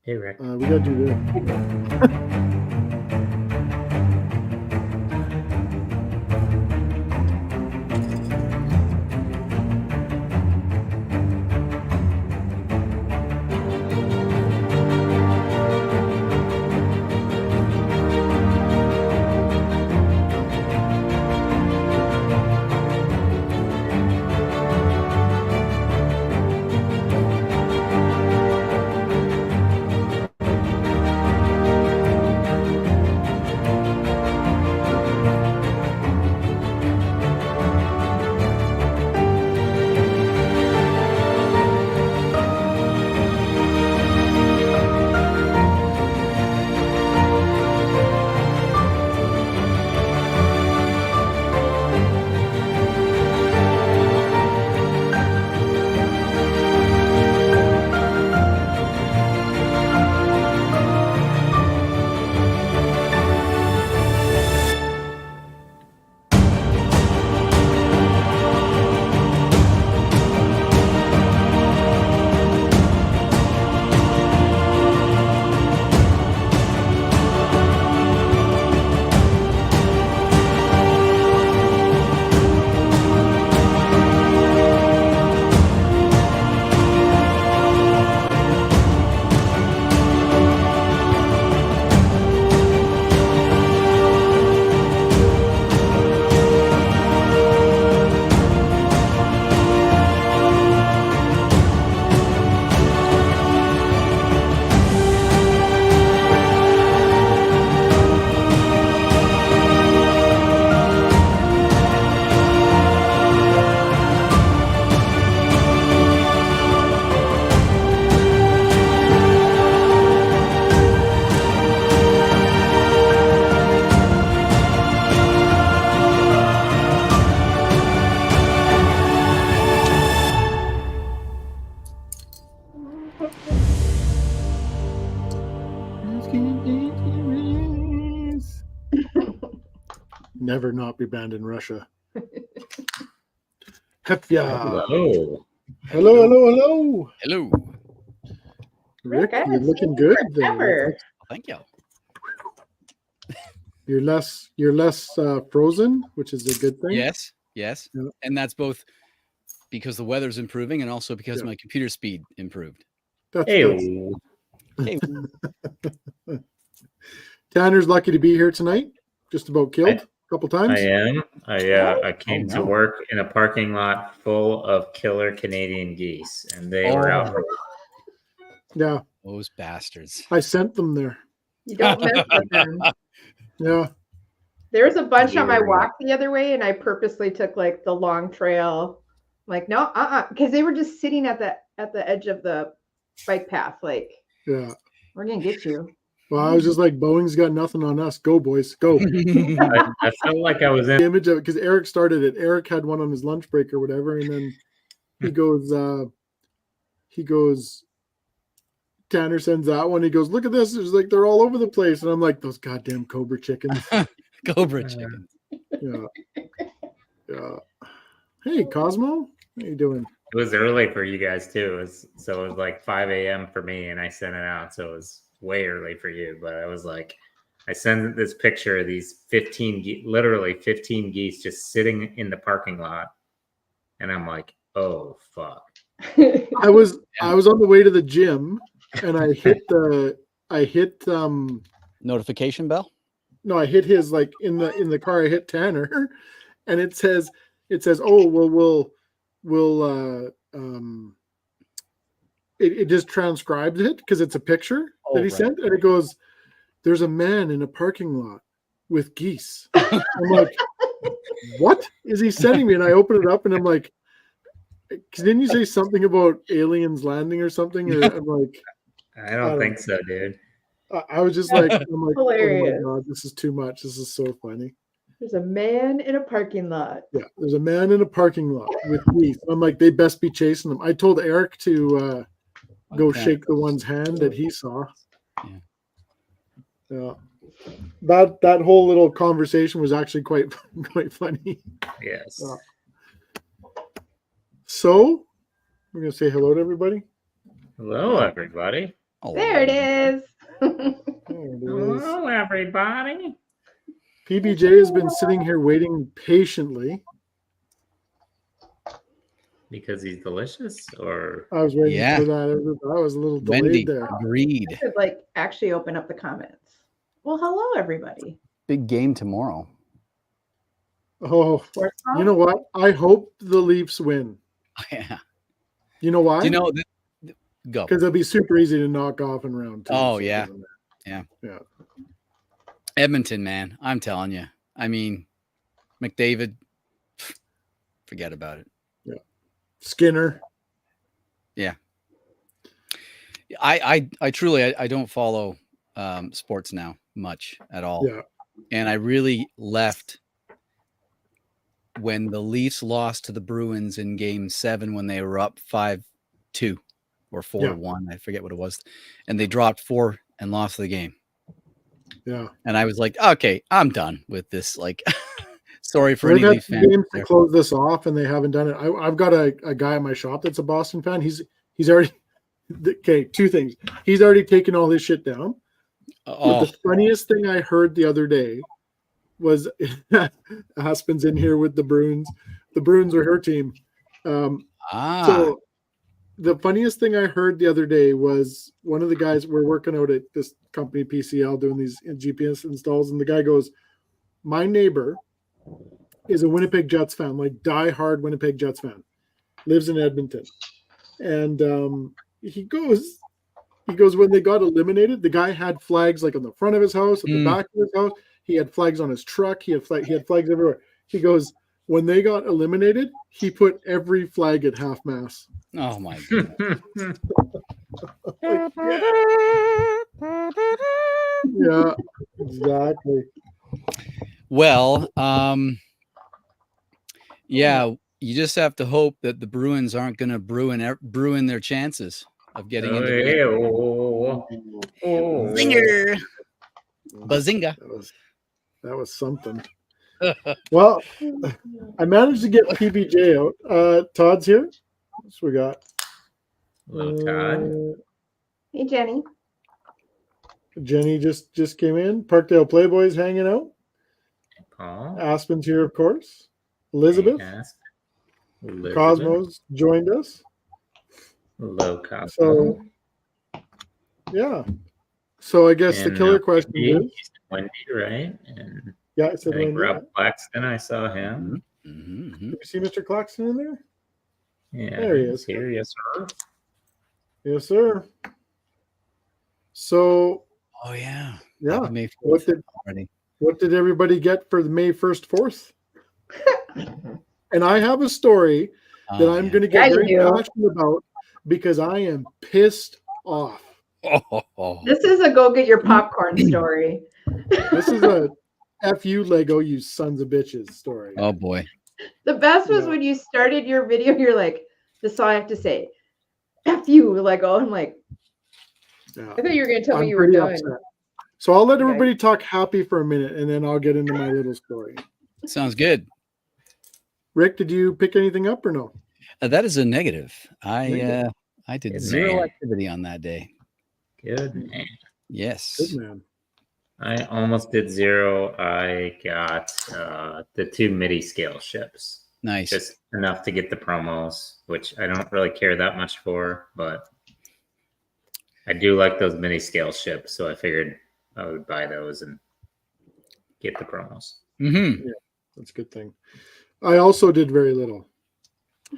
Hey, Rick. We gotta do this. Never not be banned in Russia. Heck yeah. Hello. Hello. Hello. Rick, I you're haven't looking seen you good forever. there. Thank you. You're less frozen, which is a good thing. Yes. Yeah. And that's both because the weather's improving and also because my computer speed improved. Hey. Hey. Tanner's lucky to be here tonight. Just about killed a couple times. I am. I came Oh, to no. work in a parking lot full of killer Canadian geese, and they were out. Yeah. Those bastards. I sent them there. You don't mess with them. Yeah. There was a bunch on my walk the other way, and I purposely took like the long trail. Like, no, because they were just sitting at the edge of the bike path. Like, Yeah. we're gonna get you. Well, I was just like, Boeing's got nothing on us. Go, boys, go. I felt like I was in. The image of it because Eric started it. Eric had one on his lunch break or whatever, and then he goes. Tanner sends that one. He goes, look at this. It's like they're all over the place, and I'm like, those goddamn Cobra chickens. Cobra chickens. Yeah. Hey, Cosmo, how you doing? It was early for you guys too. So it was like 5 a.m. for me, and I sent it out. So it was way early for you. But I was like, I sent this picture of these 15, literally 15 geese just sitting in the parking lot, and I'm like, oh fuck. I was on the way to the gym, and I hit Notification bell. No, I hit his like in the car. I hit Tanner, and it says, oh well, we'll it just transcribes it because it's a picture that he sent, and it goes, there's a man in a parking lot with geese. I'm like, what is he sending me? And I open it up, and I'm like, didn't you say something about aliens landing or something? Or I'm like, I don't think so, dude. I was just like, I'm like, hilarious. Oh my god, this is too much. This is so funny. There's a man in a parking lot. Yeah, there's a man in a parking lot with geese. I'm like, they best be chasing them. I told Eric to go shake the one's hand that he saw. Yeah. That whole little conversation was actually quite funny. Yes. So we're gonna say hello to everybody. Hello, everybody. Oh, There it is. There it is. Hello, everybody. PBJ has been sitting here waiting patiently. Because he's delicious, or I was waiting Yeah. for that. I was a little delayed Wendy there. agreed. I should like actually open up the comments. Well, hello everybody. Big game tomorrow. Oh, Sports you know what? I hope the Leafs win. Yeah. You know why? Do you know? Go. Because it'll be super easy to knock off in round 2. Oh, so it yeah. doesn't matter. Yeah. Yeah. Edmonton, man. I'm telling you. I mean, McDavid, forget about it. Skinner. I truly I don't follow sports now much at all. Yeah. And I really left when the Leafs lost to the Bruins in game 7 when they were up 5-2 or 4-1. I forget what it was. And they dropped 4 and lost the game. Yeah. And I was like, okay, I'm done with this. Like, sorry for They've any had Leaf 2 fans. games to close this off, and they haven't done it. I've got a guy in my shop that's a Boston fan. He's already okay. 2 things. He's already taken all his shit down. Oh, The funniest thing I heard the other day was Aspen's in here with the Bruins. The Bruins are her team. So the funniest thing I heard the other day was one of the guys, we're working out at this company PCL doing these GPS installs, and the guy goes, my neighbor is a Winnipeg Jets fan, like diehard Winnipeg Jets fan, lives in Edmonton. And he goes, when they got eliminated, the guy had flags like on the front of his house, at the back of his house. He had flags on his truck. He had flags everywhere. He goes, when they got eliminated, he put every flag at half mast. oh my God. Yeah, exactly. Well, yeah, you just have to hope that the Bruins aren't going to ruin their chances of getting into the Zinger. Bazinga. That was something. Well, I managed to get PBJ out. Todd's here. What's we got? Hello, Todd. Hey Jenny. Jenny just came in. Parkdale Playboy's hanging out. Paul. Aspen's here, of course. Elizabeth. Cosmos joined us. Hello, Cosmo. So, yeah. So I guess the killer question is Wendy, right? And yeah, I said I think Wendy. Rob Claxton, I saw him. Mm-hmm. Did you see Mr. Claxton in there? Yeah, There he he's is. here, yes, sir. Yes, sir. So Oh yeah. yeah, Happy May 4th what did everybody get for the May 1st, 4th? And I have a story that I'm going to get very passionate about because I am pissed off. This is a go get your popcorn story. This is a F you Lego, you sons of bitches story. Oh boy. The best was when you started your video, you're like, this is all I have to say. F you Lego. I'm like, Yeah. I thought you were going to tell me I'm you were pretty done. upset. So I'll let everybody talk happy for a minute, and then I'll get into my little story. Sounds good. Rick, did you pick anything up or no? That is a negative. I did Good zero man. activity on that day. Good man. Yes. Good man. I almost did 0. I got the 2 MIDI scale ships. Nice. Just enough to get the promos, which I don't really care that much for, but I do like those mini scale ships, so I figured I would buy those and get the promos. Mm-hmm. Yeah, that's a good thing. I also did very little.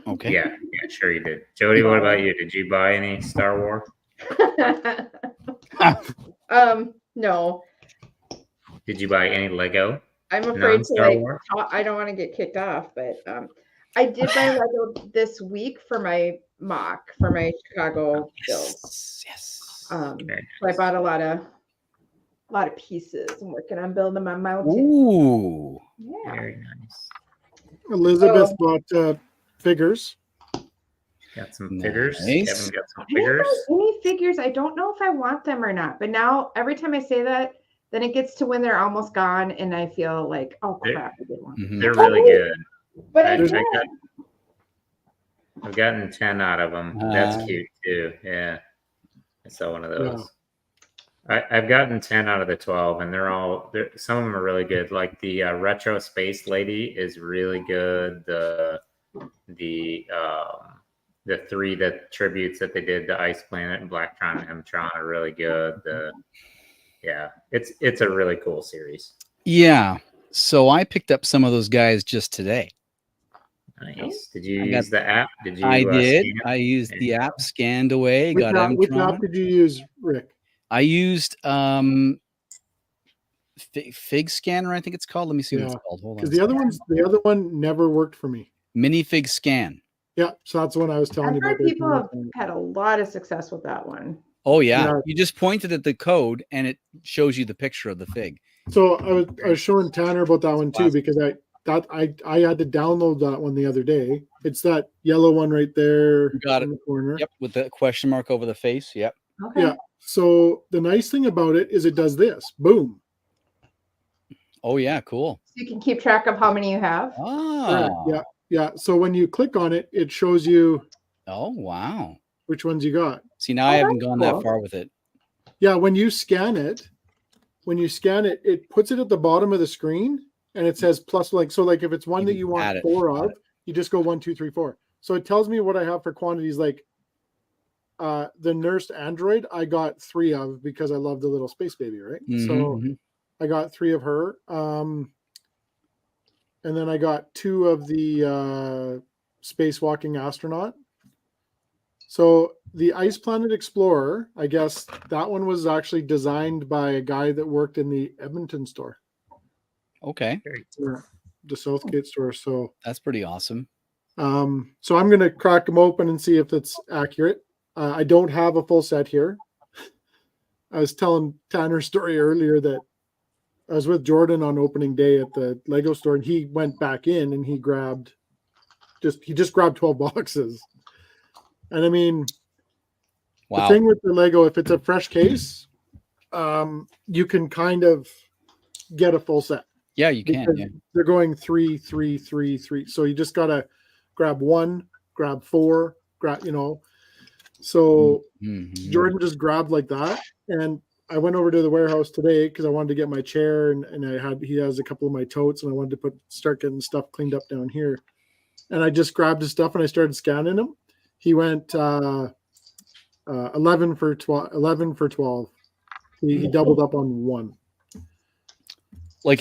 Okay. Yeah, sure you did. Jody, what about you? Did you buy any Star Wars? No. Did you buy any Lego? I'm afraid to Non-Star Wars? I don't want to get kicked off, but I did buy Lego this week for my mock for my Chicago build. Yes. So I bought a lot of pieces. I'm working on building my mountain. Ooh. Yeah. Very nice. Elizabeth bought figures. Got some figures. Nice. Kevin got some I didn't figures. buy any figures. I don't know if I want them or not. But now every time I say that, then it gets to when they're almost gone, and I feel like, oh crap, I did one. Mhm. They're really good. But I've gotten 10 out of them. That's cute too. Yeah. I saw one of those. I've gotten 10 out of the 12, and some of them are really good. Like the Retro Space Lady is really good. The 3 tributes that they did, the Ice Planet and Blacktron and Mtron, are really good. It's a really cool series. Yeah. So I picked up some of those guys just today. Nice. Did you use the app? Did you? I did. Scan it? I used the app, scanned away, Which got app Mtron. did you use, Rick? I used Fig Scanner, I think it's called. Let me see what it's called. Hold on. Because the other one never worked for me. Minifig Scan. Yeah, so that's the one I was telling you I've about. heard people have had a lot of success with that one. Oh yeah. You just pointed at the code and it shows you the picture of the fig. So I was showing Tanner about that one too, because I had to download that one the other day. It's that yellow one right there. You got it. In the corner. Yep, with the question mark over the face. Yep. Okay. Yeah. So the nice thing about it is it does this. Boom. Oh yeah, cool. So you can keep track of how many you have. Oh. Yeah. Yeah. So when you click on it, it shows you. Oh wow. Which ones you got. See, now I haven't gone that far with it. Yeah, when you scan it, it puts it at the bottom of the screen and it says plus, like, so like if it's one that you want 4 of, you just go 1, 2, 3, 4. So it tells me what I have for quantities. Like the nursed android, I got 3 of because I love the little space baby, right? So I got 3 of her. And then I got 2 of the spacewalking astronaut. So the Ice Planet Explorer, I guess that one was actually designed by a guy that worked in the Edmonton store. Okay. The Southgate store. So that's pretty awesome. So I'm going to crack them open and see if it's accurate. I don't have a full set here. I was telling Tanner's story earlier that I was with Jordan on opening day at the Lego store, and he went back in and he just grabbed 12 boxes. And I mean, the thing with the Lego, if it's a fresh case, you can kind of get a full set. Yeah, you can. Yeah. They're going 3, 3, 3, 3. So you just got to grab 1, grab 4, grab, So Jordan just grabbed like that. And I went over to the warehouse today because I wanted to get my chair and he has a couple of my totes and I wanted to start getting stuff cleaned up down here. And I just grabbed his stuff and I started scanning them. He went 11 for 12. 11 for 12. He doubled up on 1. Like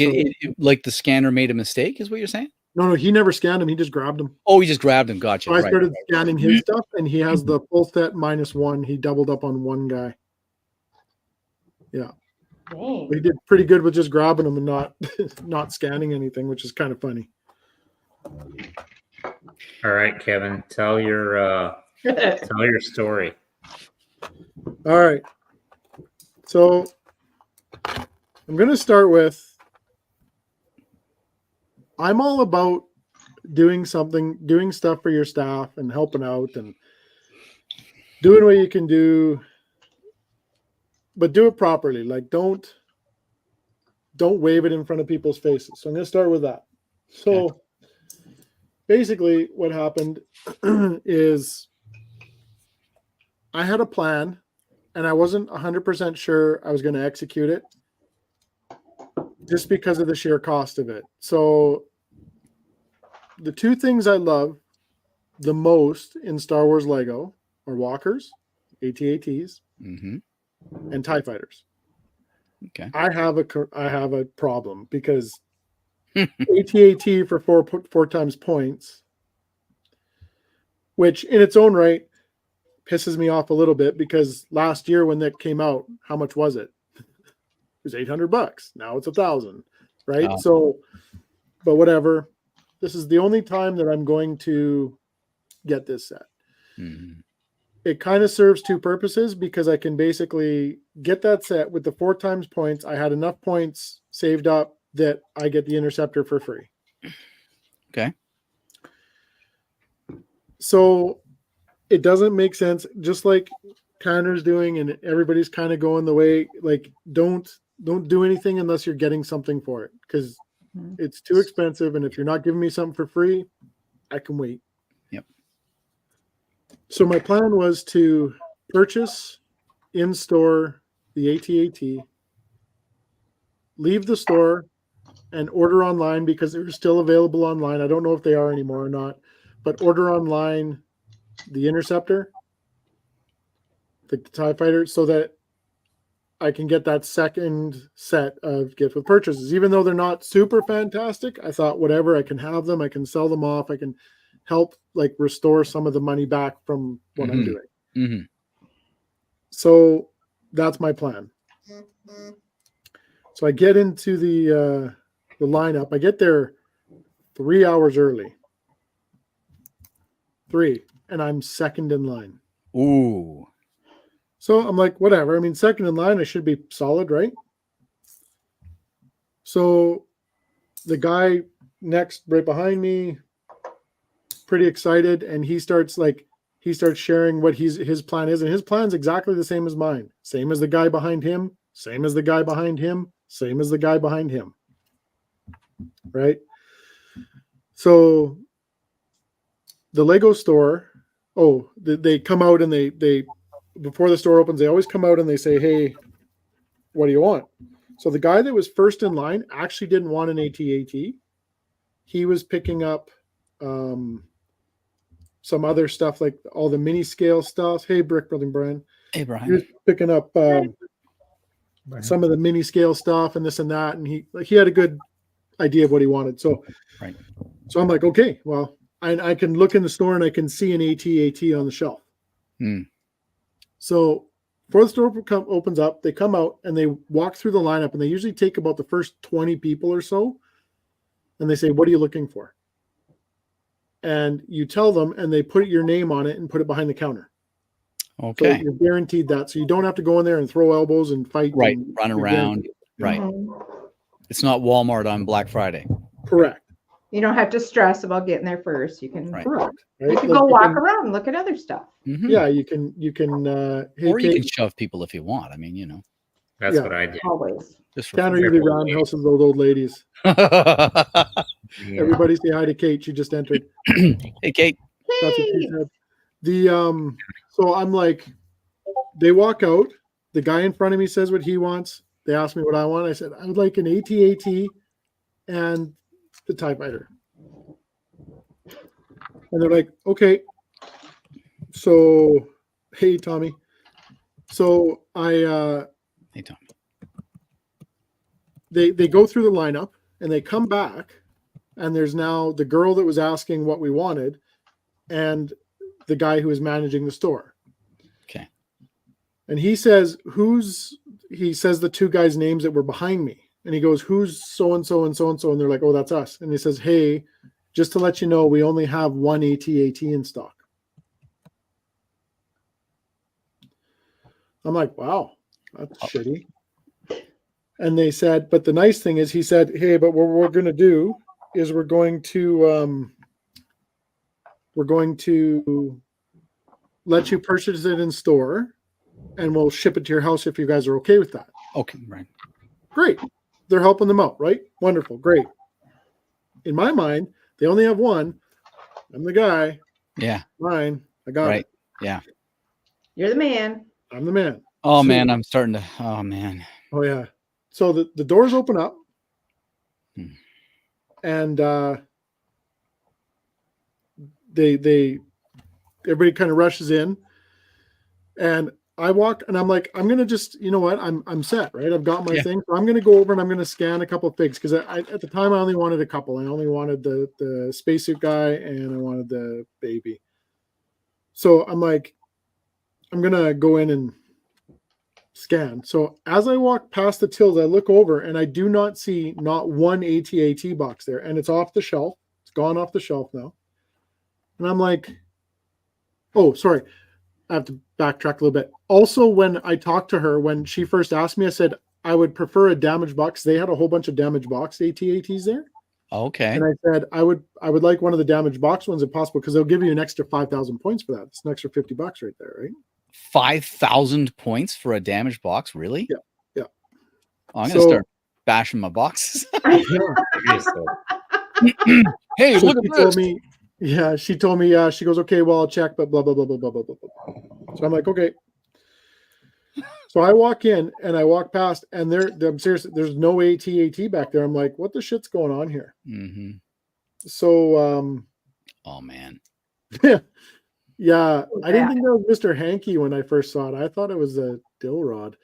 like the scanner made a mistake, is what you're saying? No, he never scanned him. He just grabbed them. Oh, he just grabbed them. Gotcha. So I started scanning his stuff, and he has the full set -1. He doubled up on 1 guy. Yeah. Dang. He did pretty good with just grabbing them and not scanning anything, which is kind of funny. All right, Kevin, tell your story. All right. So I'm going to start with, I'm all about doing stuff for your staff and helping out and doing what you can do, but do it properly. Like don't wave it in front of people's faces. So I'm going to start with that. So basically what happened is I had a plan and I wasn't 100% sure I was going to execute it just because of the sheer cost of it. So the 2 things I love the most in Star Wars Lego are walkers, AT-ATs, and TIE fighters. Okay. I have a problem because AT-AT for 4 times points, which in its own right pisses me off a little bit because last year when that came out, how much was it? It was $800. Now it's $1,000, right? Oh. So, but whatever. This is the only time that I'm going to get this set. It kind of serves 2 purposes because I can basically get that set with the 4 times points. I had enough points saved up that I get the interceptor for free. Okay. So it doesn't make sense, just like Tanner's doing and everybody's kind of going the way, like don't do anything unless you're getting something for it because it's too expensive. And if you're not giving me something for free, I can wait. Yep. So my plan was to purchase in store the AT-AT, leave the store and order online because they're still available online. I don't know if they are anymore or not, but order online the Interceptor, the TIE Fighter, so that I can get that second set of gift with purchases. Even though they're not super fantastic, I thought whatever, I can have them, I can sell them off, I can help like restore some of the money back from what I'm doing. Mm-hmm. So that's my plan. So I get into the lineup. I get there 3 hours early. 3, and I'm second in line. Ooh. So I'm like, whatever. I mean, second in line, I should be solid, right? So the guy next, right behind me, pretty excited, and he starts sharing what his plan is, and his plan's exactly the same as mine. Same as the guy behind him, same as the guy behind him, same as the guy behind him. Right? So the Lego store, they come out and they before the store opens, they always come out and they say, hey, what do you want? So the guy that was first in line actually didn't want an AT-AT. He was picking up some other stuff, like all the mini scale stuff. Hey, Brick Building Brian. Hey, Brian. He was picking up some of the mini scale stuff and this and that. And he had a good idea of what he wanted. So, right. So I'm like, okay, well, I can look in the store and I can see an AT-AT on the shelf. So before the store opens up, they come out and they walk through the lineup, and they usually take about the first 20 people or so. And they say, what are you looking for? And you tell them, and they put your name on it and put it behind the counter. Okay. So you're guaranteed that. So you don't have to go in there and throw elbows and fight. Right. And run around. Right. It's not Walmart on Black Friday. Correct. You don't have to stress about getting there first. You can, correct. Right? You can go walk around and look at other stuff. Yeah, you can. Hey, or you can shove people if you want. I mean, you know. That's what I do. Always. Counter usually roundhouses those old ladies. Everybody say hi to Kate. She just entered. Hey, Kate. That's what she said. So I'm like, they walk out. The guy in front of me says what he wants. They ask me what I want. I said, I would like an AT-AT and the TIE Fighter. And they're like, okay. So, hey, Tommy. So hey, Tommy. They go through the lineup and they come back, and there's now the girl that was asking what we wanted and the guy who is managing the store. Okay. And he says, he says the two guys' names that were behind me. And he goes, who's so-and-so and so-and-so? And they're like, oh, that's us. And he says, hey, just to let you know, we only have one AT-AT in stock. I'm like, wow, that's shitty. And they said, but the nice thing is, he said, hey, but what we're going to do is we're going to let you purchase it in store, and we'll ship it to your house if you guys are okay with that. Okay, right. Great. They're helping them out, right? Wonderful. Great. In my mind, they only have one. I'm the guy. Yeah. Fine. I got it. Yeah. You're the man. I'm the man. Oh, man. I'm starting to. Oh, man. Oh, yeah. So the doors open up. And everybody kind of rushes in. And I walk, and I'm like, I'm gonna just, you know what, I'm set, right? I've got my thing. So I'm gonna go over and I'm gonna scan a couple of figs, because at the time I only wanted a couple. I only wanted the spacesuit guy, and I wanted the baby. So I'm like, I'm gonna go in and scan. So as I walk past the tills, I look over and I do not see not one AT-AT box there, and it's off the shelf. It's gone off the shelf now. And I'm like, oh, sorry. I have to backtrack a little bit. Also, when I talked to her, when she first asked me, I said I would prefer a damaged box. They had a whole bunch of damaged box AT-ATs there. Okay. And I said I would like one of the damaged box ones if possible, because they'll give you an extra 5,000 points for that. It's an extra $50 right there, right? 5,000 points for a damaged box, really? Yeah, yeah. Oh, I'm gonna start bashing my boxes. Yeah. Hey, So look at this. She told me, she goes, okay, well, I'll check, but blah, blah, blah, blah, blah, blah, blah, blah. So I'm like, okay. So I walk in and I walk past, and I'm serious. There's no AT back there. I'm like, what the shit's going on here? Mm-hmm. So, Oh man. yeah, I didn't think that was Mr. Hanky when I first saw it. I thought it was a dill rod.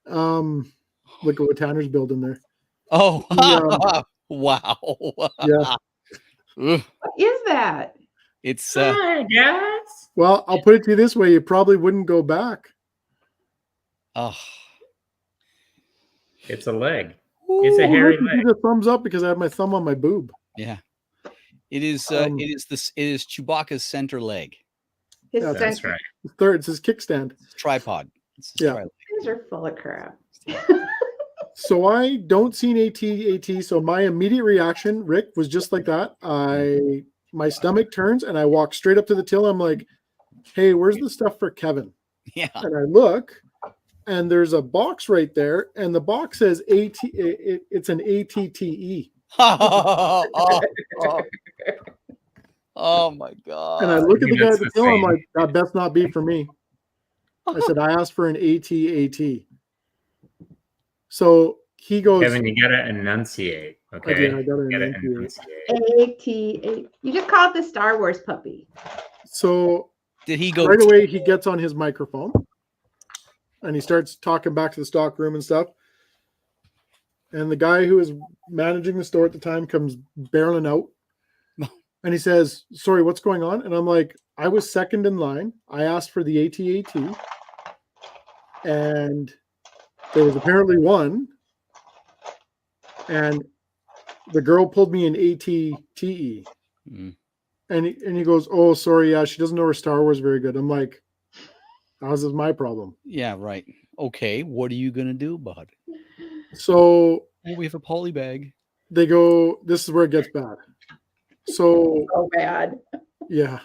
Look at what Tanner's building there. Oh, wow. Yeah. Ugh. What is that? It's Hi, guys. Well, I'll put it to you this way: you probably wouldn't go back. oh. It's a leg. It's a Oh, hairy look, you leg. did a thumbs up because I have my thumb on my boob. Yeah. It is Um, it is Chewbacca's center leg. His Yeah, That's center. right. Third, it's his kickstand. It's a tripod. It's his Yeah. tri-leg. These are full of crap. So I don't see an AT. So my immediate reaction, Rick, was just like that. My stomach turns and I walk straight up to the till. I'm like, hey, where's the stuff for Kevin? Yeah. And I look, and there's a box right there, and the box says AT. It's an ATTE. Oh my god. And I look at the guy at That's the the till. I'm same. like, that best not be for me. I said, I asked for an AT. So he goes, Kevin, you gotta enunciate. Okay. I gotta You gotta enunciate. enunciate. You just call it the Star Wars puppy. So Did he go right away he gets on his microphone and he starts talking back to the stock room and stuff. And the guy who was managing the store at the time comes barreling out. And he says, sorry, what's going on? And I'm like, I was second in line. I asked for the AT. And there was apparently one. And the girl pulled me an ATTE. Mm. And he goes, oh, sorry, yeah, she doesn't know her Star Wars very good. I'm like, how's this my problem? Yeah, right. Okay, what are you gonna do about it? So Well, we have a poly bag. they go, this is where it gets bad. So Oh, bad. yeah.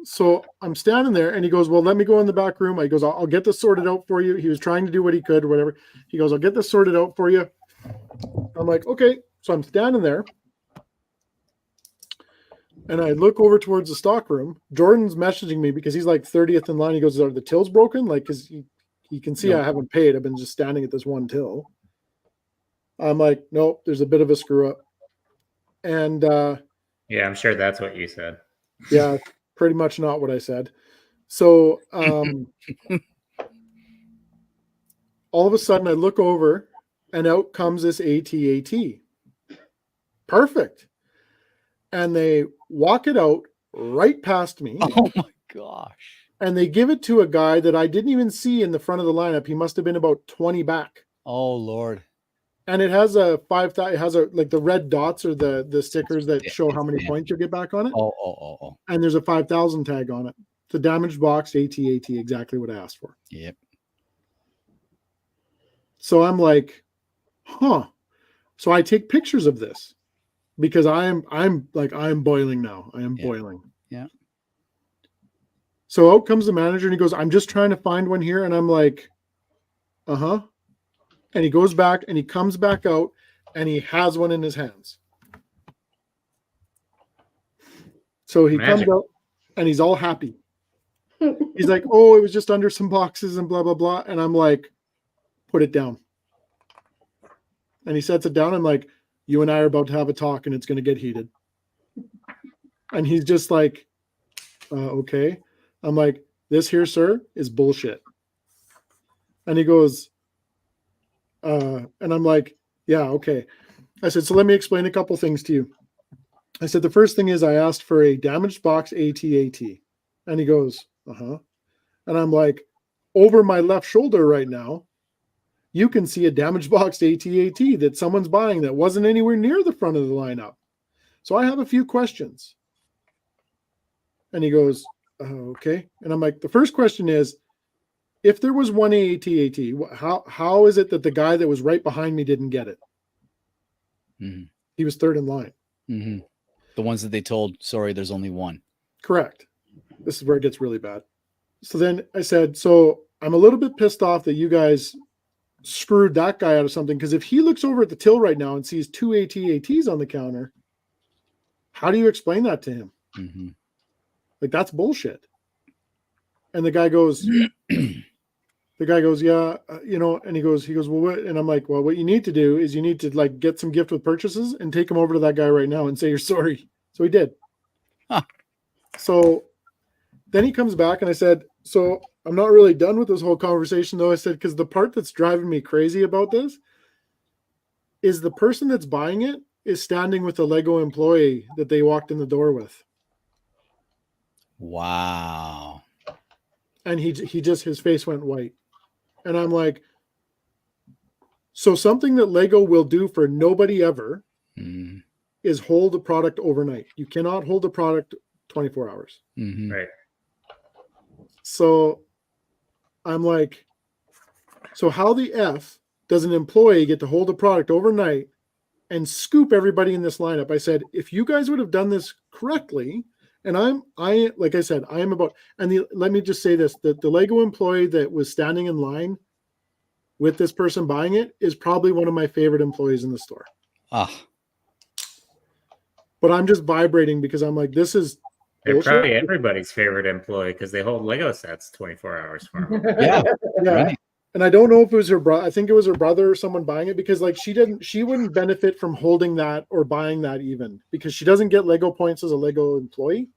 So I'm standing there and he goes, well, let me go in the back room. He goes, I'll get this sorted out for you. He was trying to do what he could or whatever. He goes, I'll get this sorted out for you. I'm like, okay. So I'm standing there and I look over towards the stock room. Jordan's messaging me because he's like 30th in line. He goes, are the tills broken? Like, because he can see Nope. I haven't paid. I've been just standing at this one till. I'm like, nope, there's a bit of a screw up. And Yeah, I'm sure that's what you said. yeah, pretty much not what I said. So all of a sudden I look over and out comes this AT. Perfect. And they walk it out right past me. Oh my gosh. And they give it to a guy that I didn't even see in the front of the lineup. He must have been about 20 back. Oh Lord. And it has a 5,000. It has a like the red dots or the stickers that show how many points you'll get back on it. Oh. And there's a 5,000 tag on it. It's a damaged box AT, exactly what I asked for. Yep. So I'm like, huh. So I take pictures of this because I'm boiling now. I am boiling. Yeah. So out comes the manager and he goes, I'm just trying to find one here. And I'm like, uh-huh. And he goes back and he comes back out and he has one in his hands. So he comes out and he's all happy. He's like, oh, it was just under some boxes and blah, blah, blah. And I'm like, put it down. And he sets it down. I'm like, you and I are about to have a talk and it's going to get heated. And he's just like, okay. I'm like, this here, sir, is bullshit. And he goes, and I'm like, yeah, okay. I said, so let me explain a couple things to you. I said, the first thing is I asked for a damaged box AT. And he goes, uh-huh. And I'm like, over my left shoulder right now, you can see a damaged box AT that someone's buying that wasn't anywhere near the front of the lineup. So I have a few questions. And he goes, okay. And I'm like, the first question is, if there was one AT, how is it that the guy that was right behind me didn't get it? Mm-hmm. He was third in line. Mm-hmm. The ones that they told, sorry, there's only one. Correct. This is where it gets really bad. So then I said, so I'm a little bit pissed off that you guys screwed that guy out of something, because if he looks over at the till right now and sees two ATs on the counter, how do you explain that to him? Mm-hmm. Like, that's bullshit. And the guy goes, The guy goes, yeah, and he goes, well, what? And I'm like, well, what you need to do is you need to like get some gift with purchases and take them over to that guy right now and say you're sorry. So he did. Huh. So then he comes back and I said, so I'm not really done with this whole conversation though. I said, because the part that's driving me crazy about this is the person that's buying it is standing with the Lego employee that they walked in the door with. Wow. And he just, his face went white. And I'm like, so something that Lego will do for nobody ever is hold a product overnight. You cannot hold a product 24 hours. Mm-hmm. Right. So I'm like, so how the F does an employee get to hold a product overnight and scoop everybody in this lineup? I said, if you guys would have done this correctly, and like I said, I am about, and let me just say this, that the Lego employee that was standing in line with this person buying it is probably one of my favorite employees in the store. Ah. But I'm just vibrating because I'm like, this is They're bullshit. probably everybody's favorite employee because they hold Lego sets 24 hours for them. Yeah. Yeah. Right. And I don't know if it was her brother. I think it was her brother or someone buying it because like she wouldn't benefit from holding that or buying that even because she doesn't get Lego points as a Lego employee.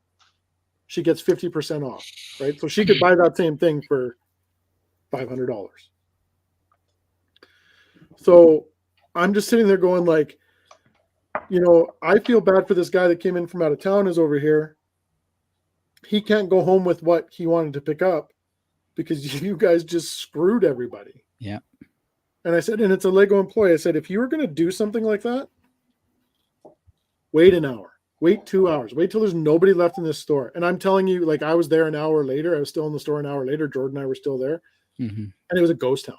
She gets 50% off, right? So she could buy that same thing for $500. So I'm just sitting there going like, I feel bad for this guy that came in from out of town is over here. He can't go home with what he wanted to pick up because you guys just screwed everybody. Yeah. And I said, and it's a Lego employee. I said, if you were going to do something like that, wait an hour, wait 2 hours, wait till there's nobody left in this store. And I'm telling you, like I was there an hour later. I was still in the store an hour later. Jordan and I were still there. Mm-hmm. And it was a ghost town.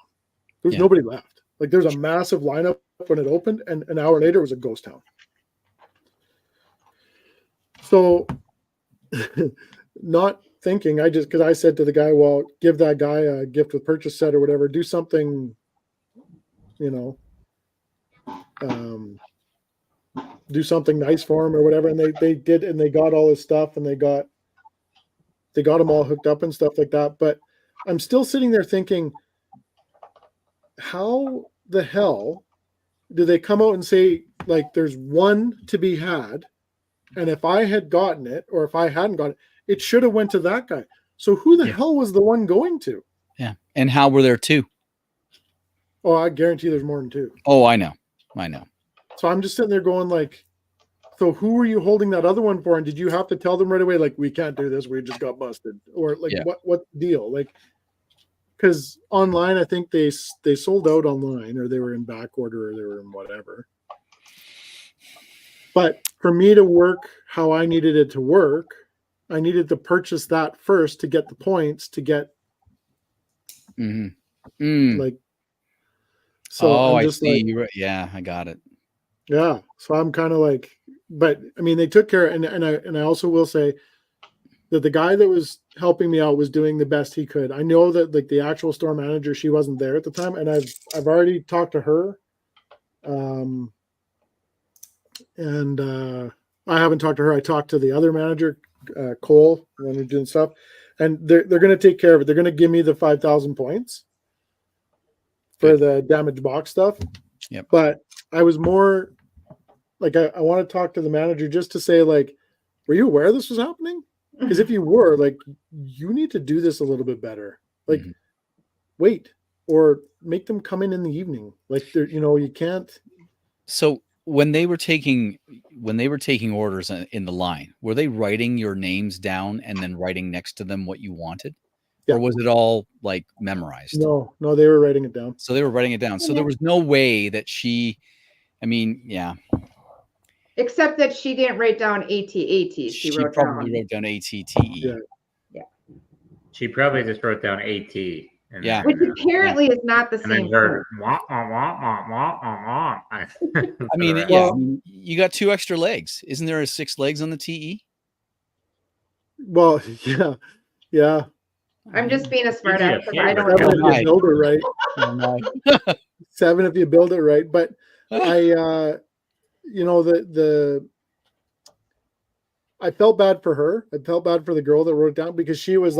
There was nobody left. Like there's a massive lineup when it opened. And an hour later it was a ghost town. So not thinking, because I said to the guy, well, give that guy a gift with purchase set or whatever, do something, do something nice for him or whatever. And they did, and they got all his stuff and they got him all hooked up and stuff like that. But I'm still sitting there thinking, how the hell do they come out and say like there's one to be had? And if I had gotten it, or if I hadn't gotten it, it should have went to that guy. So who the hell was the one going to? Yeah. And how were there two? Oh, I guarantee there's more than two. Oh, I know. So I'm just sitting there going like, so who were you holding that other one for? And did you have to tell them right away, like, we can't do this, we just got busted? Or like, what deal? Like, because online, I think they sold out online, or they were in back order, or they were in whatever. But for me to work how I needed it to work, I needed to purchase that first to get the points to get like. So I'm just I see. like, yeah, I got it. Yeah. So I'm kind of like, but I mean, they took care, and I also will say that the guy that was helping me out was doing the best he could. I know that like the actual store manager, she wasn't there at the time, and I've already talked to her. And I haven't talked to her. I talked to the other manager, Cole, when they're doing stuff, and they're going to take care of it. They're going to give me the 5,000 points for the damaged box stuff. Yep. But I was more like, I want to talk to the manager just to say, like, were you aware this was happening? Because if you were, like, you need to do this a little bit better. Like, wait, or make them come in the evening. Like, you can't. So when they were taking orders in the line, were they writing your names down and then writing next to them what you wanted? Yeah. Or was it all like memorized? No, they were writing it down. So they were writing it down. So there was no way that except that she didn't write down AT. She probably wrote down ATTE. Yeah. She probably just wrote down AT. Yeah. Which apparently is not the same. I mean, you got 2 extra legs. Isn't there 6 legs on the TE? Well, yeah. I'm just being a smart ass because I don't know. 7 if you build it right. 7 if you build it right. But I felt bad for her. I felt bad for the girl that wrote it down because she was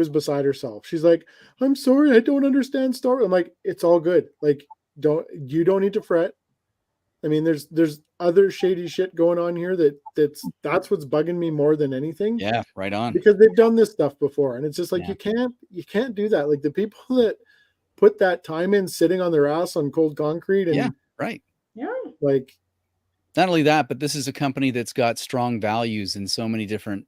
beside herself. She's like, I'm sorry, I don't understand story. I'm like, it's all good. Like, you don't need to fret. I mean, there's other shady shit going on here that's what's bugging me more than anything. Yeah, right on. Because they've done this stuff before, and it's just like Yeah. you can't do that. Like the people that put that time in sitting on their ass on cold concrete and Yeah, right. Yeah. like Not only that, but this is a company that's got strong values in so many different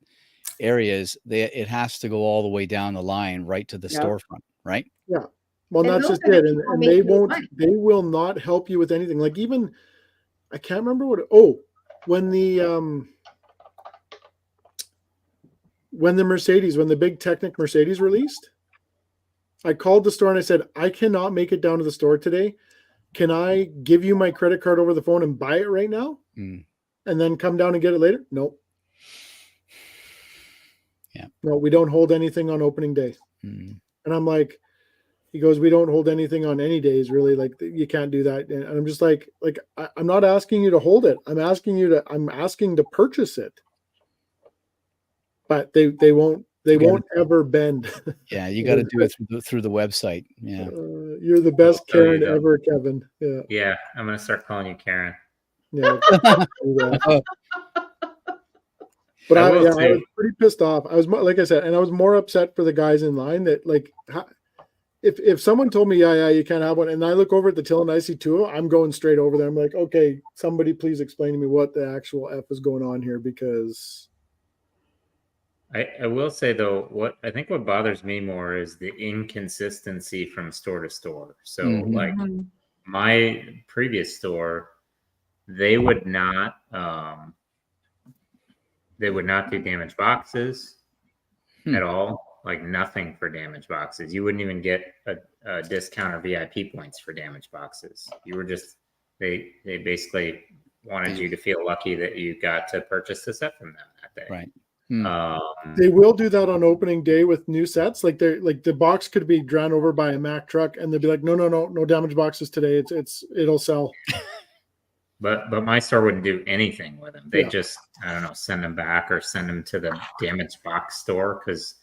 areas. It has to go all the way down the line, right to the storefront, right? yeah. Well, And that's those just are the it. people And they making won't, money. they will not help you with anything. Like even, I can't remember when the Mercedes, when the big Technic Mercedes released, I called the store and I said, I cannot make it down to the store today. Can I give you my credit card over the phone and buy it right now? Mm. And then come down and get it later? Nope. Yeah. No, we don't hold anything on opening day. Mm. And I'm like, he goes, we don't hold anything on any days, really. Like you can't do that. And I'm just like I'm not asking you to hold it. I'm asking to purchase it. But they won't ever bend. Yeah, you got to do it through the website. Yeah. You're the best Karen ever, Kevin. Yeah. Yeah, I'm gonna start calling you Karen. Yeah. But I was pretty pissed off. I was like I said, and I was more upset for the guys in line that like, if someone told me, yeah, you can't have one, and I look over at the till and I see two, I'm going straight over there. I'm like, okay, somebody please explain to me what the actual F is going on here, because I will say though, what bothers me more is the inconsistency from store to store. So like my previous store, they would not do damaged boxes at all. Like nothing for damaged boxes. You wouldn't even get a discount or VIP points for damaged boxes. You were just they basically wanted you to feel lucky that you got to purchase the set from them that day. Right. They will do that on opening day with new sets. Like they're like the box could be drawn over by a Mack truck, and they'll be like, no damaged boxes today. It'll sell. But my store wouldn't do anything with them. They just, I don't know, send them back or send them to the damaged box store, because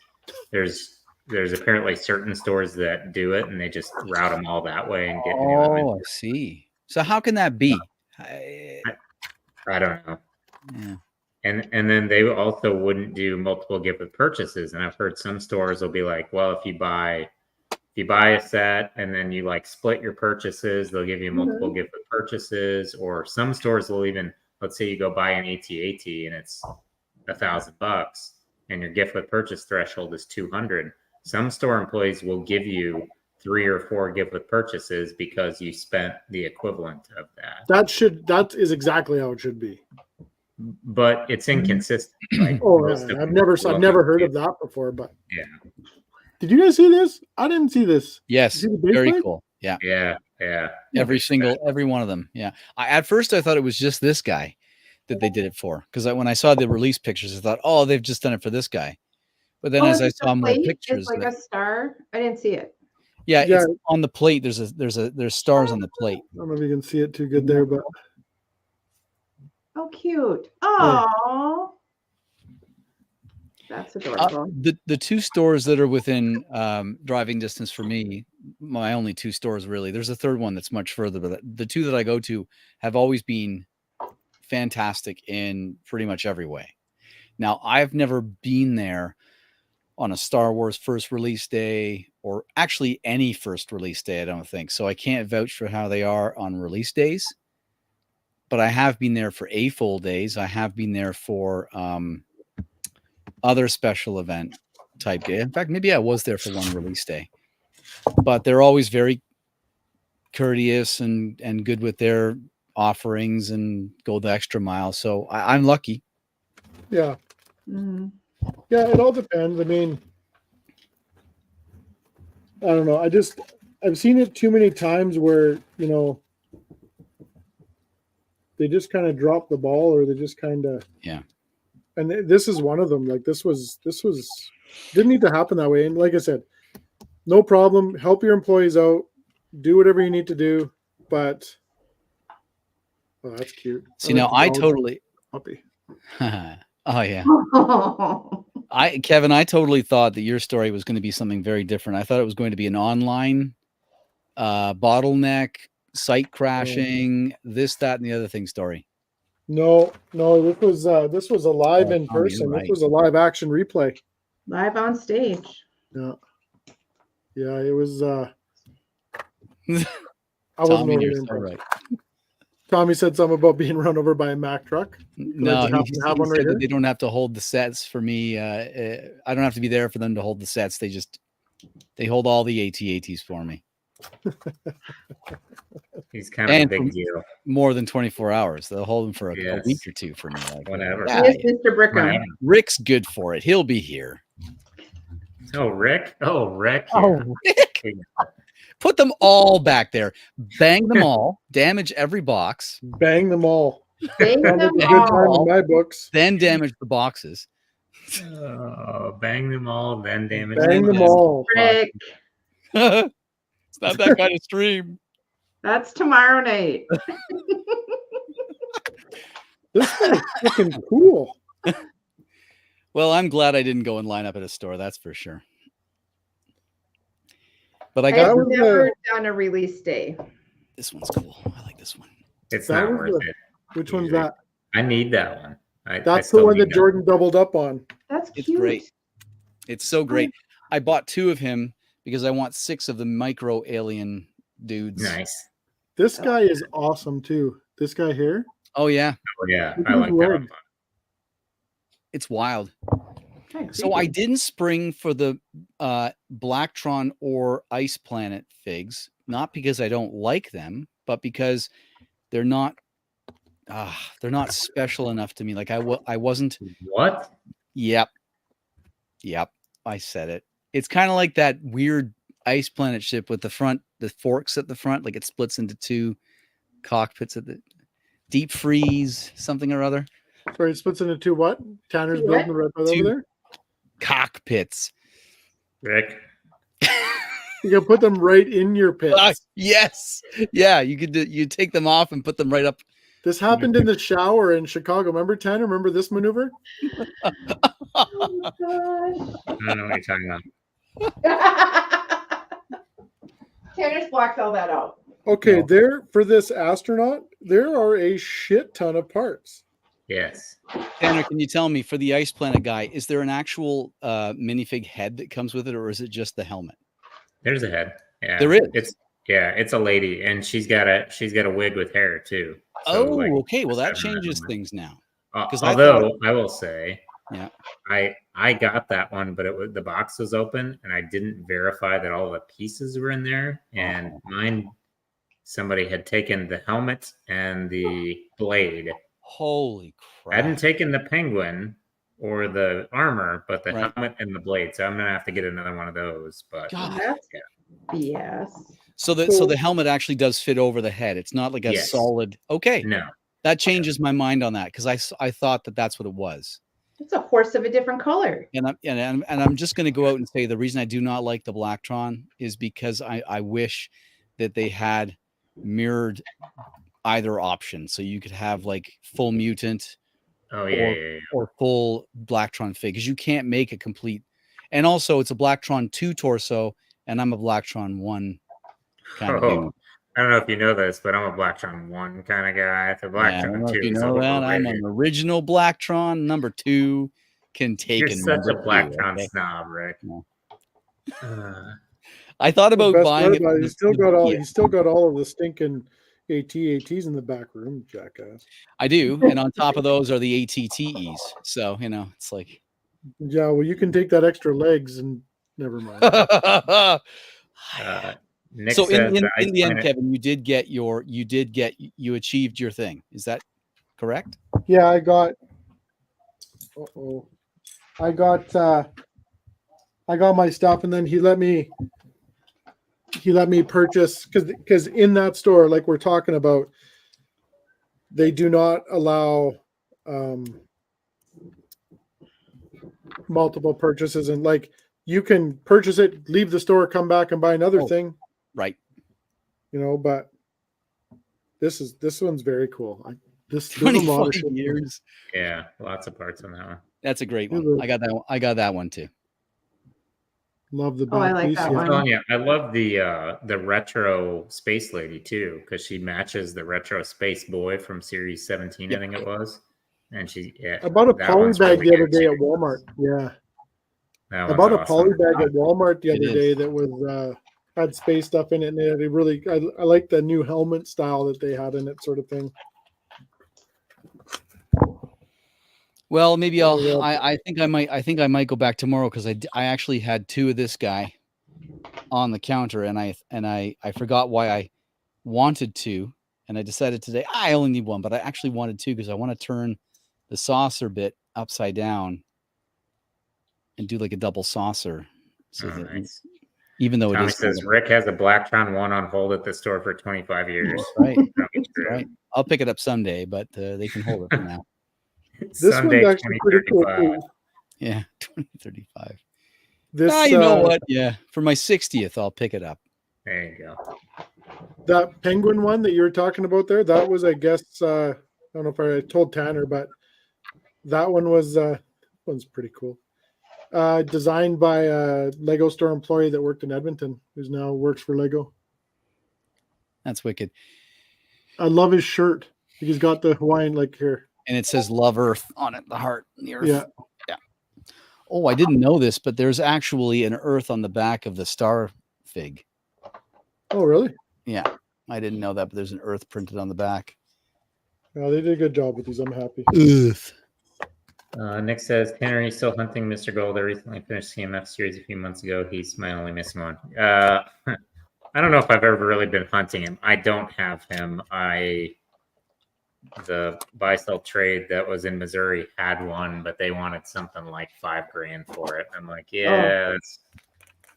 there's apparently certain stores that do it and they just route them all that way and get new I see. So how can that be? I don't know. Yeah. And then they also wouldn't do multiple gift with purchases. And I've heard some stores will be like, well, if you buy a set and then you like split your purchases, they'll give you multiple gift with purchases. Or some stores will even, let's say you go buy an AT-AT and it's $1,000 and your gift with purchase threshold is 200. Some store employees will give you 3 or 4 gift with purchases because you spent the equivalent of that. That is exactly how it should be. But it's inconsistent. Like I've never heard of that before. But yeah. Did you guys see this? I didn't see this. Yes, very cool. Yeah. Every one of them. Yeah. At first I thought it was just this guy that they did it for, because when I saw the release pictures, I thought, oh, they've just done it for this guy. But then as I saw more pictures, it's like a star. I didn't see it. Yeah, it's on the plate. There's stars on the plate. I don't know if you can see it too good there, but oh, cute. Oh. That's adorable. The 2 stores that are within driving distance for me, my only 2 stores really. There's a third one that's much further, but the 2 that I go to have always been fantastic in pretty much every way. Now, I've never been there on a Star Wars first release day, or actually any first release day, I don't think. So I can't vouch for how they are on release days. But I have been there for A-fold days. I have been there for other special event type day. In fact, maybe I was there for one release day. But they're always very courteous and good with their offerings and go the extra mile. So I'm lucky. Yeah. Mm-hmm. Yeah, it all depends. I mean, I don't know. I've seen it too many times where, they just kind of drop the ball, or they just kind of, and this is one of them. Like this was didn't need to happen that way. And like I said, no problem. Help your employees out. Do whatever you need to do. But that's cute. See, now I totally puppy. Oh yeah. Kevin, I totally thought that your story was going to be something very different. I thought it was going to be an online bottleneck, site crashing, this, that, and the other thing story. No, this was a live in Tommy, person. right. This was a live action replay. Live on stage. Yeah. Yeah, it was I wasn't Tommy, overly you're so impressed. right. Tommy said something about being run over by a Mack truck. No, I he just happen to have one said right that here. they don't have to hold the sets for me. I don't have to be there for them to hold the sets. They hold all the AT-ATs for me. He's kind of And a big for deal. more than 24 hours. They'll hold them for a Yes. week or two for me. Like, Whatever. yeah, Yes, Mr. Brickham. Whatever. Rick's good for it. He'll be here. Oh, Rick. Oh, Rick. Yeah. Oh, Rick. Put them all back there. Bang them all. Damage every box. Bang them all. Bang Sounds them like a good time all. in my books. Then damage the boxes. Oh, bang them all, then damage. Bang them all. Rick, It's not that kind of stream. that's tomorrow night. This thing is freaking cool. Well, I'm glad I didn't go and line up at a store. That's for sure. But I got I've was never done a release day. this one's cool. I like this one. It's That not was worth the- it. Which one's that? I need that one. I That's still the one need that Jordan doubled up on. That's It's cute. great. It's so great. I bought 2 of him because I want 6 of the micro alien dudes. Nice. This guy is awesome too. This guy here. Oh yeah, Oh, yeah. Look I at like his that leg. one. it's wild. Kinda So I creepy. didn't spring for the Blacktron or Ice Planet figs, not because I don't like them, but because they're not special enough to me. Like I wasn't. What? Yep. I said it. It's kind of like that weird Ice Planet ship with the forks at the front, like it splits into 2 cockpits at the deep freeze, something or other. Sorry, it splits into 2 what? Tanner's Two building right over 2 there. cockpits. Rick? You can put them right in your pits. Yes. Yeah, you take them off and put them right up. This happened in the shower in Chicago. Remember, Tanner? Remember this maneuver? Oh my I don't know what you're talking about. gosh. Tanner's blocked all that out. Okay, No. there for this astronaut, there are a shit ton of parts. Yes. Tanner, can you tell me for the Ice Planet guy, is there an actual minifig head that comes with it, or is it just the helmet? There's a head. Yeah. There is. It's a lady, and she's got a wig with hair too. So, Oh, like, okay. Well, that 700 changes on it. things now. 'Cause Although I will say, Yeah. I got that one, but the box was open, and I didn't verify that all the pieces were in there. And mine, somebody had taken the helmet and the blade. Holy I hadn't crap! taken the penguin or the armor, but the Right. helmet and the blade. So I'm gonna have to get another one of those. But God. That's BS. So the helmet actually does fit over the head. It's not like a Yes. solid. Okay, no, that changes my mind on that because I thought that's what it was. It's a horse of a different color. And I'm just going to go out and say the reason I do not like the Blacktron is because I wish that they had mirrored either option, so you could have like full mutant oh yeah. or full Blacktron fig, because you can't make a complete. And also, it's a Blacktron 2 torso, and I'm a Blacktron 1 kind of dude. Oh, I don't know if you know this, but I'm a Blacktron 1 kind of guy. The Yeah, I don't Blacktron know 2 if you is a know little that. I'm overrated. an original Blacktron. Number 2 can take. You're a such a number 2, Blacktron okay? snob, Rick. No. Uh, I thought The about best buying part it. about it, for you still the- got all yeah, you still got all of the stinking ATs in the back room, jackass. I do, and on top of those are the ATTEs. So it's like. Yeah, well, you can take that extra legs and never mind. Nick So says in Ice the end, Planet- Kevin, you achieved your thing. Is that correct? Yeah, I got. I got my stuff, and then he let me purchase because in that store, like we're talking about, they do not allow multiple purchases, and like you can purchase it, leave the store, come back and buy another Oh. thing, Right. but this one's very cool. There's a lot 25 of shit. years. Yeah, lots of parts on that one. That's a great Yeah, one. the- I got that one. I got that one too. Love the Oh, I back like piece. that Yeah. one. Oh yeah, I love the retro space lady too, because she matches the retro space boy from series 17, I think it was. And I bought a that poly one's bag really the other good, day too. at Walmart. Yeah. That I one's bought a awesome. poly bag at Walmart the It other is. day that was had space stuff in it, and it really I like the new helmet style that they had in it, sort of thing. Well, maybe Yeah. I think I might go back tomorrow because I actually had two of this guy on the counter, and I forgot why I wanted to, and I decided today I only need one, but I actually wanted two because I want to turn the saucer bit upside down and do like a double saucer. So Oh, that nice. even though Tommy it is says Rick has a Blacktron one on hold at the store for 25 years. right, That's right. I'll pick it up someday, but they can hold it for now. This Sunday, one's actually pretty cool 2035. too. Yeah, 2035. This You know what? Yeah, for my 60th, I'll pick it up. There you go. that penguin one that you were talking about there, that was, I guess, I don't know if I told Tanner, but that one was one's pretty cool. Designed by a Lego store employee that worked in Edmonton, who's now works for Lego. That's wicked. I love his shirt. He's got the Hawaiian like here. And it says "Love Earth" on it, the heart, the Earth. Yeah. Yeah. Oh, I didn't know this, but there's actually an Earth on the back of the star fig. Oh, really? Yeah, I didn't know that, but there's an Earth printed on the back. Yeah, they did a good job with these. I'm happy. Earth. Nick says, Tanner, are you still hunting Mr. Gold? I recently finished CMF series a few months ago. He's my only missing one. I don't know if I've ever really been hunting him. I don't have him. The buy sell trade that was in Missouri had one, but they wanted something like $5,000 for it. I'm like, yeah,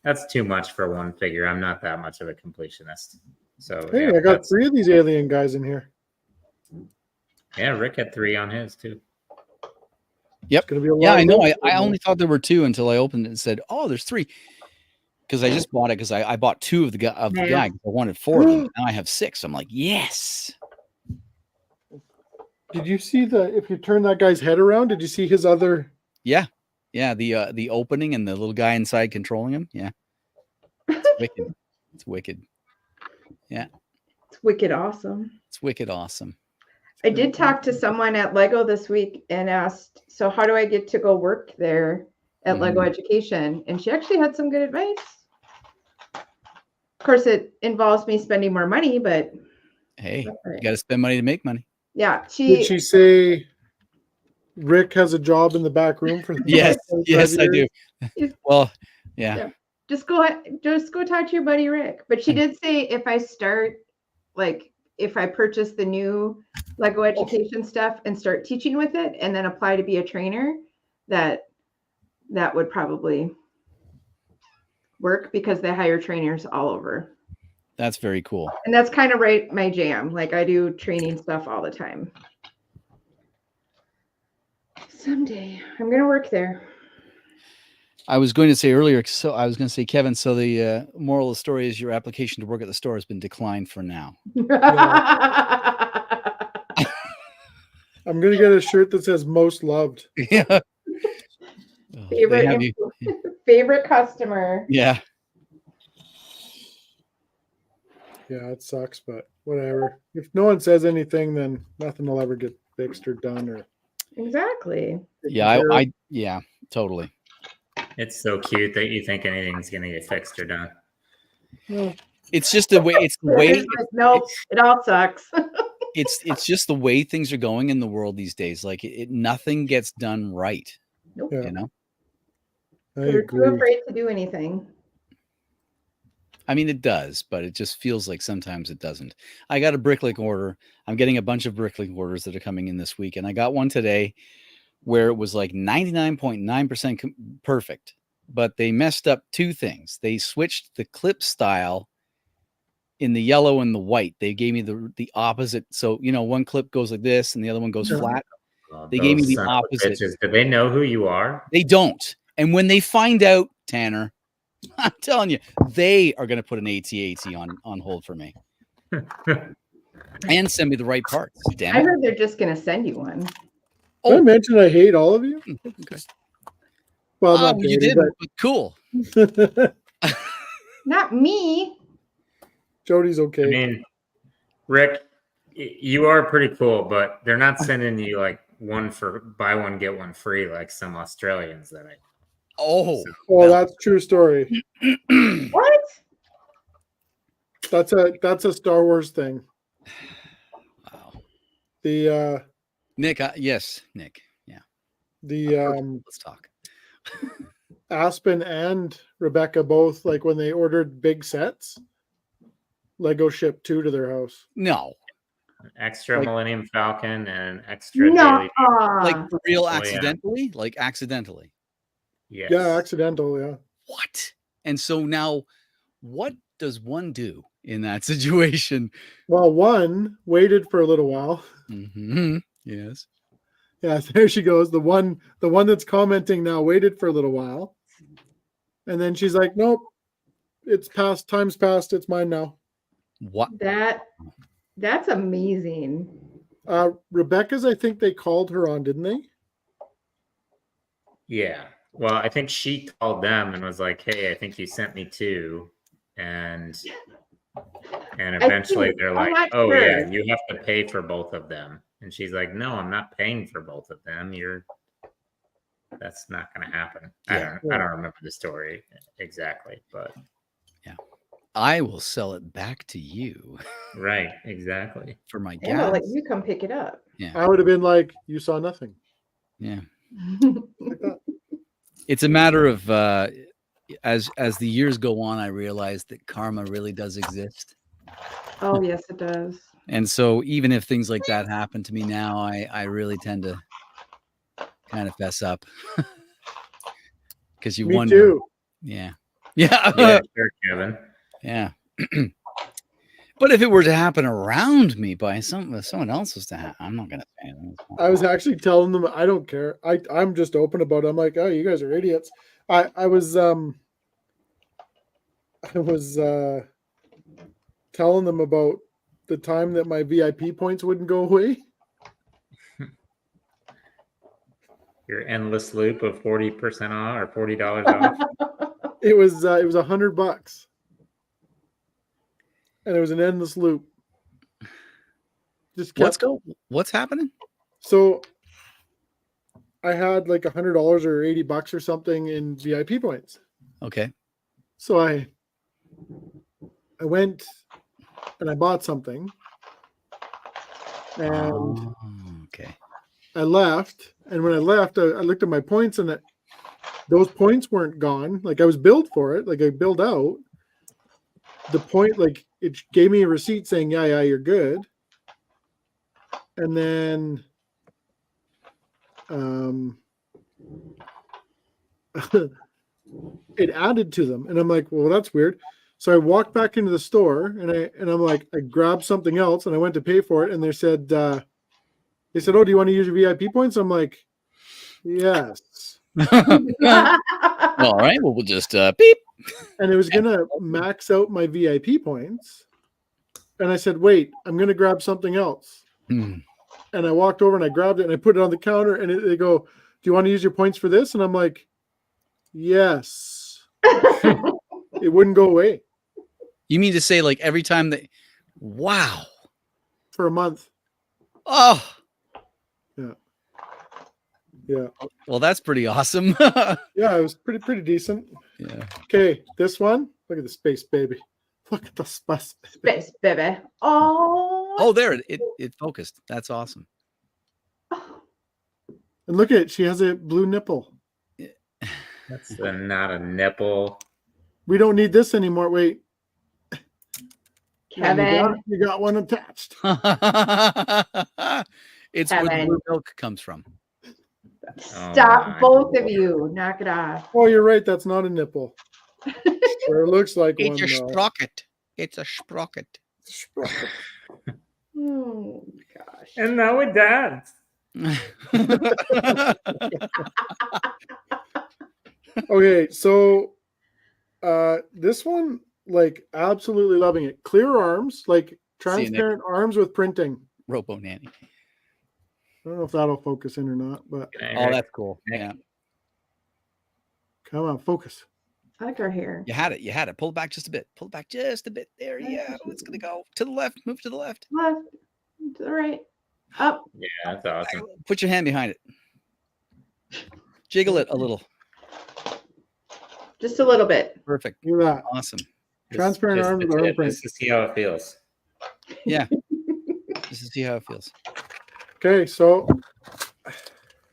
that's too much for one figure. I'm not that much of a completionist. So Hey, yeah, I got 3 of these alien guys in here. Yeah, Rick had 3 on his too. Yep. It's gonna be a lot. Yeah, I know. of I only thought there were 2 until I opened it and said, "Oh, there's 3." Because I just bought it because I bought 2 of the gag. I wanted 4 of them. Now I have 6. I'm like, yes. Did you see if you turn that guy's head around, did you see his other? Yeah. Yeah. The opening and the little guy inside controlling him. Yeah. It's wicked. It's wicked. Yeah. It's wicked awesome. It's wicked awesome. I did talk to someone at Lego this week and asked, so how do I get to go work there at Lego Education? And she actually had some good advice. Of course, it involves me spending more money, but hey, you got to spend money to make money. Yeah. Did she say Rick has a job in the back room for? Yes, yes, I do. Well, yeah. Just go talk to your buddy Rick. But she did say if I purchase the new Lego Education stuff and start teaching with it, and then apply to be a trainer, that would probably work because they hire trainers all over. That's very cool. And that's kind of right my jam. Like I do training stuff all the time. Someday I'm going to work there. I was going to say earlier, so I was going to say, Kevin, so the moral of the story is your application to work at the store has been declined for now. I'm going to get a shirt that says most loved. Yeah. Favorite customer. Yeah. Yeah, it sucks, but whatever. If no one says anything, then nothing will ever get fixed or done or. Exactly. Yeah, yeah, totally. It's so cute that you think anything's gonna get fixed or done. Yeah. It's just the way. It's the way. Nope, it all sucks. It's just the way things are going in the world these days. Like nothing gets done right. Nope. Yeah. You know. They're too afraid to do anything. I mean, it does, but it just feels like sometimes it doesn't. I got a bricklink order. I'm getting a bunch of bricklink orders that are coming in this week. And I got one today where it was like 99.9% perfect, but they messed up 2 things. They switched the clip style in the yellow and the white. They gave me the opposite. So, one clip goes like this and the other one goes flat. They gave me the opposite. Do they know who you are? They don't. And when they find out, Tanner, I'm telling you, they are going to put an AT-AT on hold for me. And send me the right parts. Damn I it. heard they're just gonna send you one. Did I mention I hate all of you? Okay. Well, Oh, not you Jody, didn't, but cool. but Not me. Jody's okay. I mean, Rick, you are pretty cool, but they're not sending you like one for buy one get one free like some Australians that I. Oh, Oh, that's true story. What? That's a Star Wars thing. wow. The Nick, yes, Nick. Yeah. let's talk. Aspen and Rebecca both, like when they ordered big sets, Lego shipped 2 to their house. No. An extra Like- Millennium Falcon and an extra No. daily. Like for real Oh, yeah. accidentally? Like accidentally. Yes. Yeah, accidental, yeah. What? And so now what does one do in that situation? Well, one waited for a little while. Mm-hmm. Yes. Yeah, there she goes. The one that's commenting now waited for a little while. And then she's like, nope, it's past, time's passed, it's mine now. What? That's amazing. Rebecca's, I think they called her on, didn't they? Yeah. Well, I think she called them and was like, "Hey, I think you sent me 2," and eventually they're I'm like, not "Oh sure. yeah, you have to pay for both of them." And she's like, "No, I'm not paying for both of them. That's not going to happen." Yeah. I don't remember the story exactly, but I will sell it back to you right, exactly. for my And I'll gas. let you come pick it up. Yeah. I would have been like, you saw nothing. Yeah. Like that. It's a matter of as the years go on, I realize that karma really does exist. Oh, yes, it does. And so even if things like that happen to me now, I really tend to kind of fess up. Because you Me wonder. too. Yeah. Yeah. Yeah, sure, Kevin. Yeah. But if it were to happen around me by someone else was to happen, I'm not gonna say anything. I was actually telling them I don't care. I'm just open about it. I'm like, oh, you guys are idiots. I was telling them about the time that my VIP points wouldn't go away. Your endless loop of 40% off or $40 off. It was $100, and it was an endless loop. Just kept, What's happening? so I had like $100 or $80 or something in VIP points. Okay. So I went and I bought something, and Oh, okay. I left. And when I left, I looked at my points, and those points weren't gone. Like I was billed for it. Like I billed out the point. Like it gave me a receipt saying, yeah, you're good. And then it added to them, and I'm like, well, that's weird. So I walked back into the store, and I'm like, I grabbed something else, and I went to pay for it, and they said, oh, do you want to use your VIP points? I'm like, yes. All right. Well, we'll just beep. And it was gonna max out my VIP points, and I said, wait, I'm gonna grab something else. Hmm. And I walked over and I grabbed it and I put it on the counter, and they go, do you want to use your points for this? And I'm like, yes. It wouldn't go away You mean to say like every time that? Wow. for a month. Oh. Yeah. Well, that's pretty awesome. Yeah, it was pretty decent. Yeah. Okay, this one. Look at the space baby. Look at the space baby. Space baby. Oh. Oh, there it focused. That's awesome. And look at it. She has a blue nipple. That's not a nipple. We don't need this anymore. Wait. Kevin. You got one attached. It's where the Kevin. blue milk comes from. Stop, my both of you. Knock it off. Oh, you're right. That's not a nipple. Or it looks like one. It's a though. sprocket. It's a sprocket. Sprocket. Oh gosh. And now it dance. Okay, so this one, like, absolutely loving it. Clear arms, like Transparent arms with printing. Robo Nanny. I don't know if that'll focus in or not, but Oh, that's cool. Yeah. come on, focus. I like our hair. You had it. You had it. Pull it back just a bit. Pull it back just a bit. There you go. It's going to go to the left. Move to the left. Left, to the right, up. Yeah, that's awesome. Put your hand behind it. Jiggle it a little. Just a little bit. Perfect. Look at that. Awesome. Transparent Just arms to with arm see- print. just to see how it feels. Yeah. Just to see how it feels. Okay, so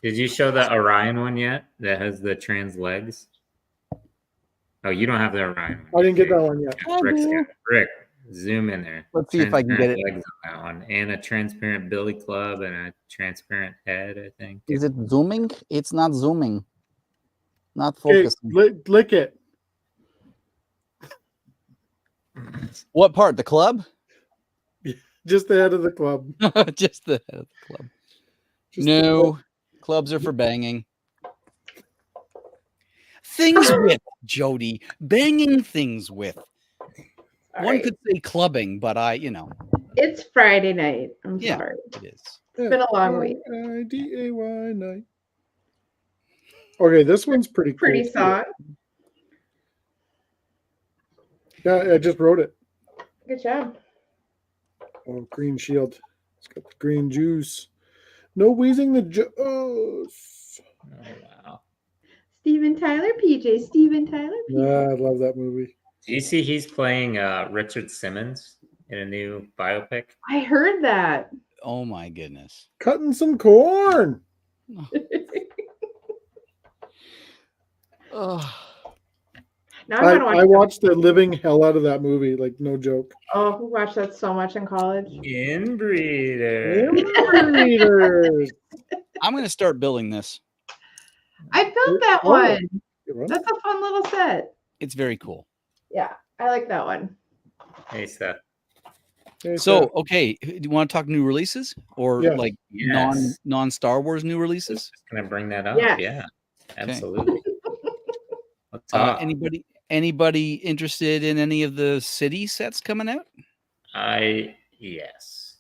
Did you show the Orion one yet? That has the trans legs. Oh, you don't have the Orion one. I didn't get that one yet. Yeah, Rick's got it. Rick, zoom in there. Let's see if I can get it. Transparent legs on that one, and a transparent billy club and a transparent head. I think. Is it zooming? It's not zooming. Not Okay, focusing. lick it. What part? The club? Just the head of the club. Just the head of the club. Just the No, clubs are for banging. Things with, Jody. Banging things with. All One right. could say clubbing, but It's Friday night. I'm Yeah. sorry. it is. It's been a long week. IDAY night. Okay, this one's pretty cool. Pretty song. Yeah, I just wrote it. Good job. Oh, green shield. It's got the green juice. No wheezing the juice. Oh, wow. Steven Tyler, PJ. Steven Tyler, PJ. Yeah, I love that movie. Do you see he's playing Richard Simmons in a new biopic? I heard that. Oh my goodness. Cutting some corn. Oh, Now I'm gonna watch. I watched the living hell out of that movie. Like, no joke. Oh, we watched that so much in college. Inbreeder. Readers. I'm going to start building this. I built that Oh. one. Good one. That's a fun little set. It's very cool. Yeah, I like that one. Hey, Seth. Okay, So, okay, do you want to talk new releases or Yes. like Yes. non Star Wars new releases? Just gonna bring that up. Yes. Yeah, absolutely. Let's talk. Anybody interested in any of the city sets coming out? Yes.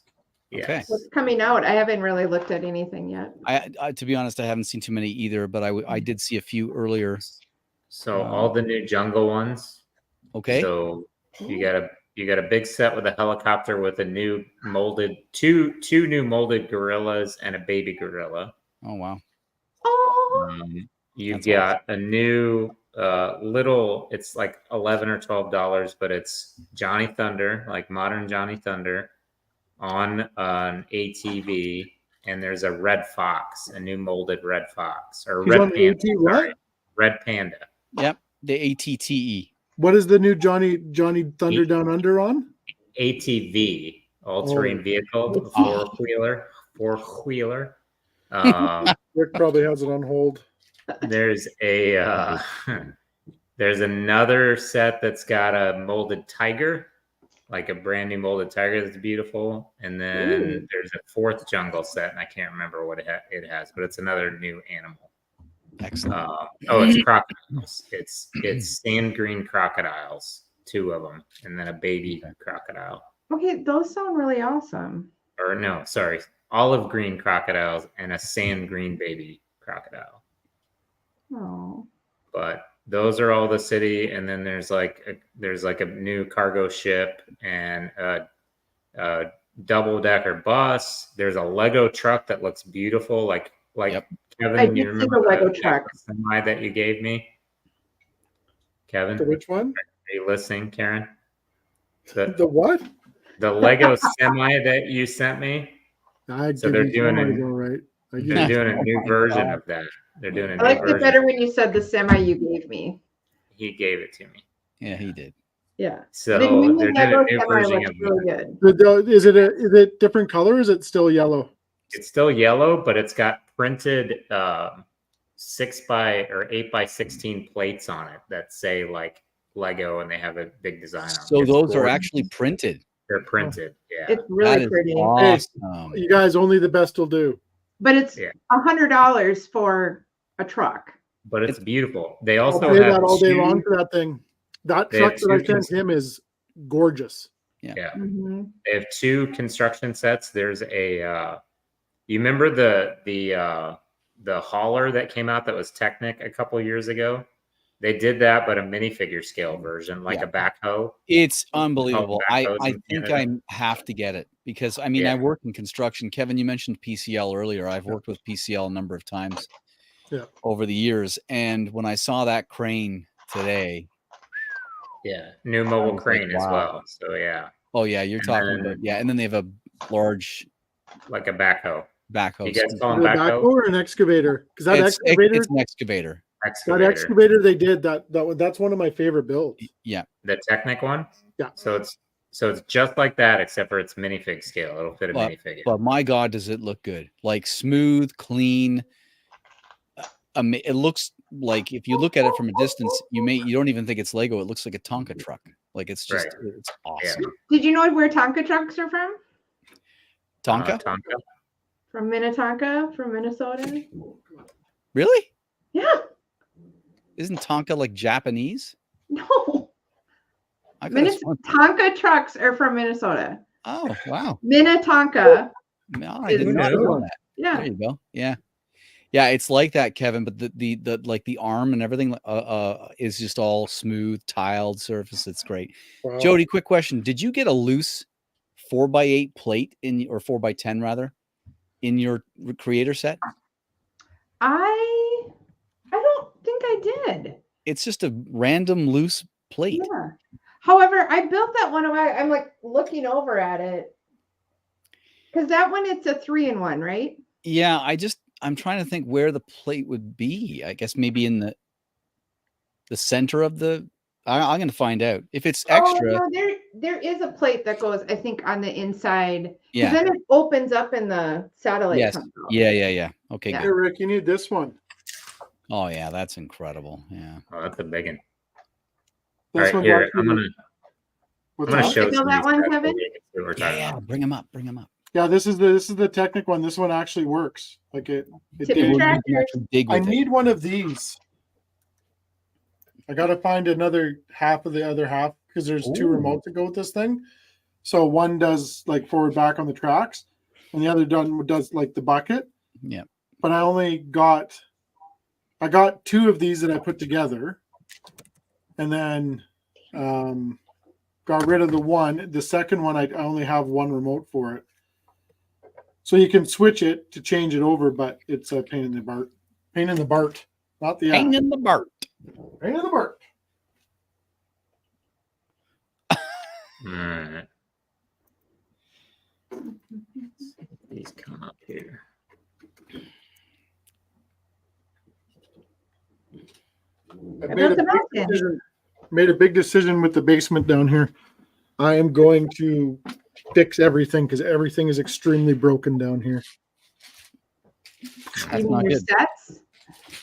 Okay. Yes. What's coming out? I haven't really looked at anything yet. I to be honest, I haven't seen too many either, but I did see a few earlier. So all the new jungle ones. Okay. So you got a big set with a helicopter with a new molded two new molded gorillas and a baby gorilla. Oh wow. Oh, You've That's got a new little. It's like $11 or $12, but it's Johnny Thunder, like modern Johnny Thunder, on an ATV, and there's a red fox, a new molded red fox or He's red on the panda. AT what? Sorry, red panda. Yep. The ATTE. What is the new Johnny Thunder Down Under on? ATV, all-terrain vehicle, Oh. four-wheeler. Rick probably has it on hold. There's a there's another set that's got a molded tiger, like a brand new molded tiger that's beautiful. And then Ooh. there's a fourth jungle set, and I can't remember what it has, but it's another new animal. Excellent. It's crocodiles. It's sand green crocodiles, 2 of them, and then a baby crocodile. okay. Those sound really awesome. Or no, sorry, olive green crocodiles and a sand green baby crocodile. Oh, But those are all the city, and then there's like a new cargo ship and a double-decker bus. There's a Lego truck that looks beautiful, like Yep. Kevin. I did You see remember the Lego that truck. semi that you gave me, Kevin? The which one? Are you listening, Karen? The what? The Lego semi that you sent me. I So give they're you doing semis, an- all right. I give They're you- doing a Oh new my version God. of that. They're doing a I new liked it version. better when you said the semi you gave me. He gave it to me. Yeah, he did. Yeah. So The new they're doing Lego a new semi version looks of really that. good. Is it different color? Or is it still yellow? It's still yellow, but it's got printed 6 by or 8 by 16 plates on it that say like Lego, and they have a big design on it. So It's those are gorgeous. actually printed. They're printed. Yeah. It's That really is pretty. awesome. You guys, only the best will do. But it's Yeah. $100 for a truck. But it's beautiful. They I'll also pay have that all day two- long for that thing. That They truck have that I two sent cons- him is gorgeous. Yeah. Mhm. They have 2 construction sets. There's a you remember the hauler that came out that was Technic a couple years ago? They did that, but a minifigure scale version, like Yeah. a backhoe. It's They call them unbelievable. backhoes I in think Canada. I have to get it because I mean I Yeah. work in construction. Kevin, you mentioned PCL earlier. I've worked with PCL a number of times Yeah. over the years, and when I saw that crane today, Yeah, new I mobile was like, crane as wow. well. So yeah, Oh yeah, you're and talking then about and then they have a large like a backhoe. backhoe. You guys call Is them it a backhoe backhoe? or an excavator? Because that It's excavator, an excavator. Excavator. they did that's one of my favorite builds. Yeah. The Technic one. Yeah. So it's just like that, except for it's minifig scale. It'll fit a minifigure. But my God, does it look good? Like smooth, clean. It looks like if you look at it from a distance, you don't even think it's Lego. It looks like a Tonka truck. Like it's just Right. it's awesome. Did you know where Tonka trucks are from? Tonka? Tonka. From Minnetonka, from Minnesota. Really? Yeah. Isn't Tonka like Japanese? No. I thought it's fun. Tonka trucks are from Minnesota. Oh wow! Minnetonka. No, I did Who not knew? know that. Yeah. There you go. Yeah, yeah. It's like that, Kevin. But the like the arm and everything is just all smooth, tiled surface. It's great. Wow. Jody, quick question: did you get a loose 4x8 plate or 4x10 rather in your creator set? I don't think I did. It's just a random loose plate. Yeah. However, I built that one. I'm like looking over at it because that one it's a 3-in-1, right? Yeah, I'm trying to think where the plate would be. I guess maybe in the center of the. I'm going to find out if it's extra. Oh, no, there is a plate that goes, I think, on the inside. Yeah. Then it opens up in the satellite. Yes. comes out. Yeah. Okay. Yeah. Hey, Good. Rick, you need this one. Oh yeah, that's incredible. Yeah. Oh, that's a big one. This All right, one here brought I'm you- gonna What's I'm gonna that? show You know some of that these one, guys so Kevin? you can see what we're talking about. Bring them up. Bring them up. Yeah, this is the Technic one. This one actually works. Like it Tippy did. track? You can actually dig I with it. need one of these. I gotta find another half of the other half because there's 2 Ooh. remotes that go with this thing. So one does like forward back on the tracks, and the other does like the bucket. Yeah. But I got 2 of these that I put together, and then got rid of the one. The second one I only have one remote for it. So you can switch it to change it over, but it's a pain in the Bart. Pain in the Bart. Not the Pain in the Bart. Pain in the Bart. All right. These come up here. I built made a big decision with the basement down here. I am going to fix everything because everything is extremely broken down here. That's You mean not your good. sets?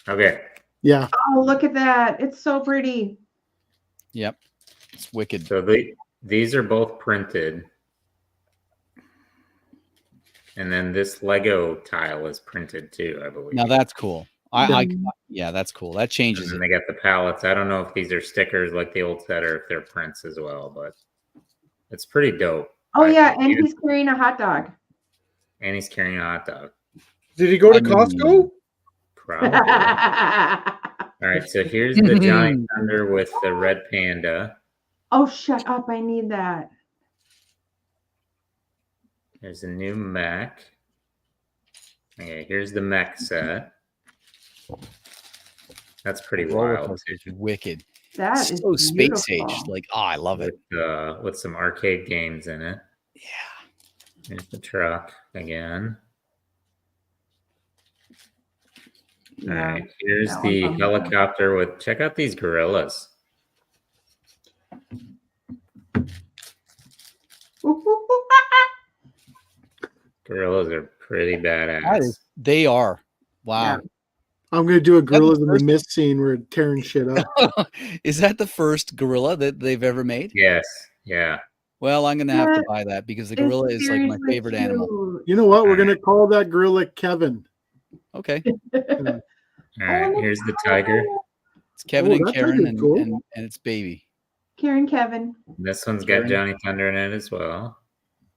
Okay. Yeah. Oh, look at that. It's so pretty. Yep. It's wicked. So these are both printed. And then this Lego tile is printed too, I believe. Now that's cool. Yeah, that's cool. That And changes then it. they got the pallets. I don't know if these are stickers like the old set or if they're prints as well, but it's pretty dope. Oh, I yeah. think. And he's carrying a hot dog. And he's carrying a hot dog. Did he go to I mean- Costco? Probably. All right, so here's the giant thunder with the red panda. Oh, shut up. I need that. There's a new mech. Okay, here's the mech set. That's pretty Roller wild. coaster is wicked. That is So space beautiful. age. Like, I love it. With some arcade games in it. Yeah. Here's the truck again. All Yeah. right, here's that the one's on. helicopter with. Check out these gorillas. Gorillas are pretty badass. They are. Wow. Yeah. I'm going to do a Gorillas in the first- Mist scene where it's tearing shit up. Is that the first gorilla that they've ever made? Yes, yeah. Well, I'm going to have to That buy that because the It's gorilla is like my seriously favorite animal. cute. You know what? We're going to call that gorilla Kevin. Okay. All right, look here's the how tiger. It's Kevin Oh, and that Karen tiger's cool. and its baby. Karen, Kevin. This one's got Karen. Johnny Thunder in it as well.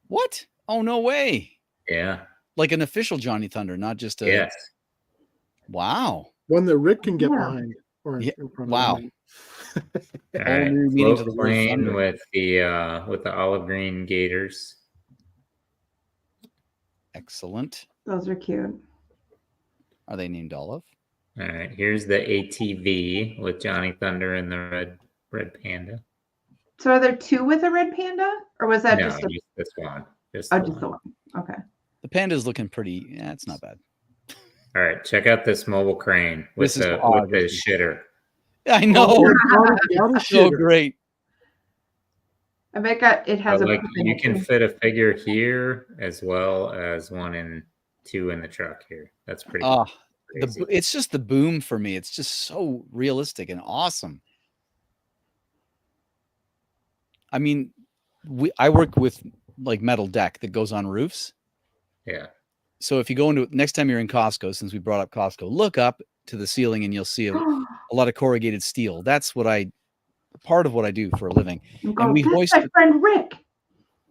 What? Oh, no way. Yeah. Like an official Johnny Thunder, not just a. Yes. Wow. One that Rick can get Yeah. behind. Or Yeah, in front wow. of him. All Whole right. new meaning to Float the word plane thunder. with the olive green gators. Excellent. Those are cute. Are they named Olive? All right. Here's the ATV with Johnny Thunder and the red panda. So are there two with a red panda, or was that No, just a? just this one. Just Oh, the just the one. one. Okay. The panda's looking pretty. Yeah, it's not bad. All right. Check out this mobile crane with This is the odd. shitter. I know. Not a So shitter. great. I bet it has But, a. like you can fit a figure here as well as one and two in the truck here. That's pretty Ah, crazy. it's just the boom for me. It's just so realistic and awesome. I mean, I work with like metal deck that goes on roofs. Yeah. So if you go into next time you're in Costco, since we brought up Costco, look up to the ceiling and you'll see a lot of corrugated steel. That's part of what I do for a living. And we that's hoisted- my friend Rick.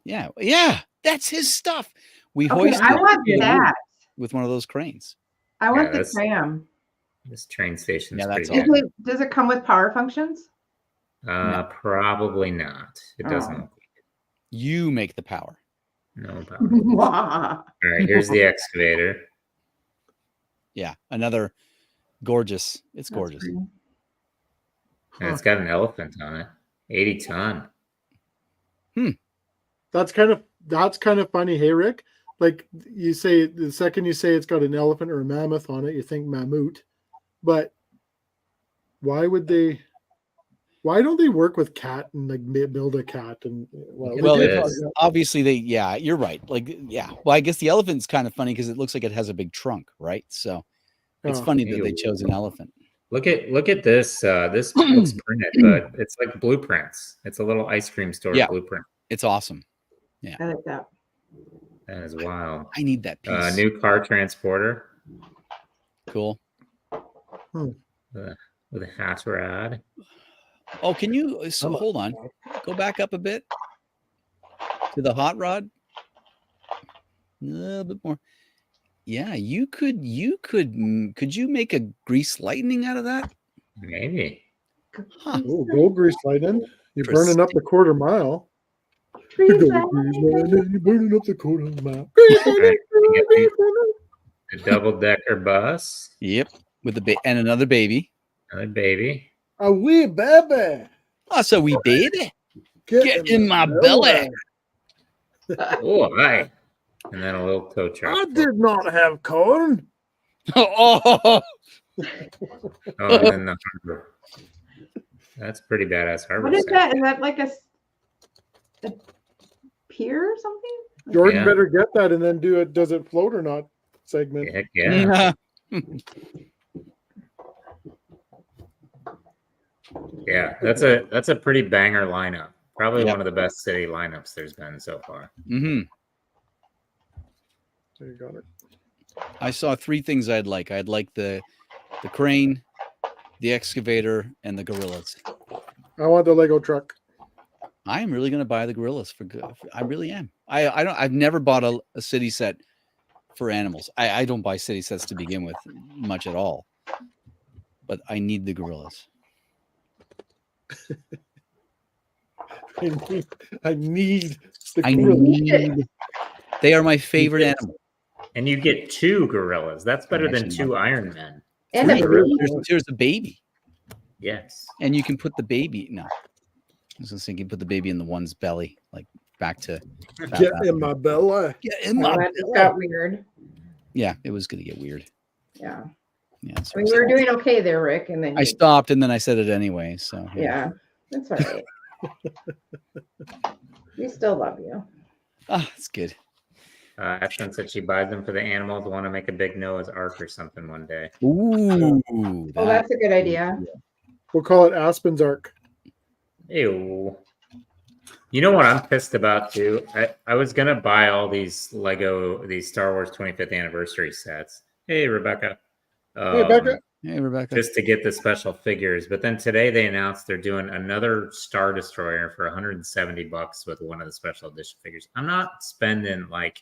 Yeah, that's his stuff. We Okay, hoisted I want it that. with one of those cranes. I want Yeah, the that's- tram. This train station is Yeah, that's pretty all. good. Does it come with power functions? Probably not. It doesn't. Oh. Look You make the power. No power. Wow. All right, here's the excavator. Yeah, another gorgeous. It's gorgeous. And it's got an elephant on it. 80 ton. That's kind of funny. Hey, Rick, like you say, the second you say it's got an elephant or a mammoth on it, you think mammoth. But why don't they work with cat and like build a cat? And Well, it did. is. obviously you're right. Like, yeah. Well, I guess the elephant's kind of funny because it looks like it has a big trunk, right? So it's Oh. funny that they chose an elephant. Look at this. This looks printed, but it's like blueprints. It's a little ice cream store blueprint. It's awesome. I like that. That is wild. I need that piece. New car transporter Cool. with a hatch rod. Oh, can you hold on? Go back up a bit to the hot rod. A little bit more. Yeah, could you make a grease lightning out of that? Maybe. Huh. Oh, gold grease lightning. You're burning up the quarter mile. Freeze You're that. burning up the quarter mile. All right, you get the double decker bus. Yep. With the and another baby. Another baby. A wee baby. Oh, so we baby. Get in my belly. Oh, hi. And then a little tow truck. I did not have corn. Oh, Oh, and then the harbor. That's pretty badass harbor. What is set. that? Is that like a pier or something? Jordan Yeah. better get that and then do it. Does it float or not? Segment. Heck yeah. Yeah, that's a pretty banger lineup. Probably Yeah. one of the best city lineups there's been so far. Mm-hmm. There you got it. I saw three things I'd like. I'd like the crane, the excavator, and the gorillas. I want the Lego truck. I am really going to buy the gorillas for good. I really am. I've never bought a city set for animals. I don't buy city sets to begin with much at all. But I need the gorillas. I need the I gorilla. need. They are my favorite animal. And you get two gorillas. That's better than Actually, two Iron Men. And a Three. baby. There's a baby, Yes. and you can put the baby. No, I was just thinking, put the baby in the one's belly, like back to. Get in my belly. Get in Oh, my. that just got weird. Yeah, it was going to get weird. Yeah. Yeah, so I mean, we were doing okay there, Rick, and then I stopped, and then I said it anyway. So yeah, that's all right. We still love you. Ah, it's good. Ashton said she buys them for the animals. Want to make a big Noah's Ark or something one day. Ooh, Oh, that's a good idea. We'll call it Aspen's Ark. Ew. You know what I'm pissed about too? I was gonna buy all these Star Wars 25th anniversary sets. Hey, Rebecca. Hey, Becca. Hey, Rebecca. just to get the special figures. But then today they announced they're doing another Star Destroyer for $170 with one of the special edition figures. I'm not spending like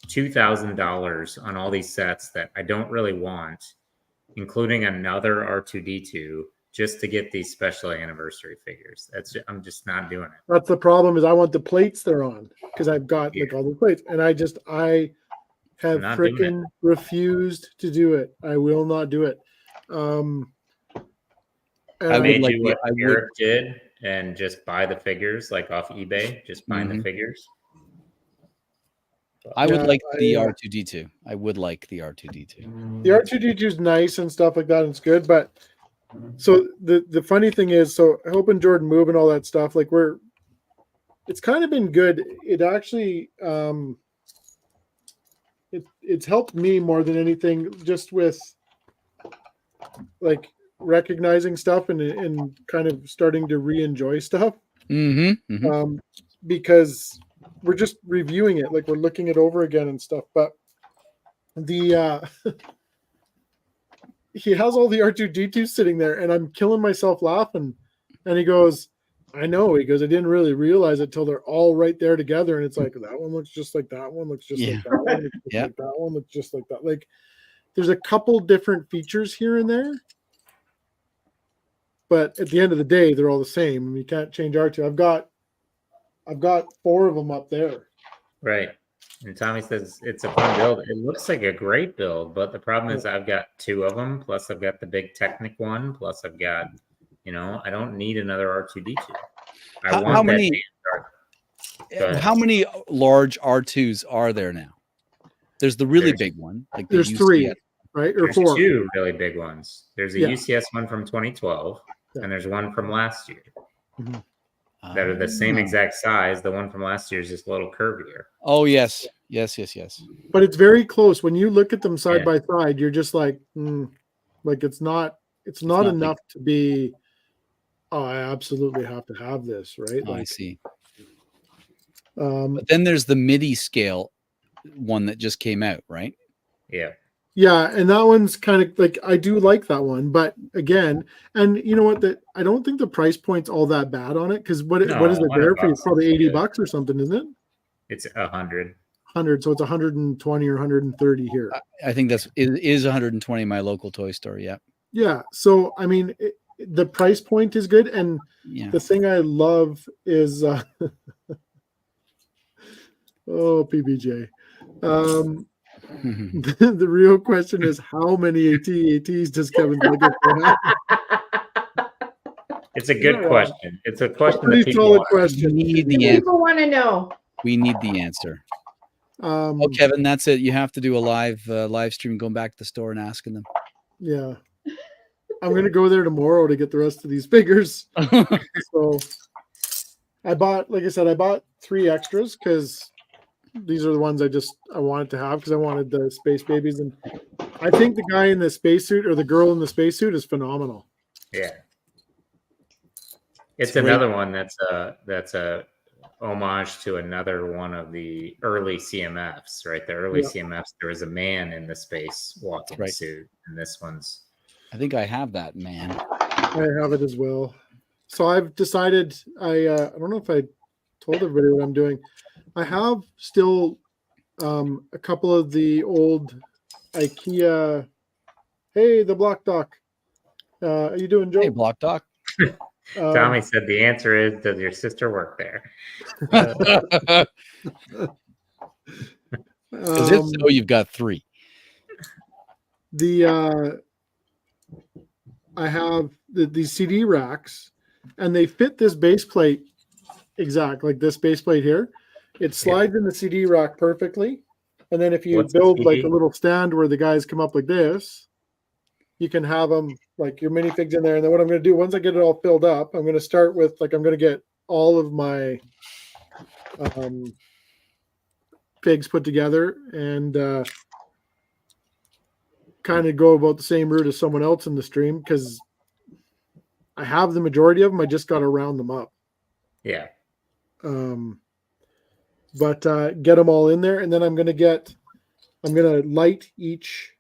$2,000 on all these sets that I don't really want, including another R2D2, just to get these special anniversary figures. I'm just not doing it. That's the problem. Is I want the plates they're on because I've got like Yeah. all the plates, and I have not doing freaking refused to do it. I will not do it. And I I would made like you the- what I would- Eric did and just buy the figures like off eBay, just buying the Mhm. figures. I would Yeah, like the I- R2D2. I would like the R2D2. the R2D2 is nice and stuff like that, and it's good. But so the funny thing is, so Hope and Jordan move and all that stuff, like it's kind of been good. It actually it's helped me more than anything, just with like recognizing stuff and kind of starting to re-enjoy stuff. Because we're just reviewing it, like we're looking it over again and stuff. But the he has all the R2D2 sitting there, and I'm killing myself laughing. And he goes, I know. He goes, I didn't really realize it till they're all right there together. And it's like, that one looks just like that one, looks just Yeah. like that one, looks just Yeah. like that one, looks just like that. Like, there's a couple different features here and there. But at the end of the day, they're all the same. And you can't change R2. I've got 4 of them up there. Right. And Tommy says it's a fun build. It looks like a great build, but the problem is I've got 2 of them, plus I've got the big Technic one, plus I've got, I don't need another R2D2. How many- Go ahead. How many large R2s are there now? There's the really There's- big one. Like the There's UCS. 3, right? Or There's 4. 2 really big ones. There's a Yeah. UCS one from 2012, Yeah. and there's one from last year that are the Ah. same exact size. The one from last year is just a little curvier. Oh yes. But it's very close. When you look at them side Yeah. by side, you're just like, like it's not not enough to be, oh, I absolutely have to have this, right? Oh, I Like, see. um, But then there's the MIDI scale one that just came out, right? Yeah. yeah, and that one's kind of like, I do like that one, but again, and you know what, that I don't think the price point's all that bad on it, because what is it No, there for? $100 It's probably is $80 good. or something, isn't it? It's 100. 100, so it's 120 or 130 here. I think it is 120 in my local toy store. Yeah. Yeah, so I mean, the price point is good, and Yeah. the thing I love is oh, PBJ. The real question is, how many ATs does Kevin Bigger have? It's a good Yeah. question. It's a question that Pretty people solid want. We question. need the answer. People want to know. We need the answer. Um, Oh, Kevin, that's it. You have to do a live stream, going back to the store and asking them. Yeah, I'm gonna go there tomorrow to get the rest of these figures. So I bought 3 extras because these are the ones I wanted to have, because I wanted the space babies, and I think the guy in the spacesuit or the girl in the spacesuit is phenomenal. Yeah. It's great. another one that's a homage to another one of the early CMFs, right? The early Yeah. CMFs, there was a man in the space walking Right. suit, and this one's I think I have that, man. I have it as well. So I've decided, I don't know if I told everybody what I'm doing. I have still a couple of the old IKEA. Hey, the Block Doc. How you doing, Joe? Hey, Block Doc. Tommy said the answer is, does your sister work there? Because if so, you've got 3. I have these CD racks, and they fit this base plate exact, like this base plate here. It slides in the CD rack perfectly, and then if you What's the build like CD? a little stand where the guys come up like this, you can have them like your minifigs in there. And then what I'm going to do, once I get it all filled up, I'm going to start with I'm going to get all of my figs put together and kind of go about the same route as someone else in the stream, because I have the majority of them. I just got to round them up. Yeah. But get them all in there, and then I'm going to light each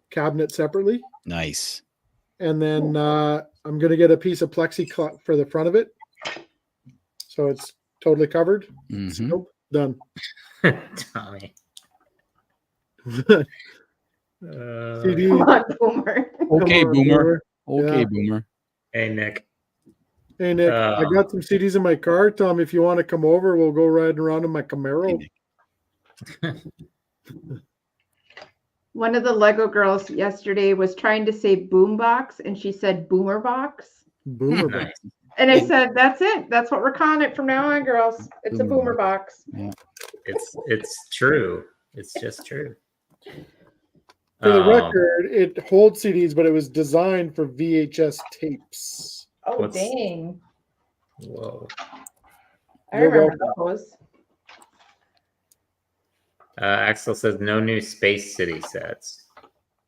cabinet separately Nice. And then I'm going to get a piece of plexi for the front of it. So it's totally covered. Mhm. Nope, done. Tommy. CD. Come on, Boomer. Okay, Come on, Boomer. Okay, Yeah. Boomer. Hey, Nick. Hey, Nick, I got some CDs in my car. Tom, if you want to come over, we'll go riding around in my Camaro. Hey, Nick. One of the Lego girls yesterday was trying to say boombox, and she said boomer box. Boomer box. Nice. And I said, "That's it. That's what we're calling it from now on, girls. It's a Boomer boomer box." Yeah. It's true. It's just true. For the record, it holds CDs, but it was designed for VHS tapes. Oh, What's- dang. Whoa. I You're remember welcome. those. Axel says no new Space City sets.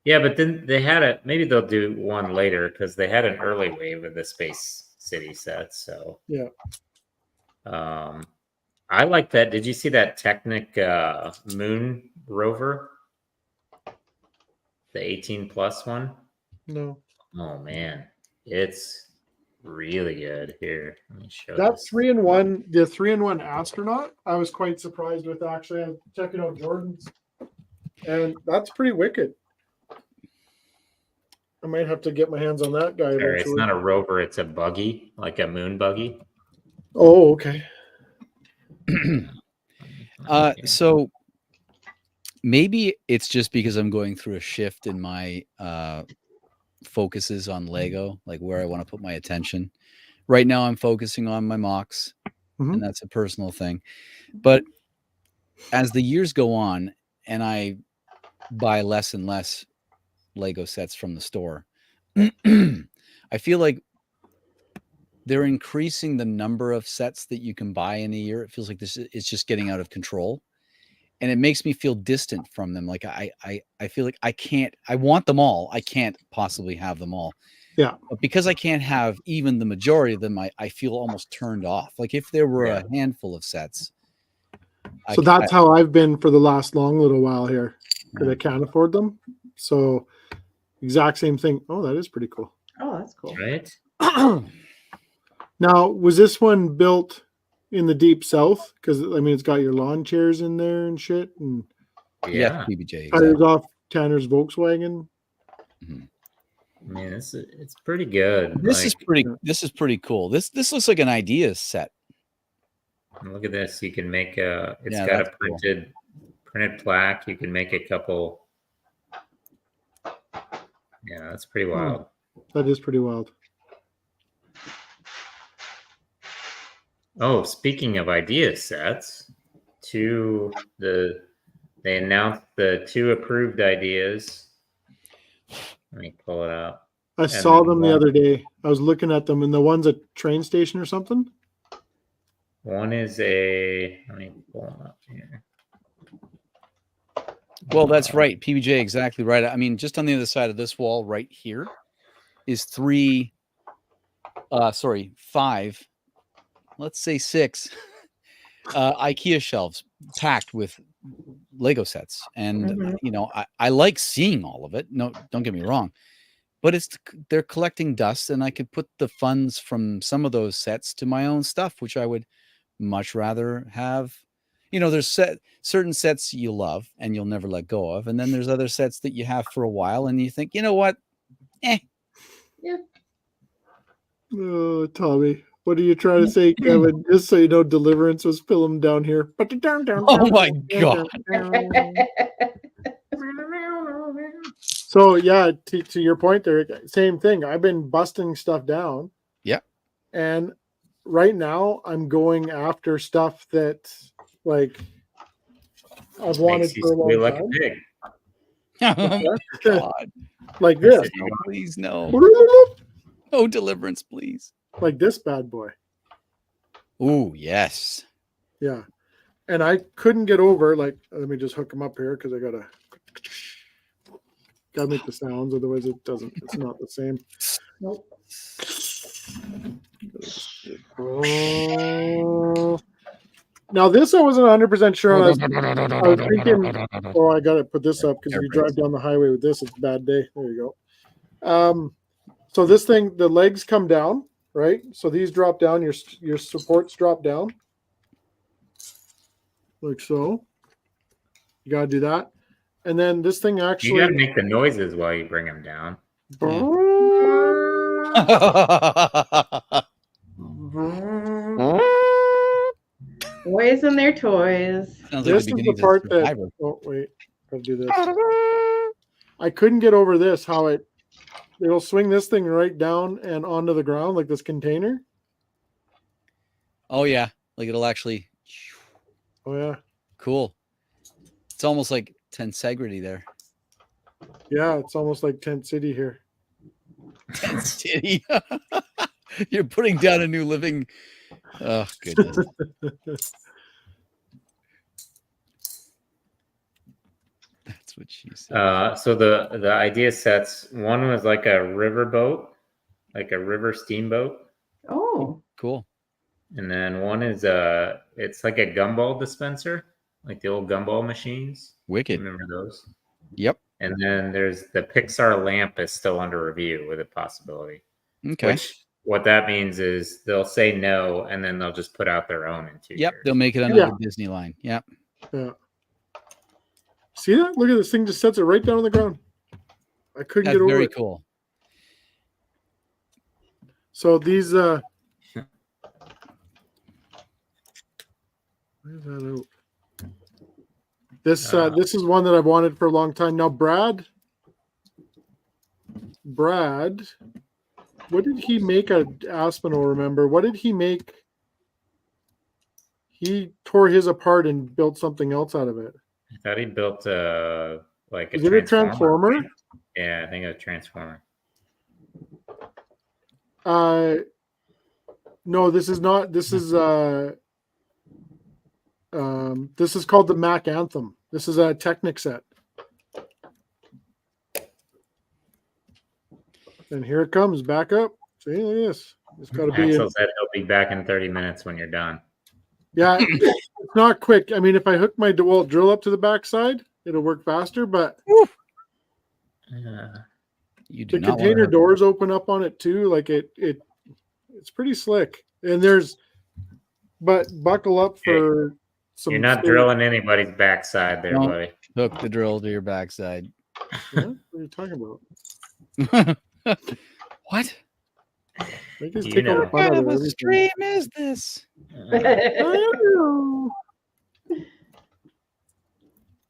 Yeah, but then they had a maybe they'll do one later because they had an early wave of the Space City sets. So Yeah. I like that. Did you see that Technic moon rover? The 18+ one? No. Oh man, it's really good. Here, let me show That this. 3-in-1, the 3-in-1 astronaut, I was quite surprised with actually. I'm checking out Jordan's. And that's pretty wicked. I might have to get my hands on that guy Sorry, it's eventually. not a rover, it's a buggy, like a moon buggy. Oh, okay. So maybe it's just because I'm going through a shift in my focuses on Lego, like where I want to put my attention. Right now, I'm focusing on my mocks, Mhm. and that's a personal thing. But as the years go on, and I buy less and less Lego sets from the store, I feel like they're increasing the number of sets that you can buy in a year. It feels like this is just getting out of control. And it makes me feel distant from them. Like I feel like I want them all. I can't possibly have them all. Yeah. But because I can't have even the majority of them, I feel almost turned off. Like if there were a handful of sets. So that's how I've been for the last long little while here because I can't afford them. So exact same thing. Oh, that is pretty cool. Oh, that's cool. Right? Now, was this one built in the deep south? Because I mean, it's got your lawn chairs in there and shit, and Yeah, PBJ. tires Exactly. off Tanner's Volkswagen. Mhm. I mean, it's pretty good. This is pretty cool. This looks like an idea set. Look at this. You can make a. It's Yeah, got a that's cool. printed plaque. You can make a couple. Yeah, that's pretty wild. That is pretty wild. Oh, speaking of idea sets, they announced the 2 approved ideas. Let me pull it up. I saw them the other day. I was looking at them, and the one's a train station or something. One is a. Let me pull them up here. Well, that's right. PBJ, exactly right. I mean, just on the other side of this wall right here is 5, let's say 6 IKEA shelves packed with Lego sets. And, you know, I like seeing all of it. No, don't get me wrong. But they're collecting dust, and I could put the funds from some of those sets to my own stuff, which I would much rather have. You know, there's certain sets you love and you'll never let go of. And then there's other sets that you have for a while and you think, you know what? Yeah. Oh, Tommy, what are you trying to say, Kevin? Just so you know, Deliverance was filmed down here. Oh my God. So yeah, to your point there, same thing. I've been busting stuff down. Yeah. And right now I'm going after stuff that like I've wanted Makes you for a long squeal like time. a pig. Oh my God. Like this. No, please, no. Oh, Deliverance, please. Like this bad boy. Oh, yes. Yeah. And I couldn't get over, like, let me just hook him up here because I gotta make the sounds, otherwise it's not the same. Nope. Now this I wasn't 100% sure on. I was thinking, oh, I gotta put this up because if you drive down the highway with this, it's a bad day. There you go. So this thing, the legs come down, right? So these drop down. Your supports drop down, like so. You gotta do that, and then this thing You actually. got to make the noises while you bring them down. Boys and their toys. Sounds like This the is the beginnings part of that. Survivor. Oh wait, gotta do this. I couldn't get over this. How it'll swing this thing right down and onto the ground like this container. Oh yeah, like it'll actually. Oh yeah, Cool. It's almost like tensegrity there. yeah. It's almost like Tent City here. Titty. You're putting down a new living. Oh goodness. That's what she said. So the idea sets, one was like a river boat, like a river steamboat. Oh, Cool. And then one is it's like a gumball dispenser, like the old gumball machines. Wicked. Remember those? Yep. And then there's the Pixar lamp is still under review with a possibility. Okay. Which what that means is they'll say no, and then they'll just put out their own in 2 Yep. years. They'll make it another Disney line. Yep. Yeah. See that? Look at this thing. Just sets it right down on the ground. I couldn't That's get over very it. cool. So these. Where's that out? This is one that I've wanted for a long time. Now, Brad, what did he make at Aspinall? Remember, what did he make? He tore his apart and built something else out of it. I thought he built like Is it a transformer? Yeah, I think a transformer. No, this is not. This is called the Mac Anthem. This is a Technic set. And here it comes back up. See, look at this. It's got to be. Axel said he'll be back in 30 minutes when you're done. Yeah, it's not quick. I mean, if I hook my DeWalt drill up to the backside, it'll work faster. But You do the not container want to doors open up on it too. Like it's pretty slick. And but buckle up for some. You're not drilling anybody's backside there, No. buddy. hook the drill to your backside. What are you talking about? What? They just You take all the know. fun out What of kind of a everything. stream is this?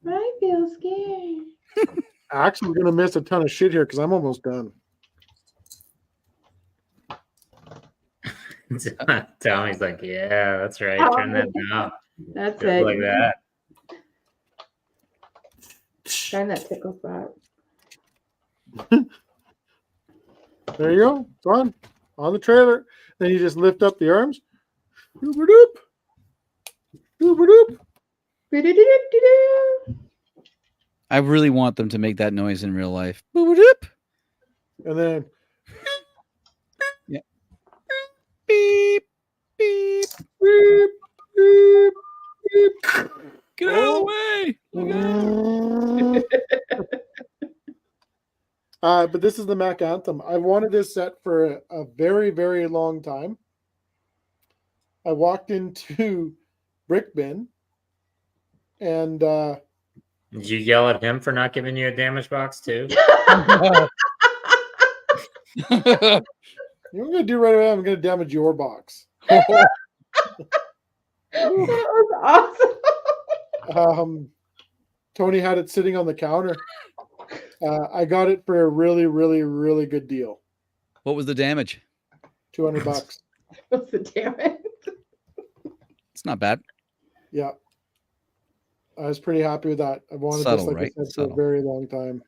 I feel scared. Actually, we're gonna miss a ton of shit here because I'm almost done. Tommy's like, yeah, that's right. Turn that down. That's Just it. like that. Find that tickle spot. There you go. It's on the trailer. Then you just lift up the arms. Doop-a-doop. Doop-a-doop. Doo-doo-doo-doo-doo. I really want them to make that noise in real life. Boop-a-doop. And then Beep, beep. beep, beep, beep. Get out of the way. Look out. But this is the Mac Anthem. I've wanted this set for a very, very long time. I walked into Brick Bin and Did you yell at him for not giving you a damage box too? you know what I'm going to do right away? I'm going to damage your box. That was awesome. Tony had it sitting on the counter. I got it for a really, really, really good deal. What was the damage? $200. What's the damage? It's not bad. Yeah. I was pretty happy with that. I've wanted Subtle, this, like right? I said, for Subtle. a very long time.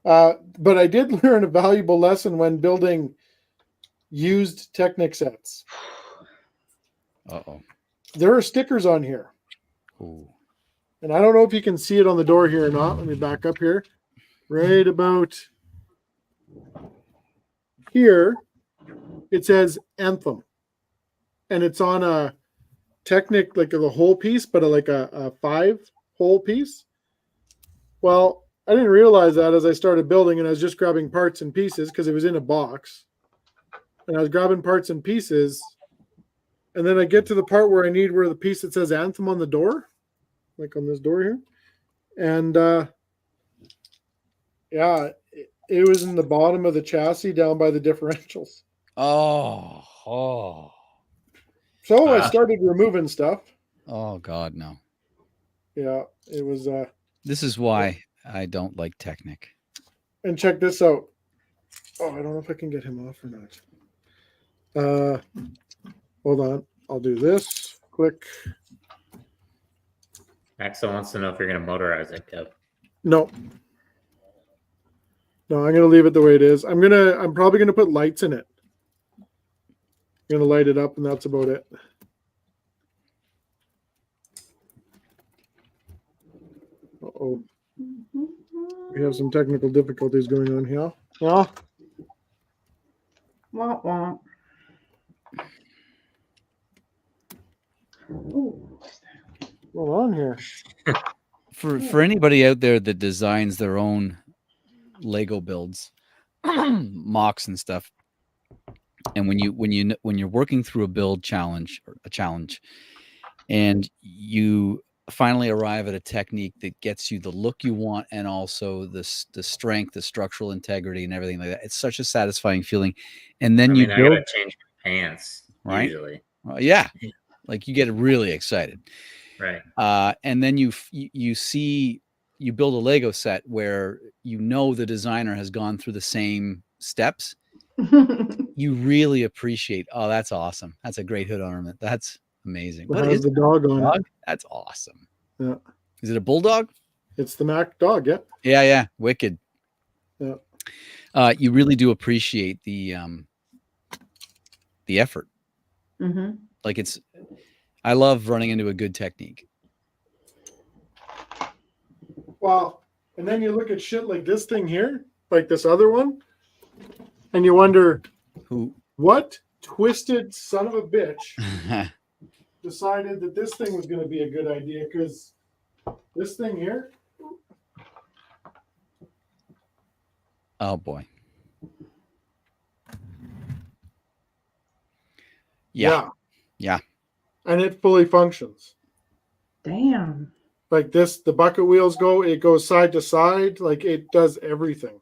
But I did learn a valuable lesson when building used Technic sets. Uh-oh. There are stickers on here. Ooh. And I don't know if you can see it on the door here or not. Let me back up here. Right about here, it says Anthem. And it's on a Technic, like the whole piece, but like a 5-hole piece. Well, I didn't realize that as I started building, and I was just grabbing parts and pieces because it was in a box. And I was grabbing parts and pieces. And then I get to the part where I need where the piece that says Anthem on the door, like on this door here. And yeah, it was in the bottom of the chassis down by the differentials. Oh. So I started removing stuff. Oh God, no. Yeah, it was. This is why I don't like Technic. And check this out. Oh, I don't know if I can get him off or not. Hold on. I'll do this. Click. Axel wants to know if you're going to motorize it, Kev. No. No, I'm gonna leave it the way it is. I'm probably gonna put lights in it. I'm gonna light it up, and that's about it. Uh-oh. We have some technical difficulties going on here. Yeah. Womp womp. Ooh. What's on here? For anybody out there that designs their own Lego builds, mocks and stuff, and when you're working through a build challenge or a challenge, and you finally arrive at a technique that gets you the look you want and also the strength, the structural integrity, and everything like that, it's such a satisfying feeling. And then I you gotta change my pants, right? Usually, Yeah, like you get really excited, right? And then you see. You build a Lego set where you know the designer has gone through the same steps. You really appreciate, oh, that's awesome. That's a great hood ornament. That's amazing. What is the dog on it? That's awesome. Yeah. Is it a bulldog? It's the Mac dog, yeah. Yeah. Wicked. Yeah. You really do appreciate the effort. Mm-hmm. Like I love running into a good technique. Wow. And then you look at shit like this thing here, like this other one, and you wonder what twisted son of a bitch decided that this thing was going to be a good idea, because this thing here. Oh boy. Yeah. And it fully functions. Damn. Like this, the bucket wheels it goes side to side. Like it does everything.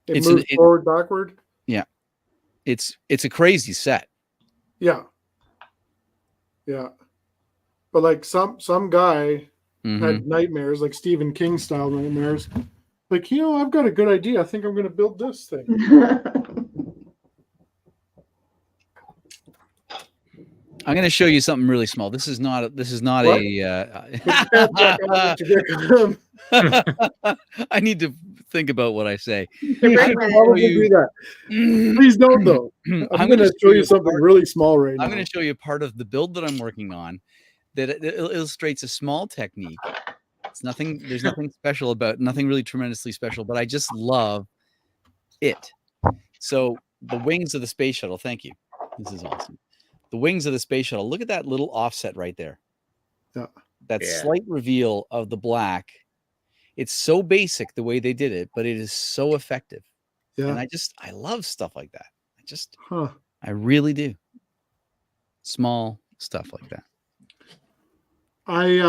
It moves forward, backward. Yeah. It's a crazy set. Yeah. Yeah. But like some guy had nightmares, like Stephen King style nightmares. Like, I've got a good idea. I think I'm going to build this thing. I'm going to show you something really small. This is not What? I need to think about what I say. Do that. Please don't, though. I'm going to show you something really small right now. I'm going to show you part of the build that I'm working on that illustrates a small technique. It's nothing. There's nothing special about, nothing really tremendously special, but I just love it. So the wings of the space shuttle. Thank you. This is awesome. The wings of the space shuttle. Look at that little offset right there. Yeah. That slight reveal of the black. It's so basic the way they did it, but it is so effective. Yeah. And I love stuff like that. I really do. Small stuff like that.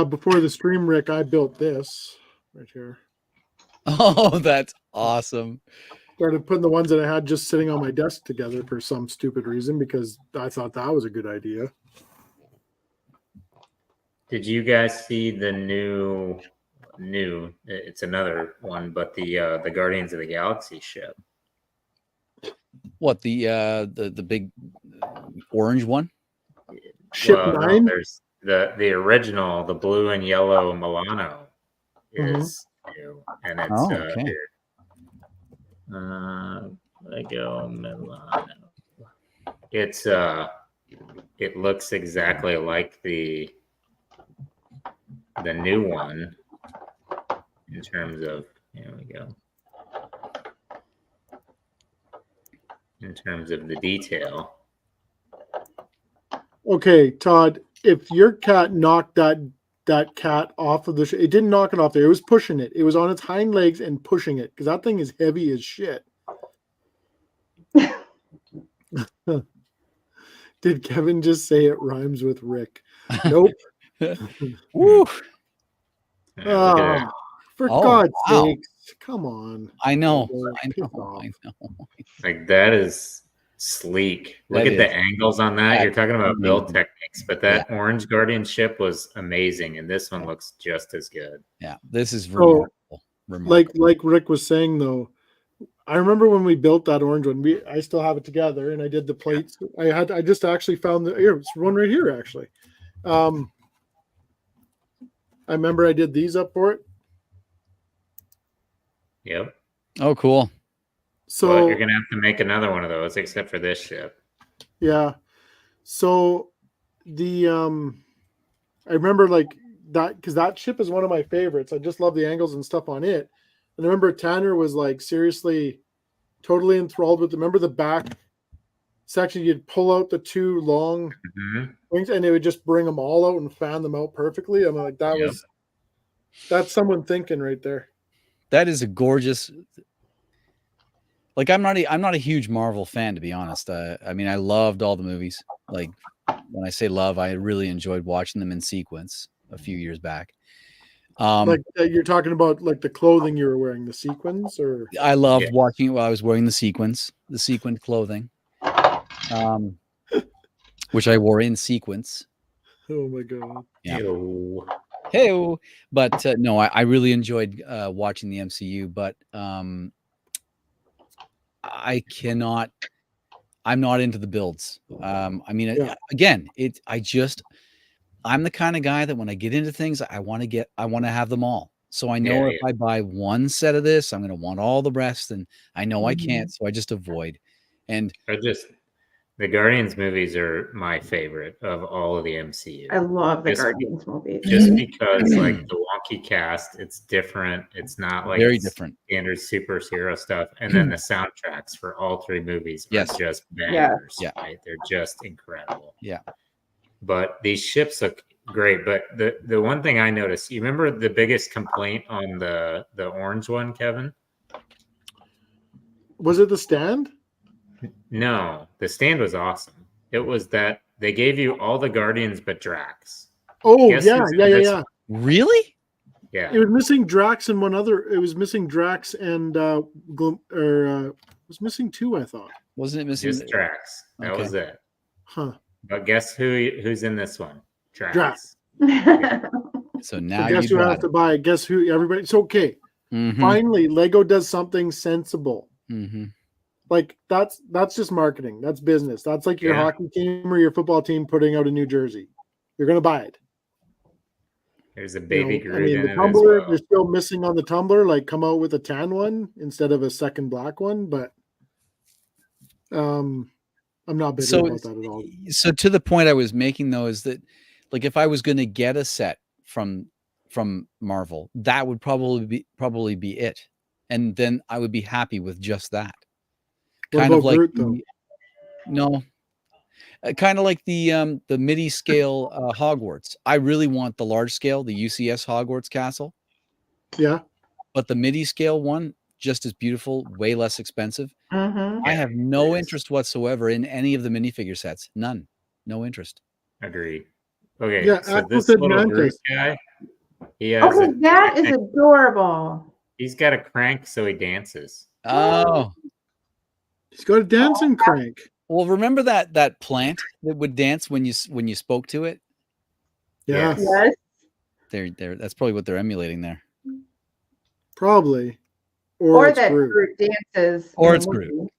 Before the stream, Rick, I built this right here. Oh, that's awesome. Started putting the ones that I had just sitting on my desk together for some stupid reason, because I thought that was a good idea. Did you guys see the new? It's another one, but the Guardians of the Galaxy ship. What, the big orange one? Ship 9. No, there's the original, the blue and yellow Milano is new, and it's Lego Milano. It's it looks exactly like the new one in terms of, here we go, in terms of the detail. Okay, Todd, if your cat knocked that that cat off of the it didn't knock it off there. It was pushing it. It was on its hind legs and pushing it because that thing is heavy as shit. Did Kevin just say it rhymes with Rick? Nope. Woo. Yeah, look at that. For Oh, God's wow. sakes. Come on. I know. Piss off. I know. Like that is sleek. Look That at the is. angles on that. You're talking about build Amazing. techniques, but that orange guardian ship was amazing, and this one looks just as good. Yeah, this is So, remarkable. Like Rick was saying though, I remember when we built that orange one. I still have it together, and I did the plates. I just actually found it's one right here actually. I remember I did these up for it. Yep. Oh, cool. So Well, you're gonna have to make another one of those, except for this ship. yeah. So the I remember like that because that ship is one of my favorites. I just love the angles and stuff on it. And I remember Tanner was like seriously totally enthralled with remember the back section, you'd pull out the two long wings and it would just bring them all out and fan them out perfectly. I'm like, that's someone thinking right there. That is a gorgeous. Like I'm not a huge Marvel fan, to be honest. I mean, I loved all the movies. Like when I say love, I really enjoyed watching them in sequence a few years back. Like you're talking about like the clothing you were wearing, the sequins, or I loved watching it while I was wearing the sequined clothing, which I wore in sequence. oh my god, Yeah. Ew. Hey, but no, I really enjoyed watching the MCU, but I'm not into the builds. I mean, again, I'm the kind of guy that when I get into things, I want to have them all. So I know if I buy one set of this, I'm going to want all the rest, and I know I can't, so I just avoid. And the Guardians movies are my favorite of all of the MCU. I love the Guardians movies. Just because like the wonky cast, it's different. It's not like very different standard superhero stuff. And then the soundtracks for all three movies are just bangers. Yeah. Right? They're just incredible. Yeah. But these ships look great. But the one thing I noticed, you remember the biggest complaint on the orange one, Kevin? was it the stand? No, the stand was awesome. It was that they gave you all the Guardians but Drax. Oh, Guess yeah. Really? Yeah. It was missing Drax and one other. It was missing Drax and it was missing two, I thought. Wasn't it missing Just Drax? That was it. Huh. But guess who's in this one? Drax. So now guess who has to buy it? Guess who? Everybody. It's okay. Mm-hmm. Finally, Lego does something sensible. Mm-hmm. Like that's just marketing. That's business. That's like your hockey team or your football team putting out a new jersey. You're gonna buy it. There's a baby Groot. I mean, the tumbler, they're still missing on the tumbler. Like, come out with a tan one instead of a second black one. But I'm not bitter about that at all. So to the point I was making though is that, like, if I was going to get a set from Marvel, that would probably be it, and then I would be happy with just that. Kind of like Groot, though? No. Kind of like the midi scale Hogwarts. I really want the large scale, the UCS Hogwarts castle. Yeah. But the midi scale one, just as beautiful, way less expensive. Mm-hmm. I have no interest whatsoever in any of the minifigure sets. None. No interest. Agreed. Okay. Yeah, so this little Groot guy, he has that is adorable. He's got a crank so he dances. Oh. He's got a dancing crank. Well, remember that plant that would dance when you spoke to it? Yeah. Yes. That's probably what they're emulating there. Probably. Or that Groot dances. Or it's Groot.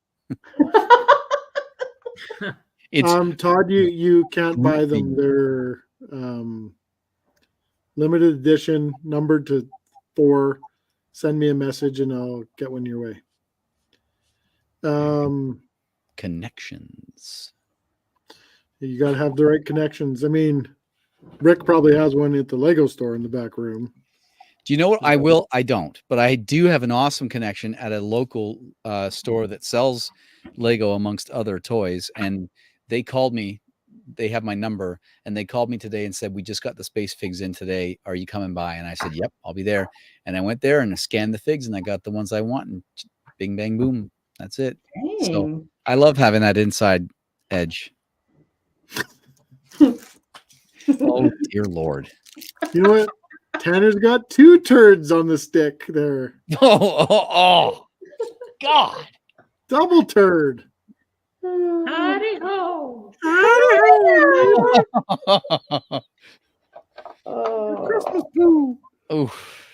Todd, you can't buy them. They're limited edition, numbered to 4. Send me a message and I'll get one your way. Connections. You got to have the right connections. I mean, Rick probably has one at the Lego store in the back room. Do you know what? I don't, but I do have an awesome connection at a local store that sells Lego amongst other toys. And they called me they have my number, and they called me today and said, we just got the space figs in today. Are you coming by? And I said, yep, I'll be there. And I went there and I scanned the figs and I got the ones I want, and bing, bang, boom. That's it. So Dang. I love having that inside edge. Oh, dear Lord. You know what? Tanner's got 2 turds on the stick there. Oh, God. Double turd. Howdy ho. Christmas poo. Oof.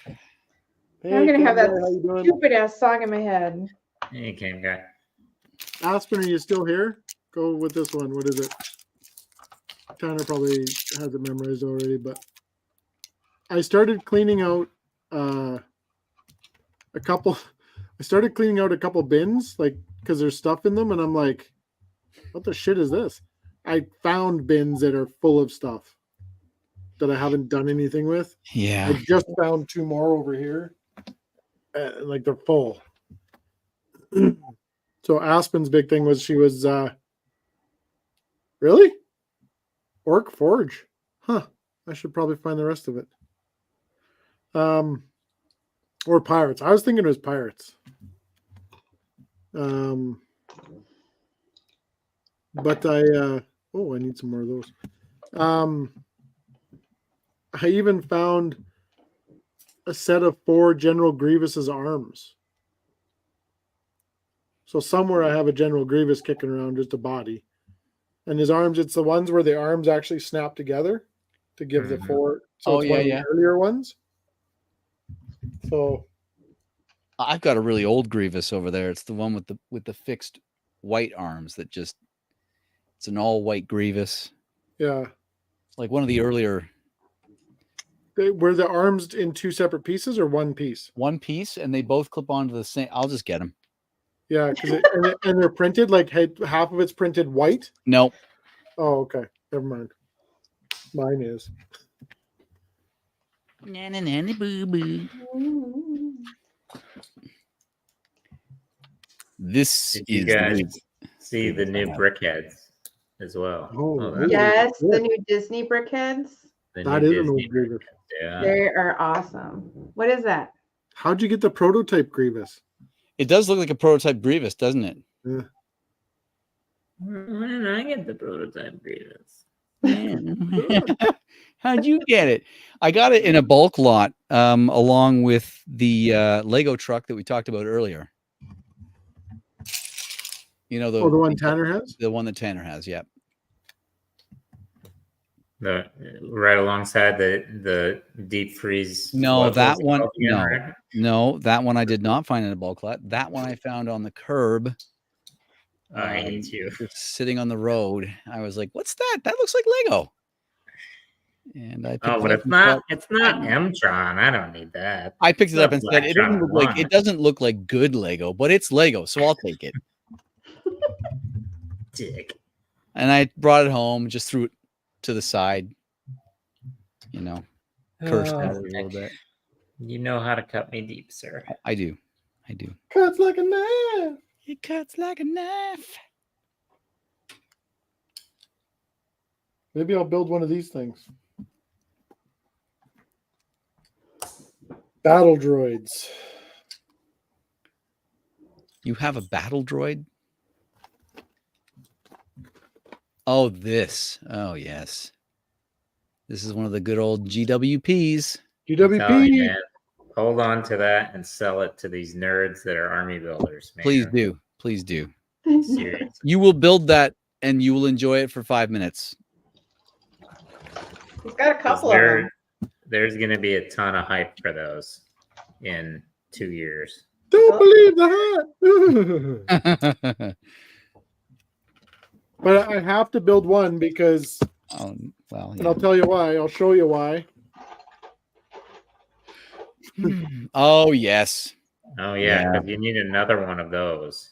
I'm gonna have that How you doing? stupid ass song in my head. Hey, Cam guy. Aspen, are you still here? Go with this one. What is it? Tanner probably has it memorized already, but I started cleaning out a couple bins, like, because there's stuff in them, and I'm like, what the shit is this? I found bins that are full of stuff that I haven't done anything with. Yeah. I just found 2 more over here. Like, they're full. So Aspen's big thing was she was really? Orc Forge. Huh. I should probably find the rest of it. Or Pirates. I was thinking it was Pirates. But I need some more of those. I even found a set of 4 General Grievous's arms. So somewhere I have a General Grievous kicking around, just a body. And his arms, it's the ones where the arms actually snap together to give the 4. So it's one of the earlier ones. So I've got a really old Grievous over there. It's the one with the fixed white arms that just, it's an all white Grievous. yeah. Like one of the earlier. Were the arms in 2 separate pieces or one piece? One piece, and they both clip onto the same. I'll just get them. Yeah, because and they're printed, like half of it's printed white. Nope. Oh, okay. Never mind. Mine is. Nanny boo boo. This Did you is guys the see the new brickheads as well? Oh, that's Yes, good. the new Disney brickheads. the That new is an Disney old Grievous. brickheads, yeah. They are awesome. What is that? How'd you get the prototype Grievous? It does look like a prototype Grievous, doesn't it? Yeah. When did I get the prototype Grievous? How'd you get it? I got it in a bulk lot, along with the Lego truck that we talked about earlier. You know, The one Tanner has? the one that Tanner has, yeah. The right alongside the deep freeze. No, what that was it one. called again, No, Rick? no, that one I did not find in a bulk lot. That one I found on the curb. I hate you. Just sitting on the road. I was like, "What's that? That looks like Lego." And I picked Oh, it but up it's and not. thought- It's not M-Tron. I don't need that. I picked it up and said, "It doesn't look like Blacktron it doesn't look like good Lego, but it's Lego, so I'll take it." Dick. And I brought it home, just threw it to the side. You know, cursed Oh, at it a little bit. You know how to cut me deep, sir. I do. Cuts like a knife. It cuts like a knife. Maybe I'll build one of these things. Battle droids. You have a battle droid? Oh, this. Oh, yes. This is one of the good old GWPs. Telling you, GWP. man, hold on to that and sell it to these nerds that are army builders, man. Please do. Please do. Seriously. You will build that and you will enjoy it for 5 minutes. He's got a couple of them. There's going to be a ton of hype for those in 2 years. Don't believe the hype. But I have to build one because, Well, and I'll tell you why. I'll show you why. Oh, yes. Oh, yeah, Yeah. because you need another one of those.